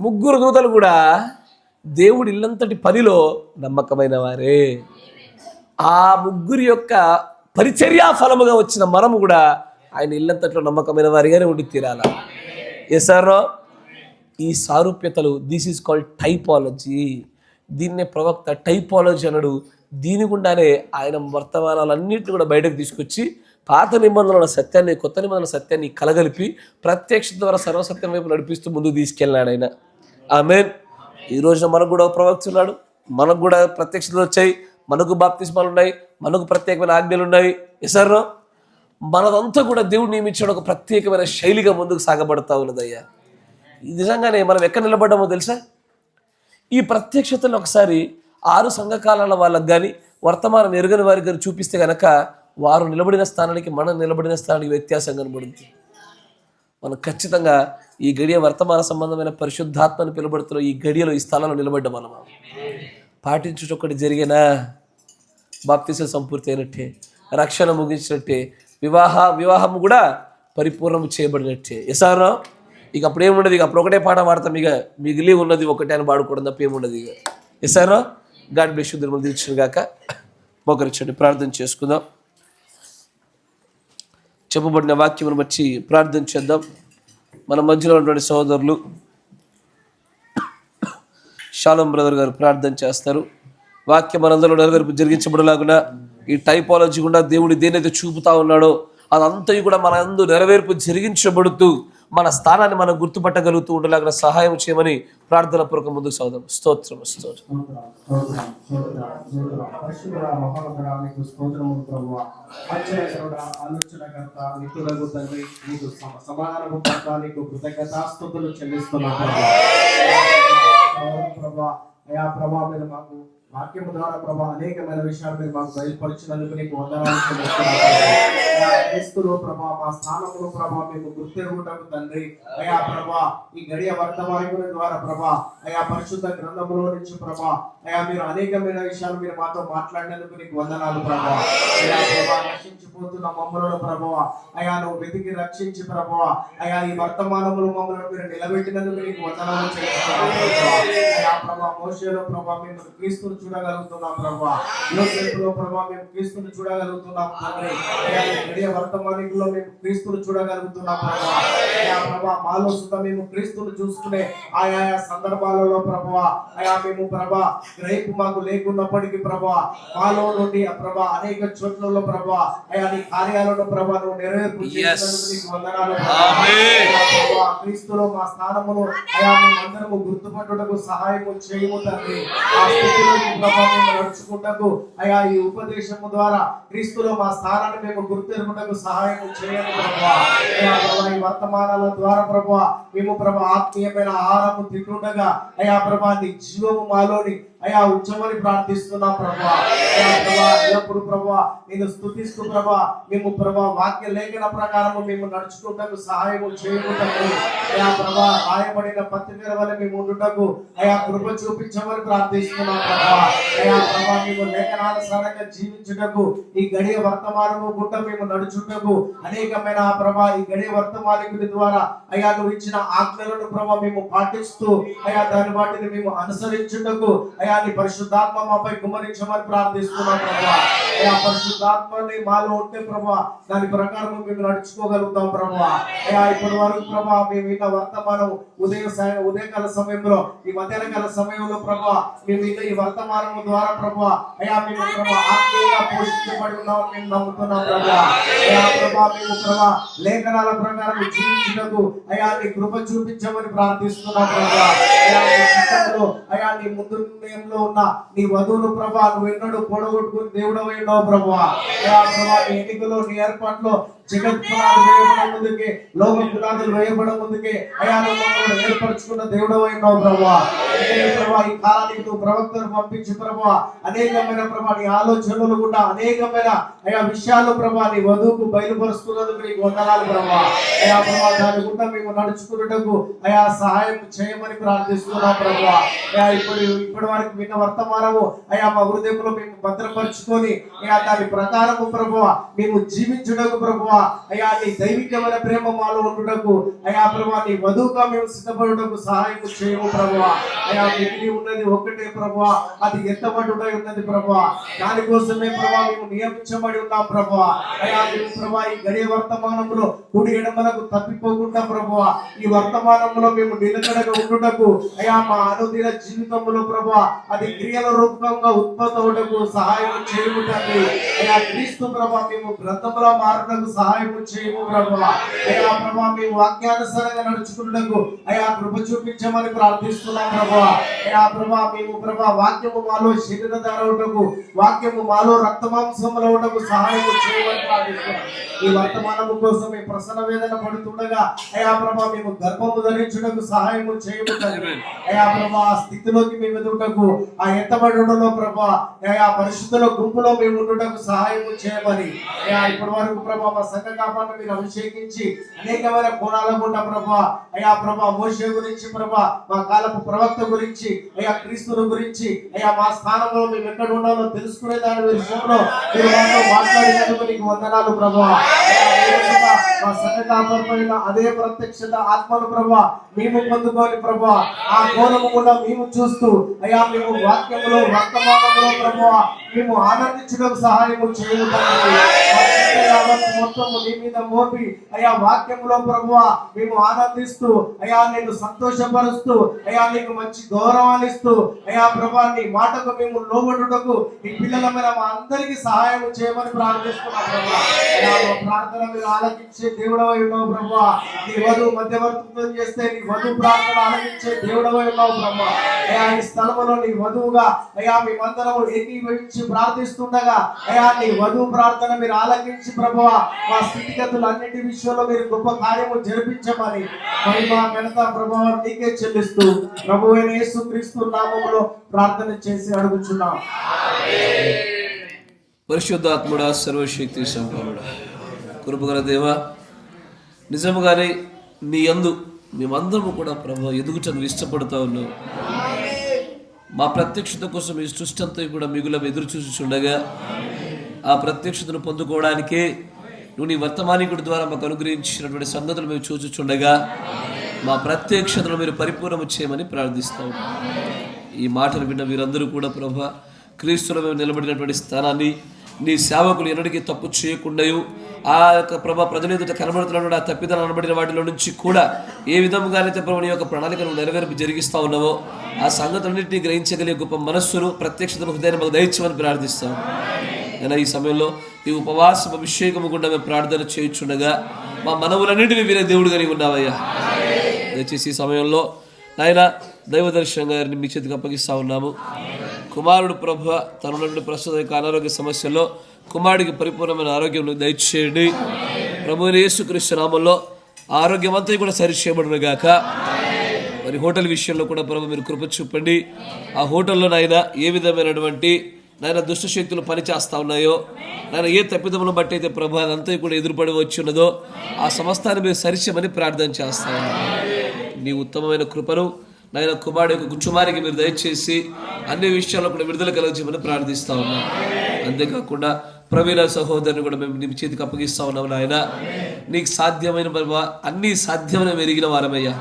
A: ముగ్గురు దూతలు కూడా దేవుడి ఇల్లంతటి పనిలో నమ్మకమైన వారే. ఆ ముగ్గురి యొక్క పరిచర్యా ఫలముగా వచ్చిన మనము కూడా ఆయన ఇల్లంతట్లో నమ్మకమైన వారిగానే ఉండి తీరాల. ఎసారో? ఈ సారూప్యతలు, దిస్ ఈజ్ కాల్డ్ టైపాలజీ. దీన్నే ప్రవక్త టైపాలజీ అనడు. దీని గుండానే ఆయన వర్తమానాలన్నింటినీ కూడా బయటకు తీసుకొచ్చి పాత నిబంధనల సత్యాన్ని, కొత్త నిబంధనల సత్యాన్ని కలగలిపి ప్రత్యక్షత ద్వారా సర్వసత్యం వైపు నడిపిస్తూ ముందుకు తీసుకెళ్ళినాడు ఆయన. ఆమేన్. ఈ రోజున మనకు కూడా ప్రవక్త ఉన్నాడు, మనకు కూడా ప్రత్యక్షతలు వచ్చాయి, మనకు బాప్తిస్మాలు ఉన్నాయి, మనకు ప్రత్యేకమైన ఆజ్ఞలు ఉన్నాయి. ఎసారో? మనదంతా కూడా దేవుడు నియమించాడు ఒక ప్రత్యేకమైన శైలిగా ముందుకు సాగబడతా ఉన్నదయ్యా. నిజంగానే మనం ఎక్కడ నిలబడ్డామో తెలుసా? ఈ ప్రత్యక్షతలు ఒకసారి 6 సంఘకాలాల వాళ్ళకి కానీ వర్తమానం ఎరుగని వారికి కానీ చూపిస్తే కనుక వారు నిలబడిన స్థానానికి మనం నిలబడిన స్థానానికి వ్యత్యాసం కనబడుతుంది. మనం ఖచ్చితంగా ఈ గడియ వర్తమాన సంబంధమైన పరిశుద్ధాత్మని పిలువబడుతున్న ఈ గడియలో, ఈ స్థలంలో నిలబడ్డాం. మనం పాటించుటొక్కటి జరిగినా బాప్తిసం సంపూర్తి అయినట్టే, రక్షణ ముగించినట్టే, వివాహము కూడా పరిపూర్ణము చేయబడినట్టే. ఎసారో? ఇక అప్పుడు ఏముండదు, ఇక అప్పుడు ఒకటే పాట పాడతాం, ఇక మిగిలి ఉన్నది ఒకటే అని పాడుకోవడం తప్ప ఏముండదు ఇక. ఎసారో? God bless you. దినములు తీర్చును గాక. మోకరించండి, ప్రార్థన చేసుకుందాం. చెప్పబడిన వాక్యమును బట్టి ప్రార్థన చేద్దాం. మన మధ్యలో ఉన్నటువంటి సహోదరులు షాలోమ్ బ్రదర్ గారు ప్రార్థన చేస్తారు. వాక్యం మనందరిలో నెరవేర్పు జరిగించబడలాగున ఈ టైపాలజీ గుండా దేవుడు దేనైతే చూపుతా ఉన్నాడో అదంతా కూడా మన అందు నెరవేర్పు జరిగించబడుతూ మన స్థానాన్ని మనం గుర్తుపట్టగలుగుతూ ఉండేలాగా సహాయం చేయమని ప్రార్థన పూర్వక ముందుకు సాగుదాం. స్తోత్రం, స్తోత్రం.
C: అయా ప్రభా, మీరు మాకు వాక్యం ద్వారా ప్రభా అనేకమైన విషయాలు మీరు మాకు బయలుపరిచినందుకు నీకు వందనాలు క్రీస్తులో ప్రభా మా స్థానములో ప్రభా మేము గుర్తెరుగుటకు తండ్రి. అయా ప్రభా ఈ గడియ వర్తమానముల ద్వారా ప్రభా అయా పరిశుద్ధ గ్రంథములో నుంచి ప్రభా అయా మీరు అనేకమైన విషయాలు మీరు మాతో మాట్లాడినందుకు నీకు వందనాలు ప్రభా. అయా ప్రభా రక్షించిపోతున్న మమ్మలను ప్రభా అయా నువ్వు వెతికి రక్షించి ప్రభా అయా ఈ వర్తమానములు మమ్మల్ని మీరు నిలబెట్టినందుకు నీకు వందనాలు చేస్తున్నాం. అయా ప్రభా మోషేలో ప్రభా మేము క్రీస్తును చూడగలుగుతున్నాం ప్రభా, యోసేపులో ప్రభా మేము క్రీస్తును చూడగలుగుతున్నాం తండ్రి. అయా గడియ వర్తమానికుల్లో మేము క్రీస్తును చూడగలుగుతున్నాం ప్రభా. అయా ప్రభా మాలో సుత మేము క్రీస్తును చూసుకునే ఆయా సందర్భాలలో ప్రభా అయా మేము ప్రభా గ్రహింపు మాకు లేకున్నప్పటికీ ప్రభా మాలో నుండి ప్రభా అనేక చోట్లలో ప్రభా అయా నీ కార్యాలను ప్రభా నువ్వు నెరవేర్పు చేసినందుకు నీకు వందనాలు ప్రభా. క్రీస్తులో మా స్థానమును అయా మేమందరము గుర్తుపట్టుటకు సహాయము చేయము తండ్రి. ఆ స్థితిలో ప్రభా మేము నడుచుకుంటకు అయా ఈ ఉపదేశము ద్వారా క్రీస్తులో మా స్థానాన్ని మేము గుర్తెరుగుటకు సహాయం చేయండి ప్రభా. అయా ప్రభా ఈ వర్తమానాల ద్వారా ప్రభా మేము ప్రభా ఆత్మీయమైన ఆహారము తింటుండగా అయా ప్రభా నీ జీవము మాలోని అయా ఉచ్చమని ప్రార్థిస్తున్నాం ప్రభా. అయా ప్రభా ఎప్పుడు ప్రభా నేను స్తుతిస్తూ ప్రభా మేము ప్రభా వాక్య లేఖన ప్రకారము మేము నడుచుకుంటకు సహాయము చేయకుంటకు అయా ప్రభా రాయబడిన పత్రిక వల్ల మేము ఉండుటకు అయా కృప చూపించమని ప్రార్థిస్తున్నాం ప్రభా. అయా ప్రభా మేము లేఖనానుసారంగా జీవించుటకు ఈ గడియ వర్తమానము గుండా మేము నడుచుటకు అనేకమైన ప్రభా ఈ గడియ వర్తమానికుడి ద్వారా అయా నువ్వు ఇచ్చిన ఆజ్ఞలను ప్రభా మేము పాటిస్తూ అయా దాని వాటిని మేము అనుసరించుటకు అయా అయా నీ పరిశుద్ధాత్మ మాపై కుమ్మరించమని ప్రార్థిస్తున్నాం ప్రభా. అయా పరిశుద్ధాత్మని మాలో ఉంటే ప్రభా దాని ప్రకారం మేము నడుచుకోగలుగుతాం ప్రభా. అయా ఇప్పటి వరకు ప్రభా మేము విన్న వర్తమానం ఉదయకాల సమయంలో, ఈ మధ్యాహ్నకాల సమయంలో ప్రభా మేము విన్న ఈ వర్తమానం ద్వారా ప్రభా అయా మేము ప్రభా ఆత్మీయంగా పోషించబడి ఉన్నామని మేము నమ్ముతున్నాం ప్రభా. అయా ప్రభా మేము ప్రభా లేఖనాల ప్రకారం జీవించుటకు అయా నీ కృప చూపించమని ప్రార్థిస్తున్నాం ప్రభా. అయా నీ చిత్తంలో అయా నీ ముందు నిర్ణయంలో ఉన్న నీ వధువును ప్రభా నువ్వు ఎన్నడూ పొడగొట్టుకుని దేవుడవై ఉన్నావు ప్రభా. అయా ప్రభా నీ ఎన్నికలో నీ ఏర్పాట్లో జగత్ పునాదులు వేయబడే ముందుకే, లోక పునాదులు వేయబడే ముందుకే అయా నువ్వు ఏర్పరచుకున్న దేవుడవై ఉన్నావు ప్రభా. ప్రభా ఈ కాలానికి నువ్వు ప్రవక్తను పంపించి ప్రభా అనేకమైన ప్రభా నీ ఆలోచనలు కూడా అనేకమైన అయా విషయాలు ప్రభా నీ వధువుకు బయలుపరుస్తున్నందుకు నీకు వందనాలు ప్రభా. అయా ప్రభా దాని గుండా మేము నడుచుకున్నటకు అయా సహాయం చేయమని ప్రార్థిస్తున్నాం ప్రభా. అయా ఇప్పటి వరకు విన్న వర్తమానము అయా మా హృదయంలో మేము భద్రపరుచుకొని అయా దాని ప్రకారము ప్రభా మేము జీవించుటకు ప్రభా అయా నీ దైవికమైన ప్రేమ మాలో ఉండుటకు అయా ప్రభా నీ వధువుగా మేము సిద్ధపడుటకు సహాయం చేయము ప్రభా. అయా మిగిలి ఉన్నది ఒక్కటే ప్రభా, అది ఎత్తబడుటై ఉన్నది ప్రభా. దానికోసమే ప్రభా మేము నియమించబడి ఉన్నాం ప్రభా. అయా మేము ప్రభా ఈ గడియ వర్తమానంలో కుడి ఎడమలకు తప్పిపోకుండా ప్రభా ఈ వర్తమానంలో మేము నిలకడగా ఉండుటకు అయా మా అనుదిన జీవితంలో ప్రభా అది క్రియల రూపంగా ఉత్పత్తి అవుటకు సహాయం చేయము తండ్రి. అయా క్రీస్తు ప్రభా మేము గ్రంథంలో మారుటకు సహాయం చేయము ప్రభా. అయా ప్రభా మేము వాక్యానుసారంగా నడుచుకున్నటకు అయా కృప చూపించమని ప్రార్థిస్తున్నాం ప్రభా. అయా ప్రభా మేము ప్రభా వాక్యము మాలో శరీరధారవుటకు, వాక్యము మాలో రక్తమాంసములు అవుటకు సహాయం చేయమని ప్రార్థిస్తున్నాం. ఈ వర్తమానము కోసం ఈ ప్రసన్న వేదన పడుతుండగా అయా ప్రభా మేము గర్భము ధరించుటకు సహాయం చేయము తండ్రి. అయా ప్రభా ఆ స్థితిలోకి మేము ఎదుగుటకు, ఆ ఎత్తబడుటలో ప్రభా అయా పరిశుద్ధుల గుంపులో మేము ఉండుటకు సహాయం చేయమని అయా ఇప్పటి వరకు ప్రభా మా సంఘ కాపాలను మీరు అభిషేకించి అనేకమైన కోణాల గుండా ప్రభా అయా ప్రభా మోషే గురించి ప్రభా మా కాలపు ప్రవక్త గురించి అయా క్రీస్తుని గురించి అయా మా స్థానంలో మేము ఎక్కడ ఉండాలో తెలుసుకునే దాని విషయంలో మీరు మాతో మాట్లాడినందుకు నీకు వందనాలు ప్రభా. మా సంఘ కాపాడుతున్న అదే ప్రత్యక్షత ఆత్మను ప్రభా మేము పొందుకోని ప్రభా ఆ కోణము కూడా మేము చూస్తూ అయా మేము వాక్యములో వర్తమానంలో ప్రభా మేము ఆనందించడానికి సహాయం చేయగలుగుతాము. మొత్తము నీ మీద మోపి అయా వాక్యములో ప్రభువా మేము ఆనందిస్తూ అయా నేను సంతోషపరుస్తూ అయా నీకు మంచి గౌరవాన్ని ఇస్తూ అయా ప్రభా నీ మాటకు మేము లోబడుటకు నీ పిల్లలమైన మా అందరికీ సహాయం చేయమని ప్రార్థిస్తున్నాం ప్రభా. అయా మా ప్రార్థన మీరు ఆలకించే దేవుడవై ఉన్నావు ప్రభా. నీ వధువు మధ్యవర్తిత్వం చేస్తే నీ వధువు ప్రార్థన ఆలకించే దేవుడవై ఉన్నావు ప్రభా. అయా ఈ స్థలములో నీ వధువుగా అయా మేమందరం ఏకీభవించి ప్రార్థిస్తుండగా అయా నీ వధువు ప్రార్థన మీరు ఆలకించి ప్రభువా మా స్థితిగతులు అన్నిటి విషయంలో మీరు గొప్ప కార్యము జరిపించమని మహిమ ఘనత ప్రభావం నీకే చెల్లిస్తూ ప్రభువైన యేసుక్రీస్తు నామములో ప్రార్థన చేసి అడుగుచున్నాం.
A: పరిశుద్ధాత్ముడా, సర్వశక్తి సంపన్నుడా, కృపగల దేవా, నిజముగానే నీ యందు మేమందరము కూడా ప్రభు ఎదుగుటను ఇష్టపడుతూ ఉన్నావు. మా ప్రత్యక్షత కోసం ఈ సృష్టి అంతా కూడా మిగులం ఎదురు చూస్తుండగా ఆ ప్రత్యక్షతను పొందుకోవడానికే నువ్వు నీ వర్తమానికుడి ద్వారా మాకు అనుగ్రహించినటువంటి సంగతులు మేము చూచుచుండగా మా ప్రత్యక్షతను మీరు పరిపూర్ణము చేయమని ప్రార్థిస్తాం. ఈ మాటలు విన్న వీరందరూ కూడా ప్రభా క్రీస్తులో మేము నిలబడినటువంటి స్థానాన్ని నీ సేవకులు ఎన్నటికీ తప్పు చేయకుండా ఆ యొక్క ప్రభా ప్రజల ఎదుట కనబడుతున్న ఆ తప్పిదలు అనబడిన వాటిలో నుంచి కూడా ఏ విధంగానైతే ప్రభు నీ యొక్క ప్రణాళికను నెరవేర్పు జరిగిస్తూ ఉన్నావో ఆ సంగతులన్నింటినీ గ్రహించగలిగే గొప్ప మనస్సును ప్రత్యక్షతను హృదయాన్ని మాకు దయచేయమని ప్రార్థిస్తాం. అయినా ఈ సమయంలో ఈ ఉపవాసం అభిషేకము గుండా మేము ప్రార్థన చేయించుండగా మా మనవులన్నింటినీ వినే దేవుడు కలిగి ఉన్నావయ్యా. దయచేసి ఈ సమయంలో నాయన దైవ దర్శనం గారిని మీ చేతికి అప్పగిస్తూ ఉన్నాము. కుమారుడు ప్రభు తన నుండి ప్రస్తుత యొక్క అనారోగ్య సమస్యల్లో కుమారుడికి పరిపూర్ణమైన ఆరోగ్యం దయచేయండి. ప్రభువైన యేసుక్రీస్తు నామములో ఆరోగ్యం అంతా కూడా సరి చేయబడును గాక. మరి హోటల్ విషయంలో కూడా ప్రభు మీరు కృప చూపండి. ఆ హోటల్లో నాయన ఏ విధమైనటువంటి నాయన దుష్ట శక్తులు పనిచేస్తూ ఉన్నాయో, నాయన ఏ తప్పిదములను బట్టి అయితే ప్రభు అదంతా కూడా ఎదురుపడి వచ్చి ఉన్నదో ఆ సమస్తాన్ని మీరు సరిచేయమని ప్రార్థన చేస్తాము. నీ ఉత్తమమైన కృపను నాయన కుమారుడు యొక్క కుటుంబానికి మీరు దయచేసి అన్ని విషయాల్లో కూడా విడుదల కలగజేయమని ప్రార్థిస్తూ ఉన్నాం. అంతేకాకుండా ప్రవీణ సహోదరుని కూడా మేము నీ చేతికి అప్పగిస్తూ ఉన్నాము. నాయన నీకు సాధ్యమైన అన్నీ సాధ్యమైన మెరిగిన వారమయ్యా.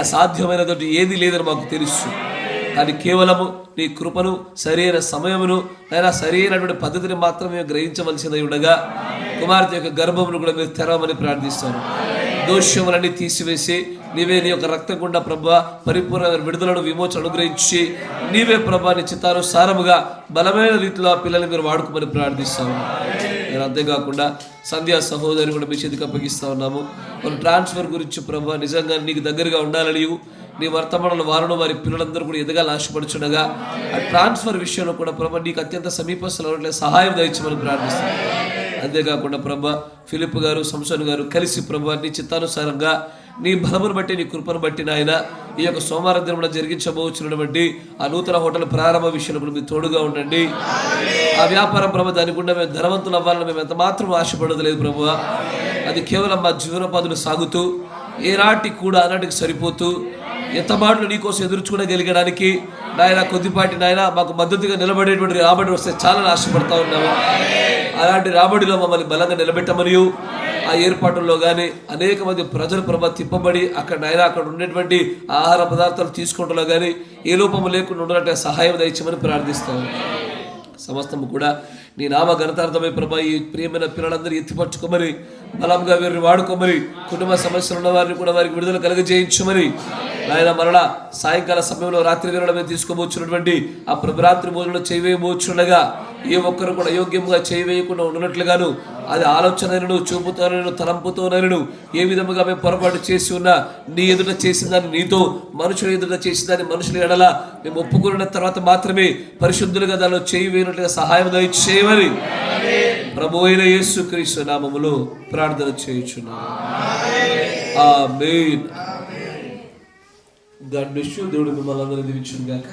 A: అసాధ్యమైనటువంటి ఏది లేదని మాకు తెలుసు, కానీ కేవలము నీ కృపను సరైన సమయమును అయినా సరైనటువంటి పద్ధతిని మాత్రమే గ్రహించవలసింది ఉండగా కుమార్తె యొక్క గర్భమును కూడా మీరు తెరవమని ప్రార్థిస్తాను. దోషములన్నీ తీసివేసి నీవే నీ యొక్క రక్తం గుండా ప్రభా పరిపూర్ణ విడుదలను విమోచన అనుగ్రహించి నీవే ప్రభా నీ చిత్తానుసారముగా బలమైన రీతిలో ఆ పిల్లల్ని మీరు వాడుకోమని ప్రార్థిస్తాము. నేను అంతేకాకుండా సంధ్యా సహోదరి కూడా మీ చేతికి అప్పగిస్తా ఉన్నాము. వాళ్ళ ట్రాన్స్ఫర్ గురించి ప్రభా నిజంగా నీకు దగ్గరగా ఉండాలని నీ వర్తమానాల వారిని వారి పిల్లలందరూ కూడా ఎదగాలని ఆశపడుచుండగా ఆ ట్రాన్స్ఫర్ విషయంలో కూడా ప్రభా నీకు అత్యంత సమీపస్తులు సహాయం దయచేయమని ప్రార్థిస్తాను. అంతేకాకుండా ప్రభా ఫిలిప్ గారు సంసోన్ గారు కలిసి ప్రభా నీ చిత్తానుసారంగా నీ బలమును బట్టి నీ కృపను బట్టి నాయన ఈ యొక్క సోమవారం దినం జరిగించబోచున్నటువంటి ఆ నూతన హోటల్ ప్రారంభ విషయంలో కూడా మీరు తోడుగా ఉండండి. ఆ వ్యాపారం ప్రభు దాని గుండా మేము ధనవంతులు అవ్వాలని మేము ఎంత మాత్రం ఆశపడలేదు ప్రభు. అది కేవలం మా జీవనోపాధులు సాగుతూ ఏనాటికి కూడా ఆనాటికి సరిపోతూ ఎంత మాటలు నీకోసం ఎదుర్చుకోగలిగడానికి నాయన కొద్దిపాటి నాయన మాకు మద్దతుగా నిలబడేటువంటి రాబడి వస్తే చాలా ఆశపడతా ఉన్నాము. అలాంటి రాబడిలో మమ్మల్ని బలంగా నిలబెట్టమరియు ఆ ఏర్పాటుల్లో కానీ అనేక మంది ప్రజలు ప్రభా తిప్పబడి అక్కడ నాయన అక్కడ ఉండేటువంటి ఆహార పదార్థాలు తీసుకుంటలో కానీ ఏ లోపము లేకుండా ఉండేట సహాయం దయచేయమని ప్రార్థిస్తాము. సమస్తము కూడా నీ నామ ఘనతార్థమై ప్రభా ఈ ప్రియమైన పిల్లలందరూ ఎత్తిపరచుకోమని బలంగా వీరిని వాడుకోమని కుటుంబ సమస్యలు ఉన్న వారిని కూడా వారికి విడుదల కలుగజేయించమని నాయన మరలా సాయంకాల సమయంలో రాత్రి వేళ మీద తీసుకోబోచున్నటువంటి ఆ ప్రభరాత్రి భోజనంలో చేయవేయబోచుండగా ఏ ఒక్కరు కూడా అయోగ్యంగా చేయవేయకుండా ఉన్నట్లుగాను అది ఆలోచనను చూపుతోనను తలంపుతోనను ఏ విధముగా మేము పొరపాటు చేసి ఉన్నా నీ ఎదుట చేసిన దాన్ని నీతో మనుషుల ఎదుట చేసిన దాన్ని మనుషుల ఎడల మేము ఒప్పుకున్న తర్వాత మాత్రమే పరిశుద్ధులుగా దానిలో చేయవేయనట్లుగా సహాయం దయచేయమని ప్రభు అయిన యేసుక్రీస్తు నామములో ప్రార్థన చేయుచున్నాము. ఆమేన్. God bless you. దేవుడు మిమ్మల్ని అందరినీ దీవించును గాక.